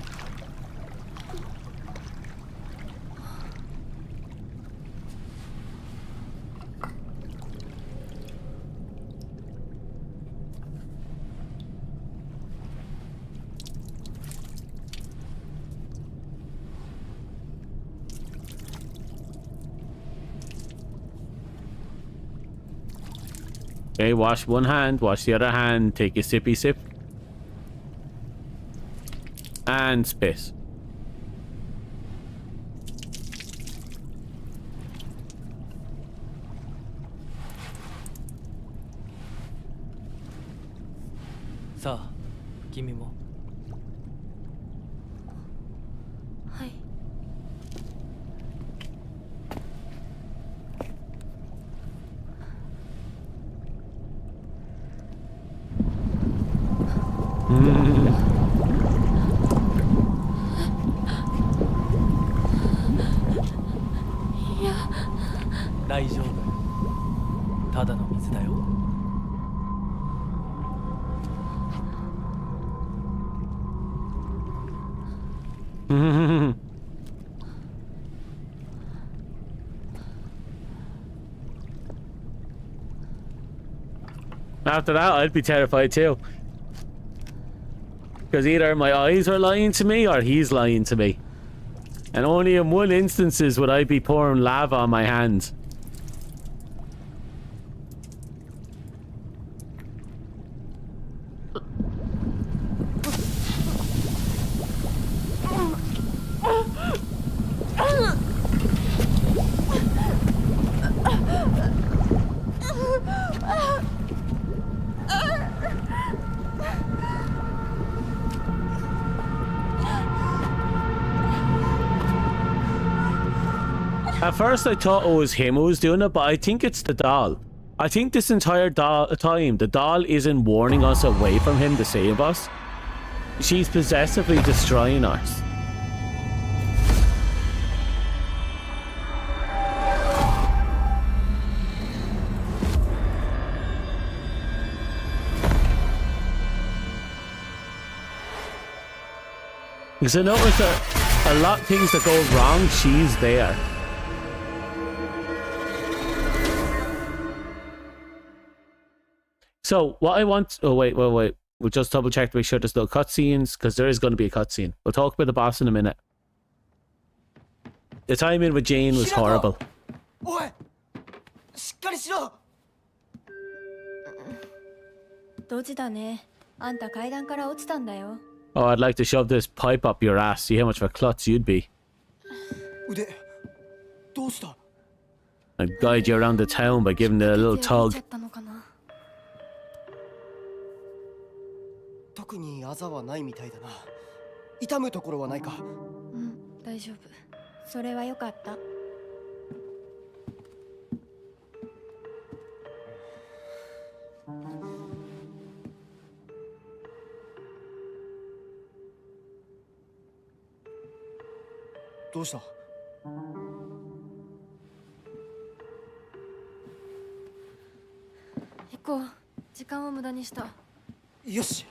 Okay, wash one hand, wash the other hand, take a sippy sip. And spit. Sa, 君も。はい。 大丈夫。ただの水だよ。After that, I'd be terrified too. Because either my eyes are lying to me or he's lying to me. And only in one instances would I be pouring lava on my hands. At first I thought it was him who was doing it, but I think it's the doll. I think this entire time the doll isn't warning us away from him to save us. She's possessively destroying us. Because I noticed that a lot of things that go wrong, she's there. So what I want... Oh, wait. We'll just double check to make sure there's no cutscenes, because there is going to be a cutscene. We'll talk about the boss in a minute. The time in with Jane was horrible. Oi! しっかりしろ! ドジだね。あんた階段から落ちたんだよ。 Oh, I'd like to shove this pipe up your ass. See how much of a klutz you'd be. 腕、どうした? I'd guide you around the town by giving it a little tug. 特にあざはないみたいだな。痛むところはないか? うん、大丈夫。それはよかった。どうした? 行こう。時間を無駄にした。よし。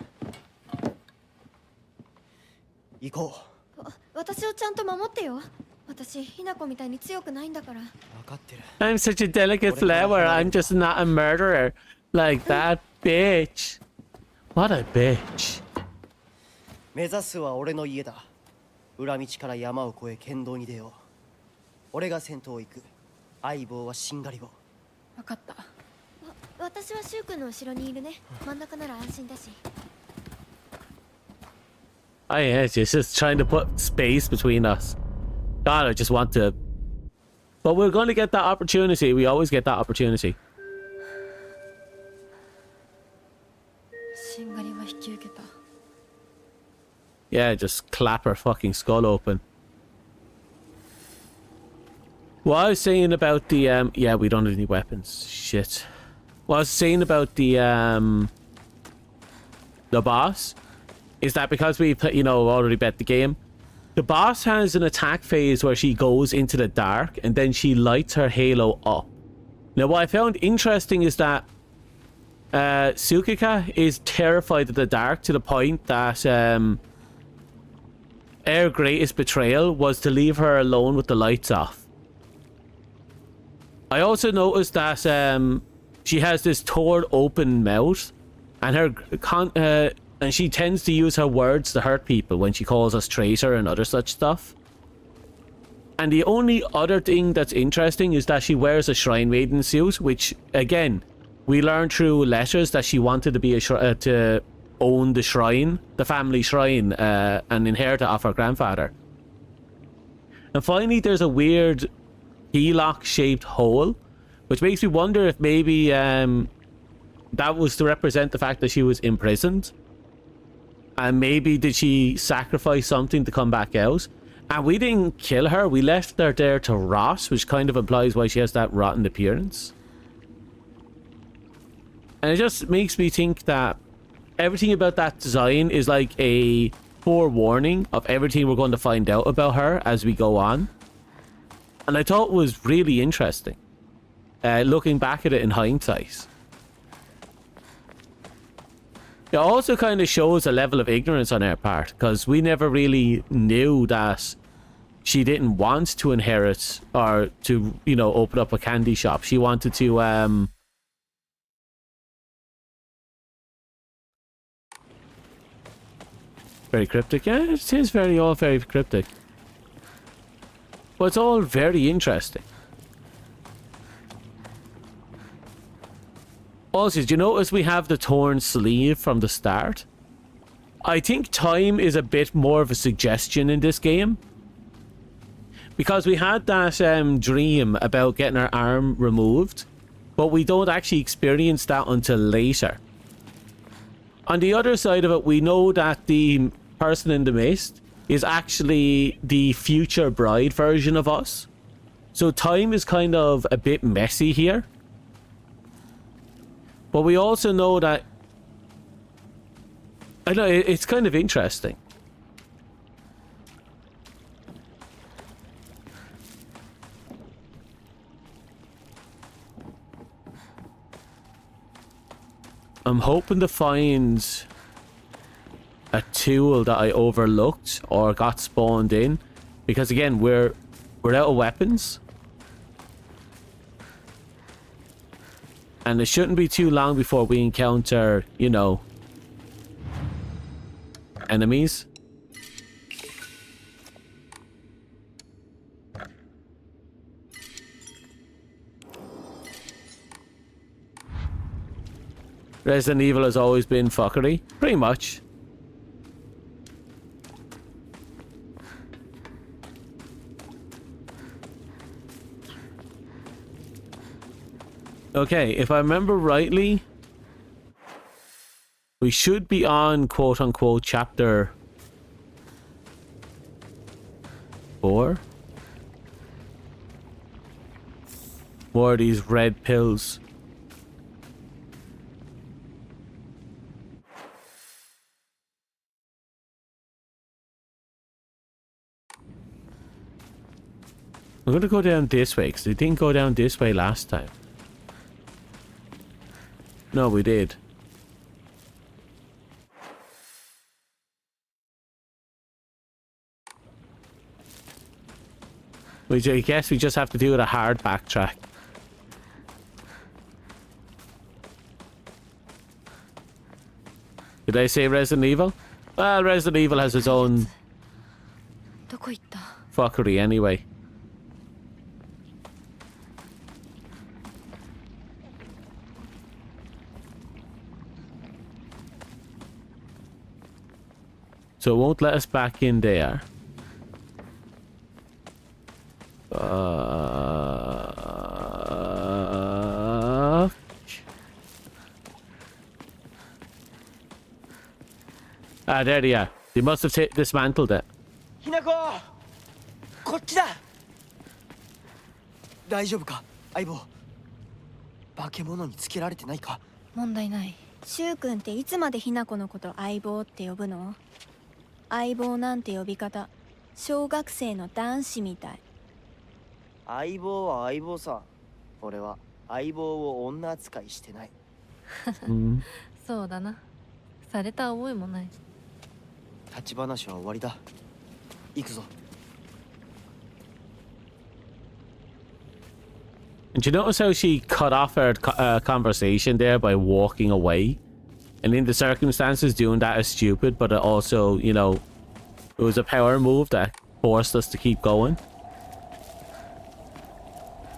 行こう。私をちゃんと守ってよ。私、ひな子みたいに強くないんだから。分かってる。 I'm such a delicate flower. I'm just not a murderer. Like that bitch. What a bitch. 目指すは俺の家だ。裏道から山を越え剣道に出よう。俺が先頭を行く。相棒はしんがりを。分かった。私はシュウ君の後ろにいるね。真ん中なら安心だし。Oh yeah, it's just trying to put space between us. God, I just want to. But we're going to get that opportunity. We always get that opportunity. しんがりは引き受けた。 Yeah, just clap her fucking skull open. What I was saying about the yeah, we don't have any weapons. Shit. What I was saying about the boss is that because we, you know, already bet the game, the boss has an attack phase where she goes into the dark and then she lights her halo up. Now, what I found interesting is that Tsukika is terrified of the dark to the point that her greatest betrayal was to leave her alone with the lights off. I also noticed that she has this torn open mouth, and and she tends to use her words to hurt people when she calls us traitor and other such stuff. And the only other thing that's interesting is that she wears a Shrine Maiden suit, which, again, we learned through letters that she wanted to be to own the shrine, the family shrine, and inherit it off her grandfather. And finally, there's a weird keylock-shaped hole, which makes me wonder if maybe that was to represent the fact that she was imprisoned. And maybe did she sacrifice something to come back out? And we didn't kill her, we left her there to rot, which kind of implies why she has that rotten appearance. And it just makes me think that everything about that design is like a forewarning of everything we're going to find out about her as we go on. And I thought it was really interesting, looking back at it in hindsight. It also kind of shows a level of ignorance on our part, because we never really knew that she didn't want to inherit or to, you know, open up a candy shop. She wanted to, very cryptic. Yeah, it is all very cryptic. But it's all very interesting. Also, did you notice we have the torn sleeve from the start? I think time is a bit more of a suggestion in this game. Because we had that dream about getting our arm removed, but we don't actually experience that until later. On the other side of it, we know that the person in the mist is actually the future bride version of us. So time is kind of a bit messy here. But we also know that... I know, it's kind of interesting. I'm hoping to find a tool that I overlooked or got spawned in, because again, we're out of weapons. And it shouldn't be too long before we encounter, you know, enemies. Resident Evil has always been fuckery, pretty much. Okay, if I remember rightly, we should be on quote-unquote chapter 4. More of these red pills. I'm gonna go down this way, because we didn't go down this way last time. No, we did. I guess we just have to do it a hard backtrack. Did I say Resident Evil? Well, Resident Evil has its own fuckery anyway. So it won't let us back in there. Ah, there they are. They must have dismantled it. ひなこ、こっちだ。大丈夫か、相棒。化け物につけられてないか。問題ない。柊君っていつまでひな子のこと相棒って呼ぶの？相棒なんて呼び方小学生の男子みたい。相棒は相棒さ。俺は相棒を女扱いしてない。そうだな。された覚えもない。立ち話は終わりだ。行くぞ。And you notice how she cut off her conversation there by walking away? And in the circumstances, doing that is stupid, but it also, you know, it was a power move that forced us to keep going.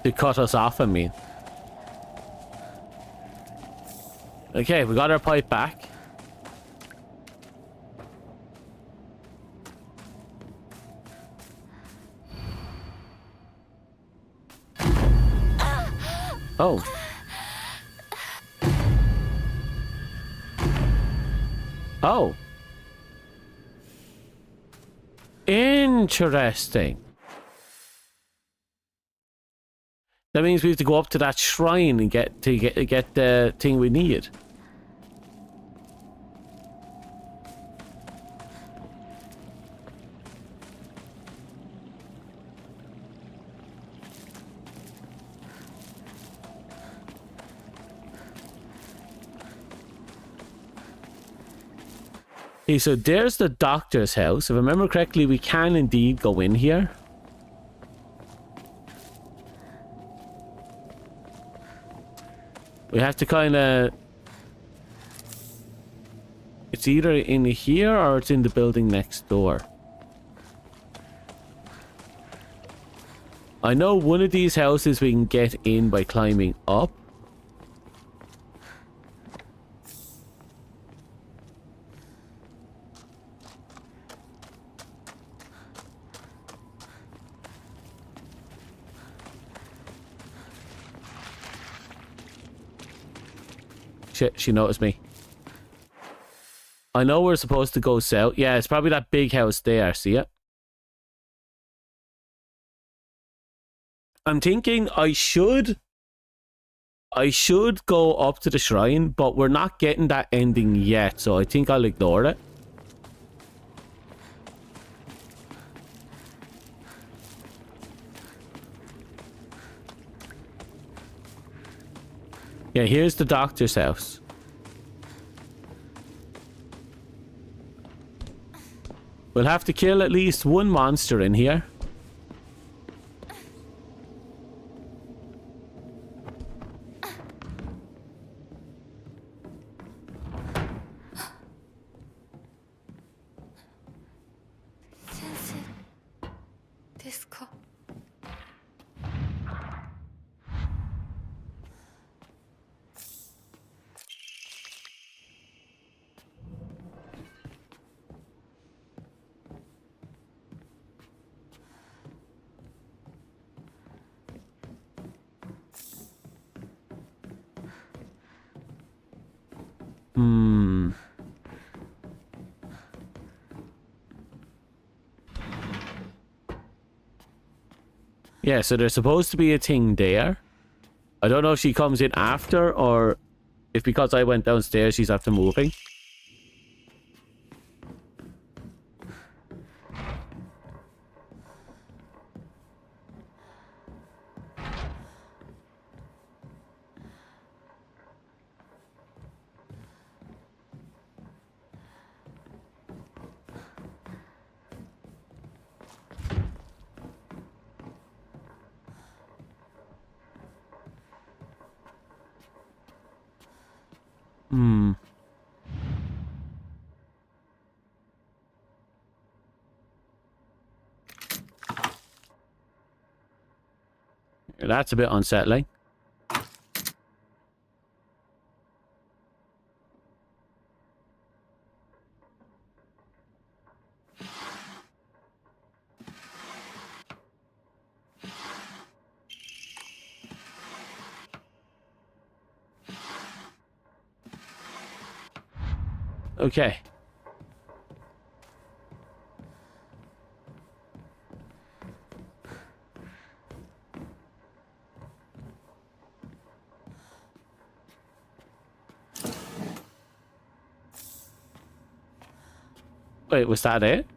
To cut us off, I mean. Okay, we got our pipe back. Oh. Oh. Interesting. That means we have to go up to that shrine and get the thing we need. Okay, so there's the doctor's house. If I remember correctly, we can indeed go in here. We have to kind of... It's either in here or it's in the building next door. I know one of these houses we can get in by climbing up. Shit, she noticed me. I know we're supposed to go south. Yeah, it's probably that big house there. See it? I'm thinking I should go up to the shrine, but we're not getting that ending yet, so I think I'll ignore it. Yeah, here's the doctor's house. We'll have to kill at least one monster in here. Yeah, so there's supposed to be a thing there. I don't know if she comes in after or if because I went downstairs she's after moving. That's a bit unsettling. Okay. Wait, was that it?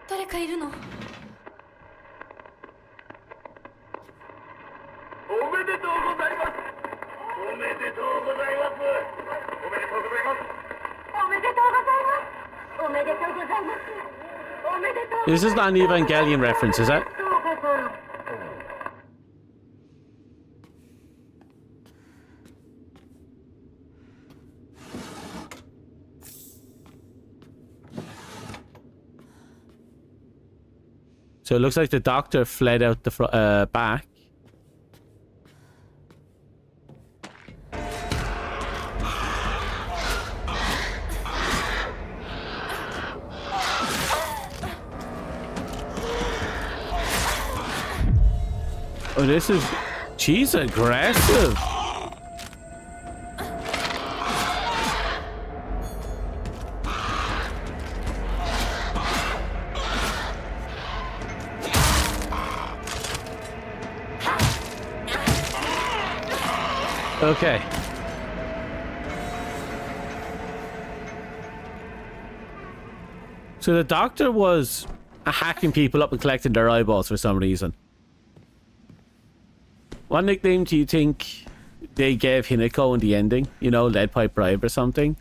誰かいるの？This is not an Evangelion reference, is it? So it looks like the doctor fled out the back. Oh, this is... She's aggressive. Okay. So the doctor was hacking people up and collecting their eyeballs for some reason. What nickname do you think they gave Hinako in the ending? You know, lead pipe bribe or something?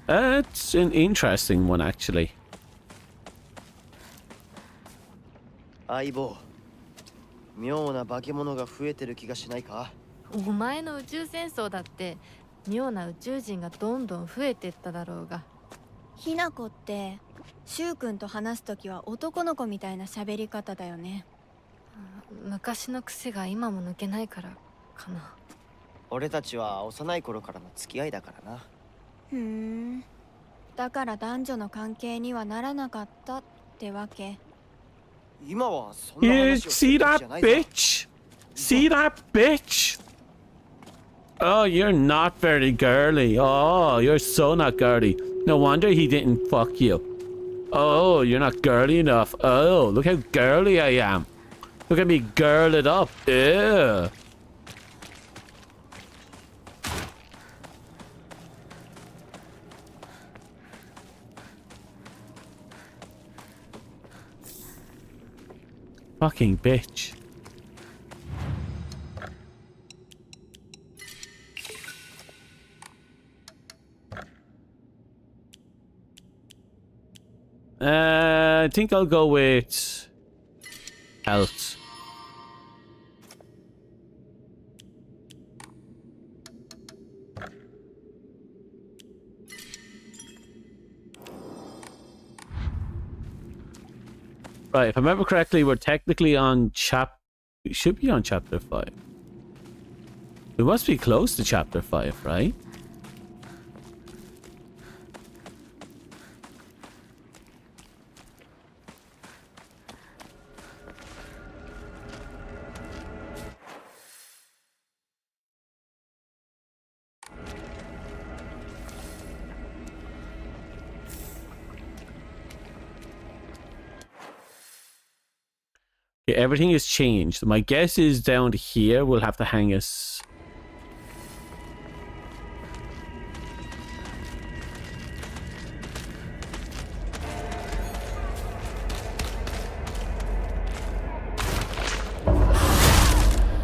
That's an interesting one, actually. 相棒、妙な化け物が増えてる気がしないか？お前の宇宙戦争だって妙な宇宙人がどんどん増えてっただろうが。ひなこって柊君と話すときは男の子みたいな喋り方だよね。昔の癖が今も抜けないからかな。俺たちは幼い頃からの付き合いだからな。ふーん。だから男女の関係にはならなかったってわけ。今はそんな You 話を see that bitch? See that bitch? Oh, you're not very girly. Oh, you're so not girly. No wonder he didn't fuck you. Oh, you're not girly enough. Oh, look how girly I am. Look at me girl it up. Ew. Fucking bitch. I think I'll go with health. Right, if I remember correctly, we're technically on we should be on chapter 5. We must be close to chapter 5, right? Okay, everything has changed. My guess is down here we'll have to hang us.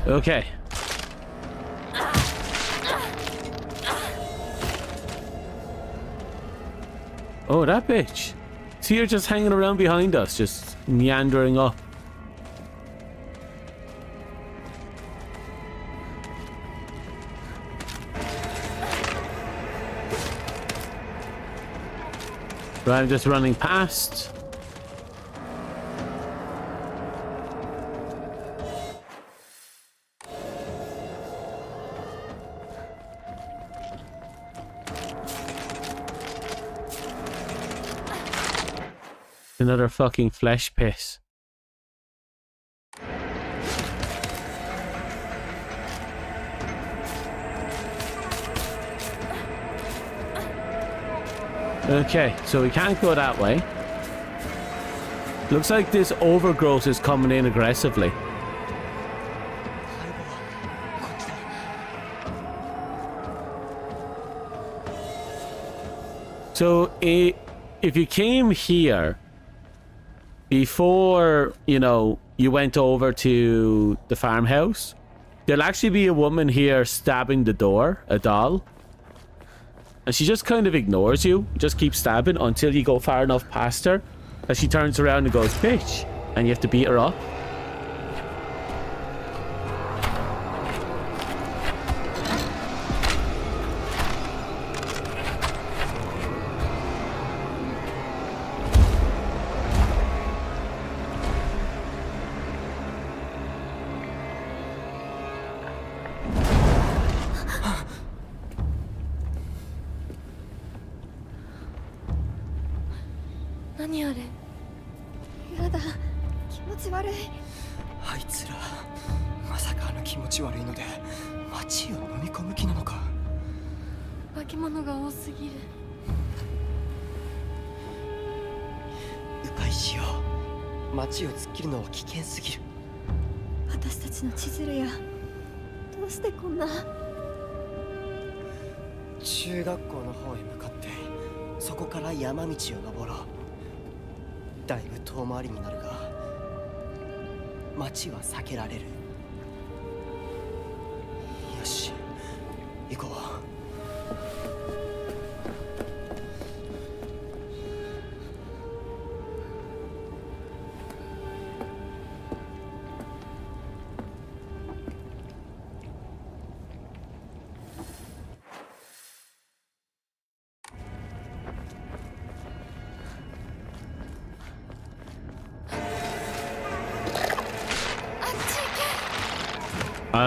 Okay. Oh, that bitch. See her just hanging around behind us, just meandering up. So I'm just running past. Another fucking flesh piss. Okay, so we can't go that way. Looks like this overgrowth is coming in aggressively. So if you came here before, you know, you went over to the farmhouse, there'll actually be a woman here stabbing the door, a doll. And she just kind of ignores you, just keeps stabbing until you go far enough past her that she turns around and goes, bitch, and you have to beat her up.何あれやだ気持ち悪いあいつらまさか気持ち悪いので街を飲み込む気なのか化け物が多すぎる迂回しよう街を突っ切るのは危険すぎる私たちの千鶴やどうしてこんな中学校の方へ向かってそこから山道を登ろうだいぶ遠回りになるが街は避けられるよし行こう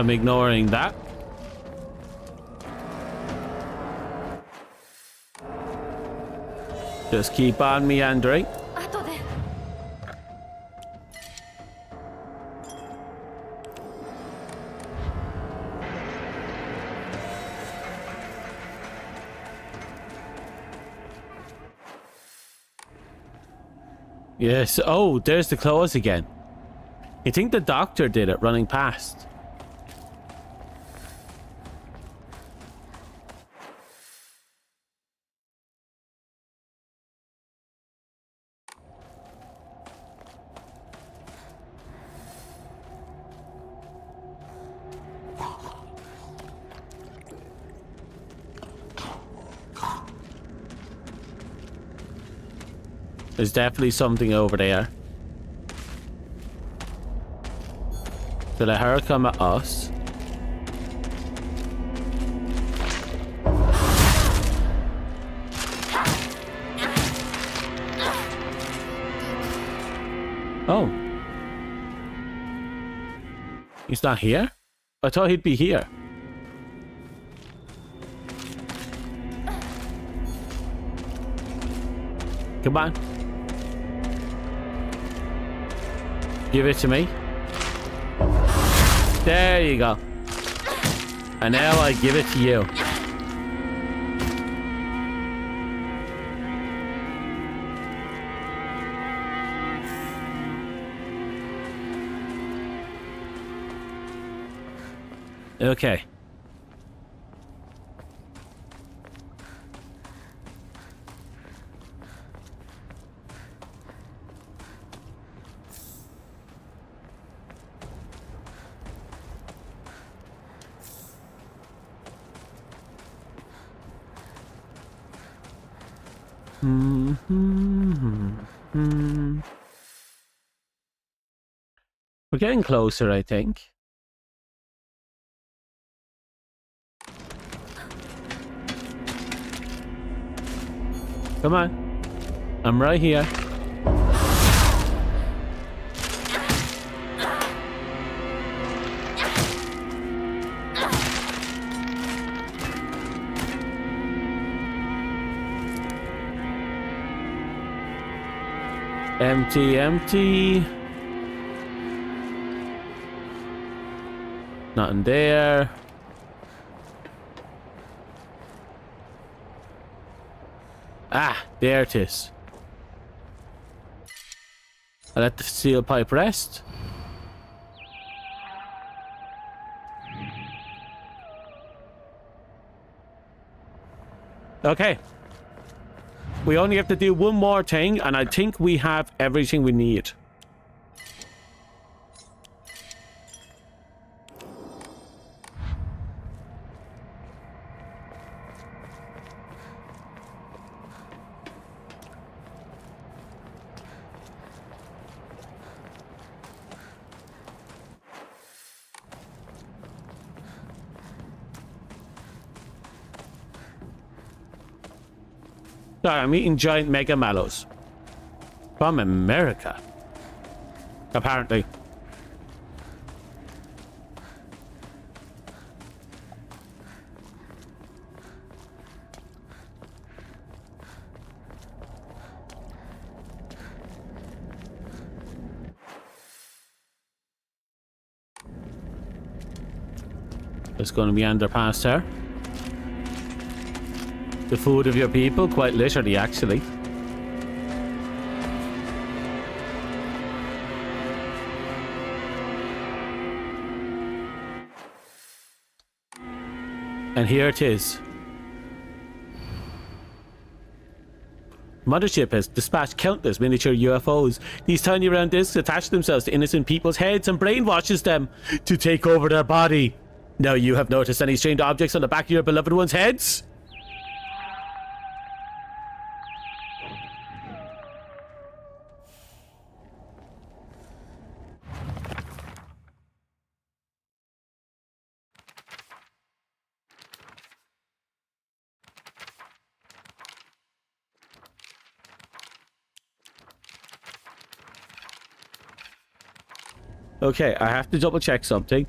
I'm ignoring that. Just keep on meandering. 後で Yes. Oh, there's the claws again. I think the doctor did it running past. There's definitely something over there. To let her come at us. Oh. He's not here? I thought he'd be here. Come on. Give it to me. There you go. And now I give it to you. Okay. We're getting closer, I think. Come on. I'm right here. Empty, empty. Nothing there. Ah, there it is. I let the steel pipe rest. Okay. We only have to do one more thing, and I think we have everything we need. Sorry, I'm eating giant mega mallows. From America. Apparently. There's going to be underpass there. The food of your people, quite literally, actually. And here it is. Mothership has dispatched countless miniature UFOs. These tiny round discs attach themselves to innocent people's heads and brainwashes them to take over their body. Now you have noticed any strange objects on the back of your beloved ones' heads? Okay, I have to double check something.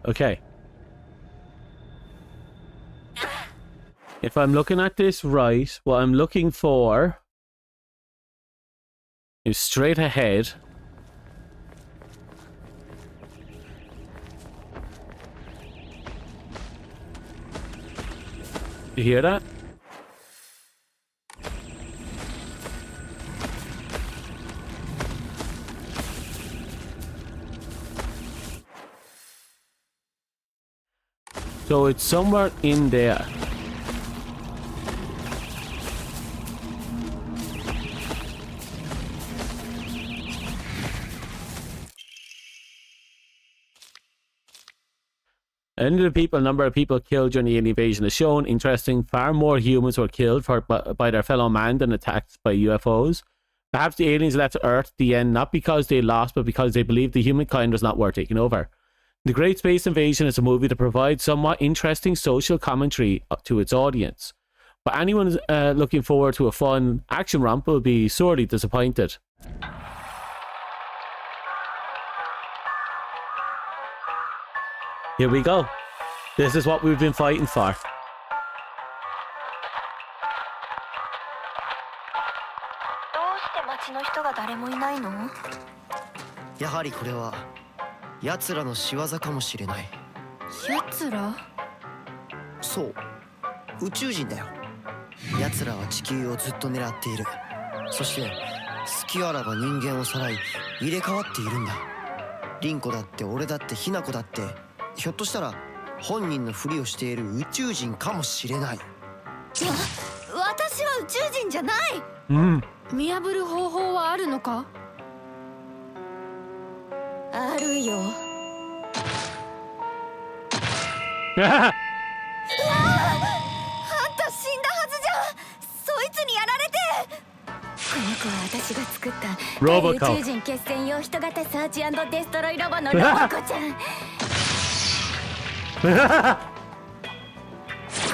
Okay. If I'm looking at this right, what I'm looking for is straight ahead. You hear that? So it's somewhere in there. Number of people killed during the invasion is shown. Interesting, far more humans were killed by their fellow man than attacked by UFOs. Perhaps the aliens left Earth at the end not because they lost, but because they believed the humankind was not worth taking over. The Great Space Invasion is a movie that provides somewhat interesting social commentary to its audience. But anyone looking forward to a fun action romp will be sorely disappointed. Here we go. This is what we've been fighting for. やはりこれは奴らの仕業かもしれない。奴ら？そう、宇宙人だよ。奴らは地球をずっと狙っている。そして隙あらば人間をさらい入れ替わっているんだ。凛子だって俺だってひな子だって、ひょっとしたら本人のふりをしている宇宙人かもしれない。私は宇宙人じゃない。見破る方法はあるのか？あるよ。あんた死んだはずじゃん。そいつにやられて。子は私が作ったロボコ対宇宙人決戦用人型サーチ&デストロイロボのロボコちゃん。こ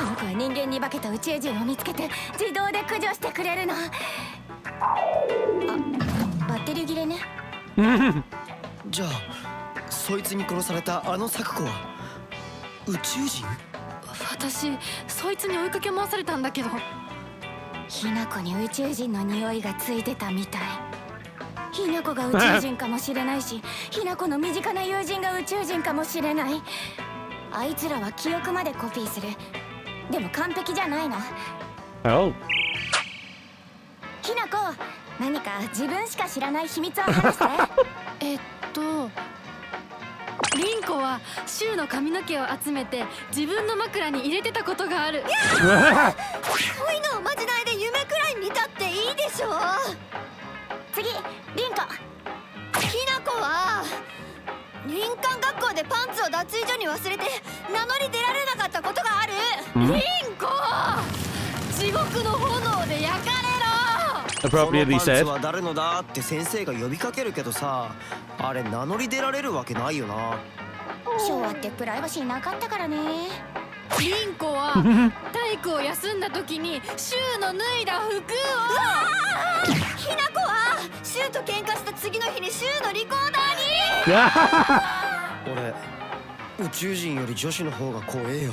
の子は人間に化けた宇宙人を見つけて自動で駆除してくれるの。バッテリー切れね。じゃあそいつに殺されたあの咲子は宇宙人？私そいつに追いかけ回されたんだけど。ひなこに宇宙人の匂いがついてたみたい。ひなこが宇宙人かもしれないし、ひなこの身近な友人が宇宙人かもしれない。あいつらは記憶までコピーする。でも完璧じゃないの。Oh. ひなこ、何か自分しか知らない秘密を話して。リンコはシュウの髪の毛を集めて自分の枕に入れてたことがある。恋のおまじないで夢くらい見たっていいでしょ。次、リンコ。ひなこは林間学校でパンツを脱衣所に忘れて名乗り出られなかったことがある。リンコ、地獄の炎で焼かれろ。Appropriately そのパンツ said. は誰のだって先生が呼びかけるけどさ、あれ名乗り出られるわけないよな。昭和ってプライバシーなかったからね。リンコは体育を休んだ時にシュウの脱いだ服を。ひなこはシュウと喧嘩した次の日にシュウのリコーダーに。俺宇宙人より女子の方が怖えよ。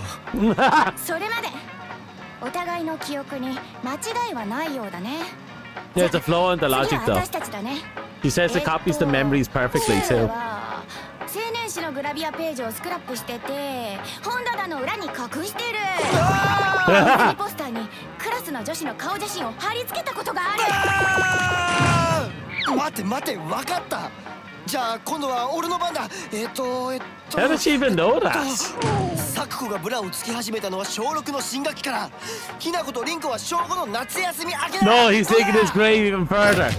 それまでお互いの記憶に間違いはないようだね。 There's a flaw in the 次 logic は though. 私たちだね。 She says it copies the memories perfectly シュウ too. は青年誌のグラビアページをスクラップしてて本棚の裏に隠してる。ポスターにクラスの女子の顔写真を貼り付けたことがある。待て待て、分かった。じゃあ今度は俺の番だ。How does she even know that? サクコがブラをつけ始めたのは小6の新学期から。ひなことリンコは小5の夏休み明けだ。 No, he's taking his grave even further.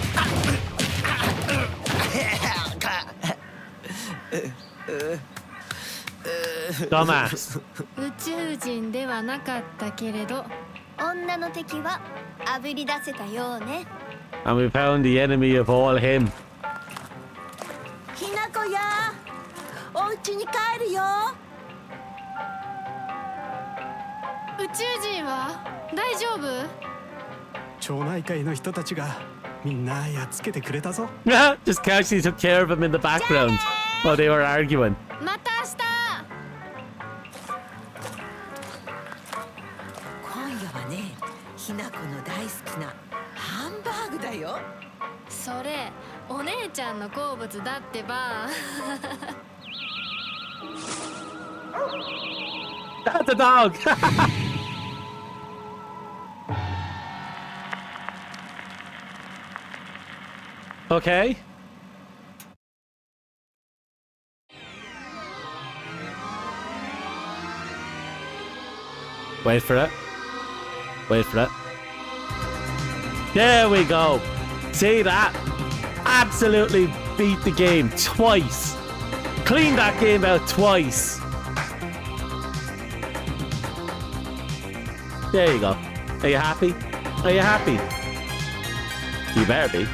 ダマス。宇宙人ではなかったけれど女の敵はあぶり出せたようね。 And we found the enemy of all him. ひなこや、お家に帰るよ。宇宙人は大丈夫？町内会の人たちがみんなやっつけてくれたぞ。 Just casually took care of him in the background while they were arguing. また明日。今夜はね、ひなこの大好きなハンバーグだよ。それお姉ちゃんの好物だってば。That's a dog. Okay. Wait for it. Wait for it. There we go. See that? Absolutely beat the game twice. Cleaned that game out twice. There you go. Are you happy? Are you happy? You better be.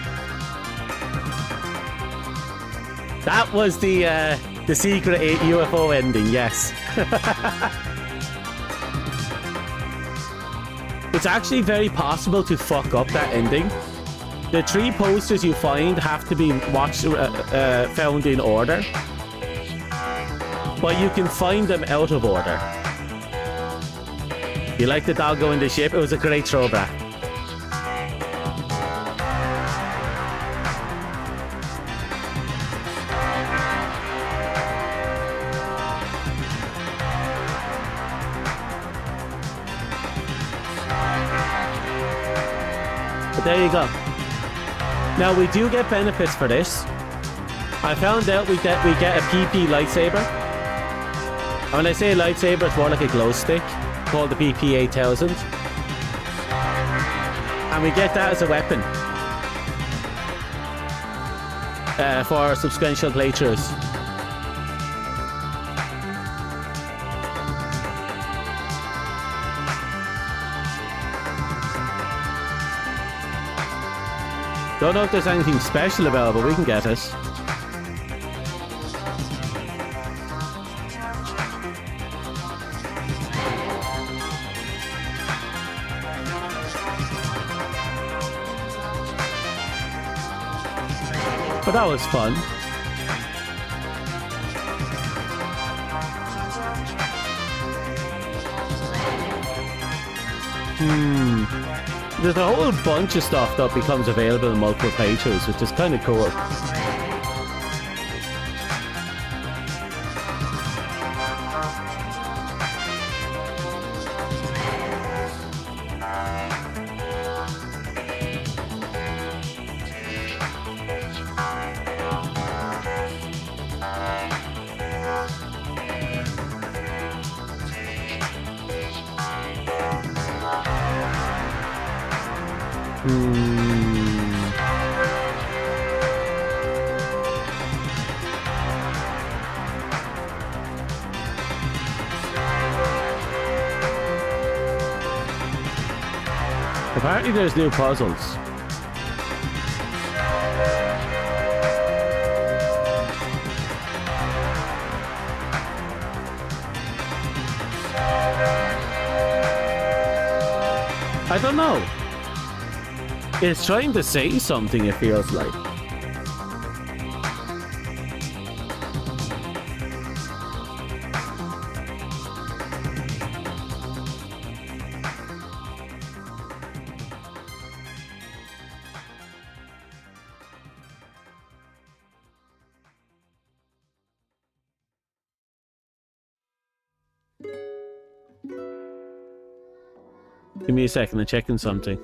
That was the secret UFO ending, yes. It's actually very possible to fuck up that ending. The 3 posters you find have to be found in order. But you can find them out of order. You like the dog going the ship? It was a great throwback. But there you go. Now we do get benefits for this. I found out we get a PP lightsaber. And when I say lightsaber, it's more like a glow stick called the PP 8000. And we get that as a weapon for subsequential playthroughs. Don't know if there's anything special about it, but we can get it. But that was fun. There's a whole bunch of stuff that becomes available in multiple playthroughs, which is kind of cool. Apparently there's new puzzles. I don't know. It's trying to say something, it feels like. Give me a second, I'm checking something.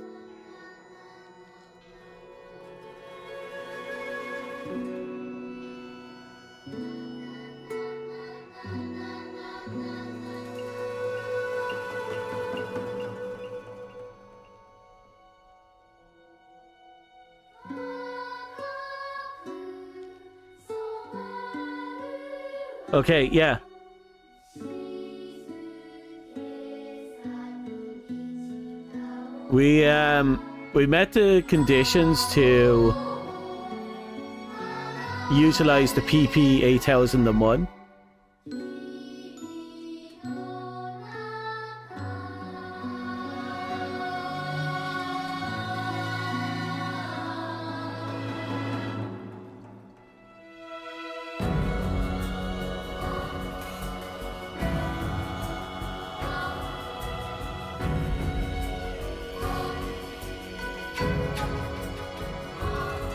Okay, yeah. We met the conditions to utilize the PP 8001.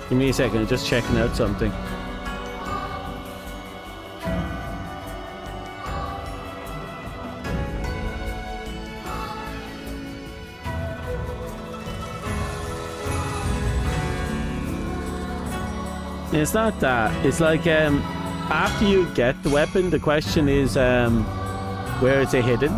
Give me a second, I'm just checking out something. It's not that. It's like after you get the weapon, the question is where is it hidden?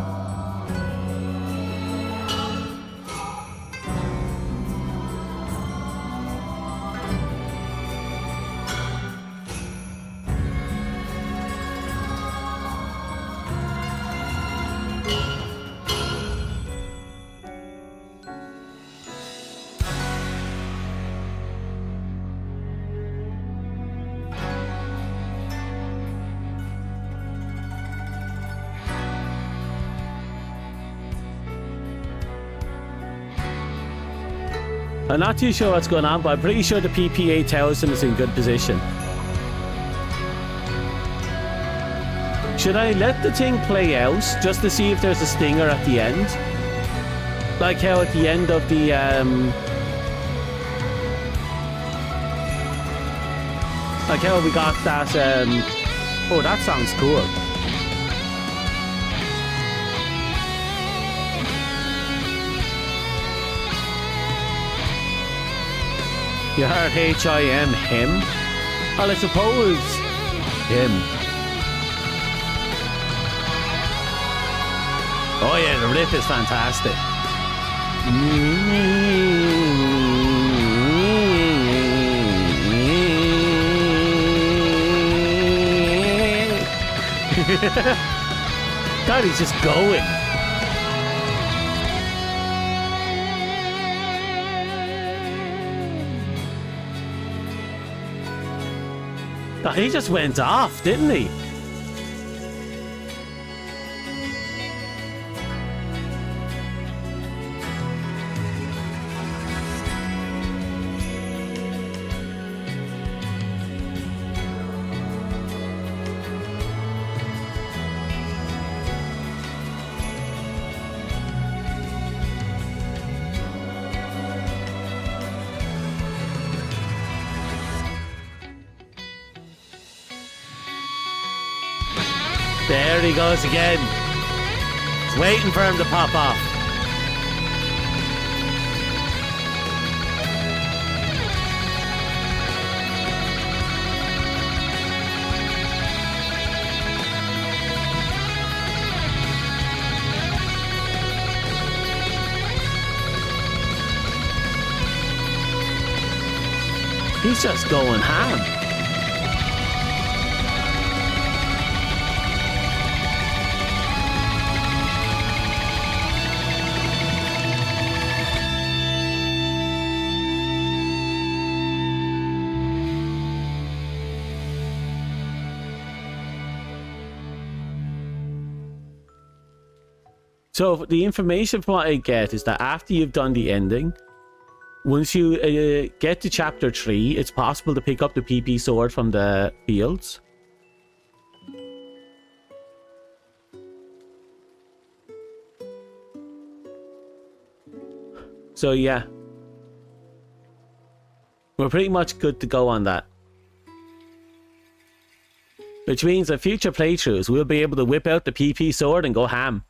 I'm not too sure what's going on, but I'm pretty sure the PP8000 is in good position. Should I let the thing play out just to see if there's a stinger at the end? Like how at the end of the like how we got that oh, that sounds cool. You heard H-I-M, him? Well, I suppose him. Oh yeah, the riff is fantastic. God, he's just going. God, he just went off, didn't he? There he goes again. It's waiting for him to pop off. He's just going ham. So the information from what I get is that after you've done the ending, once you get to chapter 3, it's possible to pick up the PP sword from the fields. So yeah, we're pretty much good to go on that. Which means that future playthroughs, we'll be able to whip out the PP sword and go ham.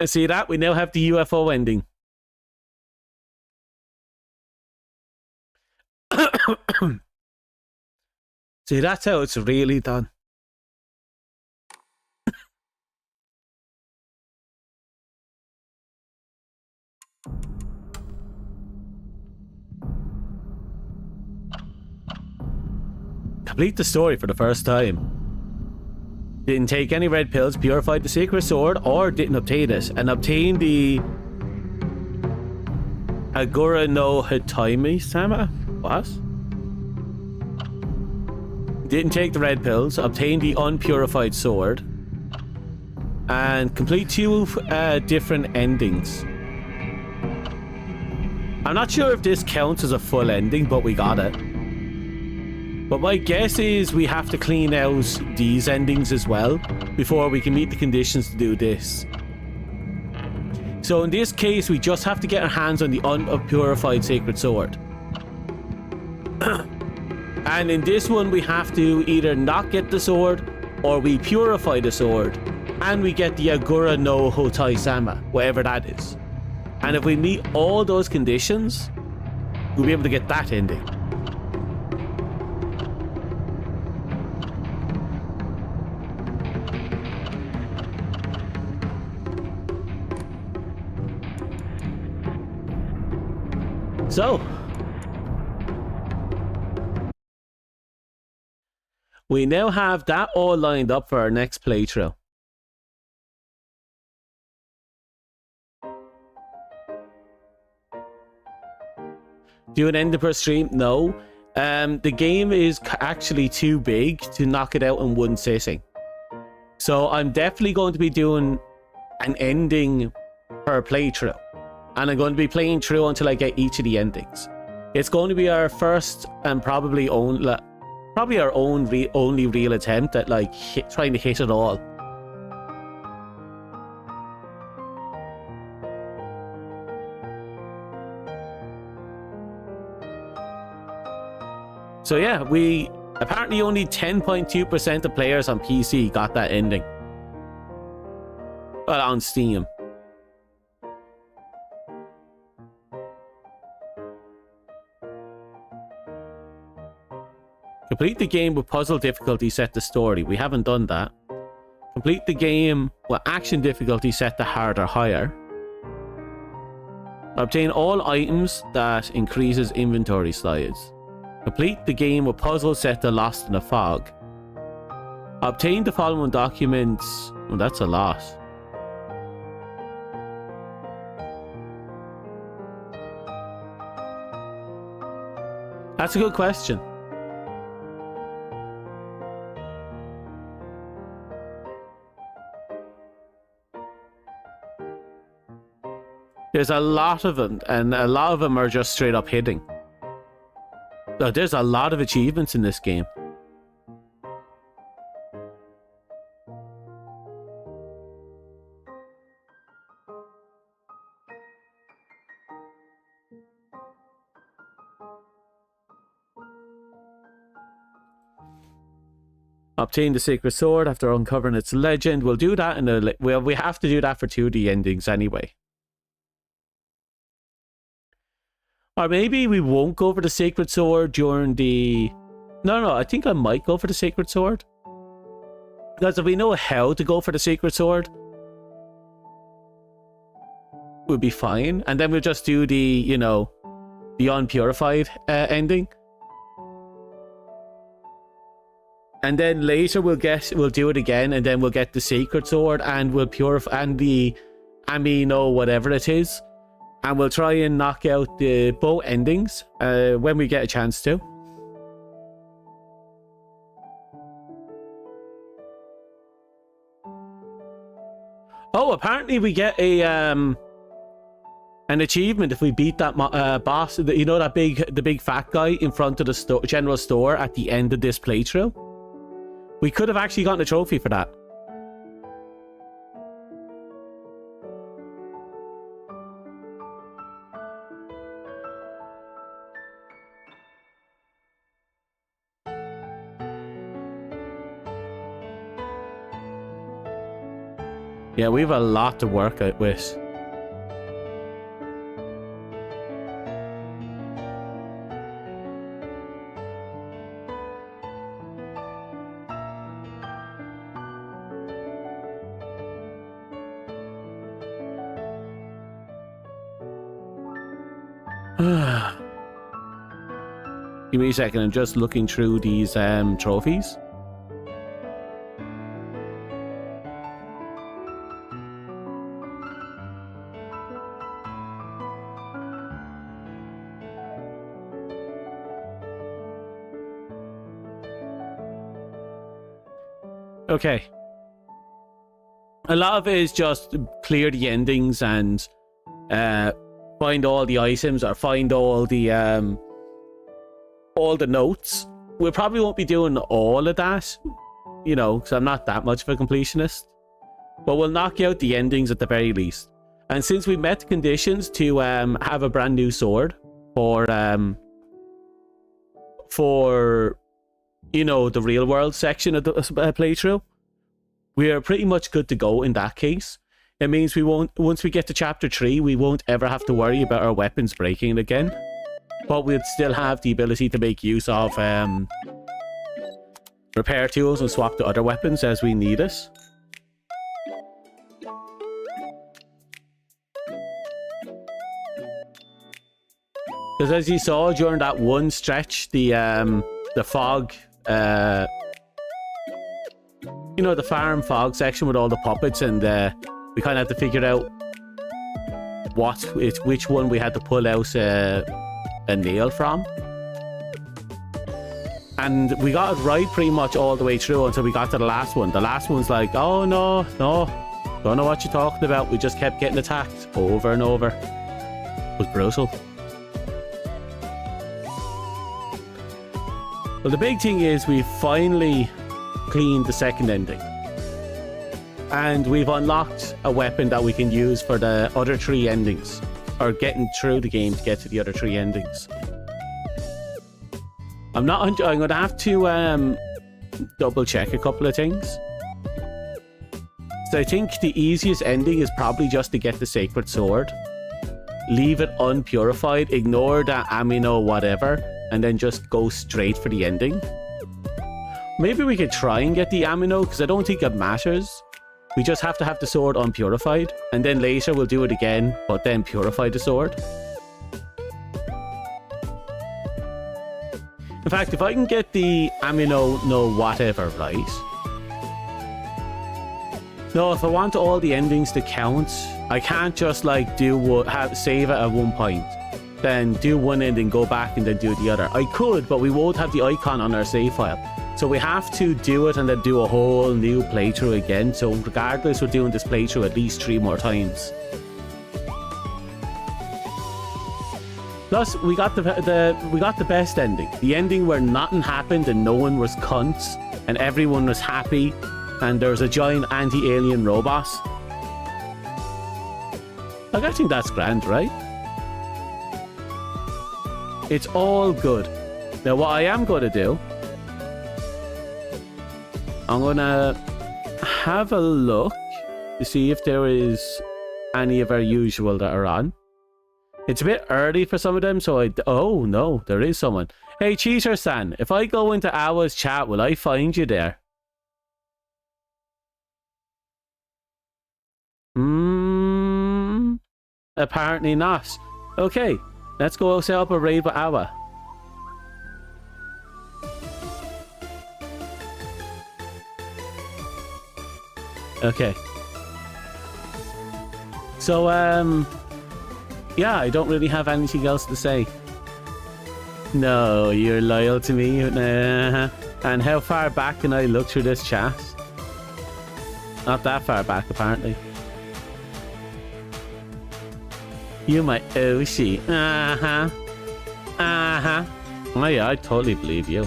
See that? We now have the UFO ending. See, that's how it's really done. Complete the story for the first time. Didn't take any red pills, purified the secret sword, or didn't obtain it, and obtained the Agura no Hitaimi Sama? What? Didn't take the red pills, obtained the unpurified sword, and complete 2 different endings. I'm not sure if this counts as a full ending, but we got it. But my guess is we have to clean out these endings as well before we can meet the conditions to do this. So in this case, we just have to get our hands on the unpurified sacred sword. And in this one, we have to either not get the sword, or we purify the sword, and we get the Agura no Hotai Sama, whatever that is. And if we meet all those conditions, we'll be able to get that ending. So, we now have that all lined up for our next playthrough. Do an end per stream? No. The game is actually too big to knock it out in one sitting. So I'm definitely going to be doing an ending per playthrough. And I'm going to be playing through until I get each of the endings. It's going to be our first and probably our only real attempt at trying to hit it all. So yeah, we apparently only 10.2% of players on PC got that ending. Well, on Steam. Complete the game with puzzle difficulty set to story. We haven't done that. Complete the game with action difficulty set to hard or higher. Obtain all items that increases inventory size. Complete the game with puzzle set to lost in a fog. Obtain the following documents. Well, that's a lot. That's a good question. There's a lot of them, and a lot of them are just straight up hitting. So there's a lot of achievements in this game. Obtain the sacred sword after uncovering its legend. We'll do that in a... Well, we have to do that for 2D endings anyway. Or maybe we won't go for the sacred sword during the... No, I think I might go for the sacred sword. Because if we know how to go for the sacred sword, we'll be fine. And then we'll just do the, you know, the unpurified ending. And then later we'll do it again, and then we'll get the sacred sword, and we'll purify, and the amino whatever it is, and we'll try and knock out the both endings when we get a chance to. Oh, apparently we get a an achievement if we beat that boss. You know, that the big fat guy in front of the general store at the end of this playthrough. We could have actually gotten a trophy for that. Yeah, we have a lot to work out with. Give me a second, I'm just looking through these trophies. Okay. A lot of it is just clear the endings and find all the items or find all the notes. We probably won't be doing all of that, you know, because I'm not that much of a completionist. But we'll knock out the endings at the very least. And since we met the conditions to have a brand new sword for you know, the real world section of the playthrough, we are pretty much good to go in that case. It means we won't, once we get to chapter 3, we won't ever have to worry about our weapons breaking again. But we'll still have the ability to make use of repair tools and swap to other weapons as we need it. Because as you saw during that one stretch, the fog, you know, the farm fog section with all the puppets, and we kind of had to figure out which one we had to pull out a nail from. And we got it right pretty much all the way through until we got to the last one. The last one's like, oh no, don't know what you're talking about. We just kept getting attacked over and over. It was brutal. Well, the big thing is we finally cleaned the second ending. And we've unlocked a weapon that we can use for the other 3 endings. Or getting through the game to get to the other 3 endings. I'm going to have to double check a couple of things. So I think the easiest ending is probably just to get the sacred sword. Leave it unpurified, ignore that amino whatever, and then just go straight for the ending. Maybe we could try and get the amino, because I don't think it matters. We just have to have the sword unpurified, and then later we'll do it again, but then purify the sword. In fact, if I can get the amino no whatever right, No, if I want all the endings to count, I can't just like save it at one point, then do one ending, go back and then do the other. I could, but we won't have the icon on our save file. So we have to do it and then do a whole new playthrough again. So regardless, we're doing this playthrough at least 3 more times. Plus, we got the best ending. The ending where nothing happened and no one was cunts and everyone was happy and there was a giant anti-alien robot. Like, I think that's grand, right? It's all good. Now, what I am going to do, I'm going to have a look to see if there is any of our usual that are on. It's a bit early for some of them, so oh no, there is someone. Hey, Cheeser-san, if I go into Awa's chat, will I find you there? Apparently not. Okay, let's go set up a raid with Awa. Okay. So, yeah, I don't really have anything else to say. No, you're loyal to me. And how far back can I look through this chat? Not that far back, apparently. You my Oshi. Oh yeah, I totally believe you.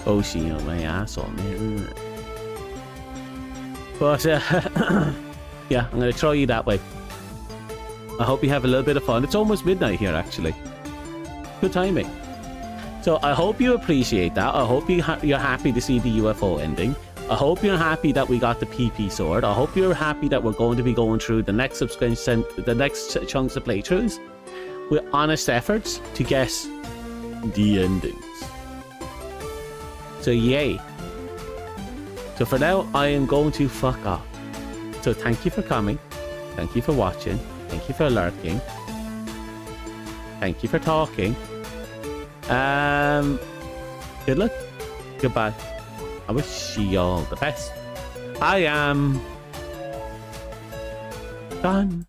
Oshi, you're my asshole, man. But, yeah, I'm going to throw you that way. I hope you have a little bit of fun. It's almost midnight here, actually. Good timing. So I hope you appreciate that. I hope you're happy to see the UFO ending. I hope you're happy that we got the PP sword. I hope you're happy that we're going to be going through the next chunks of playthroughs with honest efforts to guess the endings. So yay. So for now, I am going to fuck off. So thank you for coming. Thank you for watching. Thank you for lurking. Thank you for talking. Good luck. Goodbye. I wish you all the best. I am done.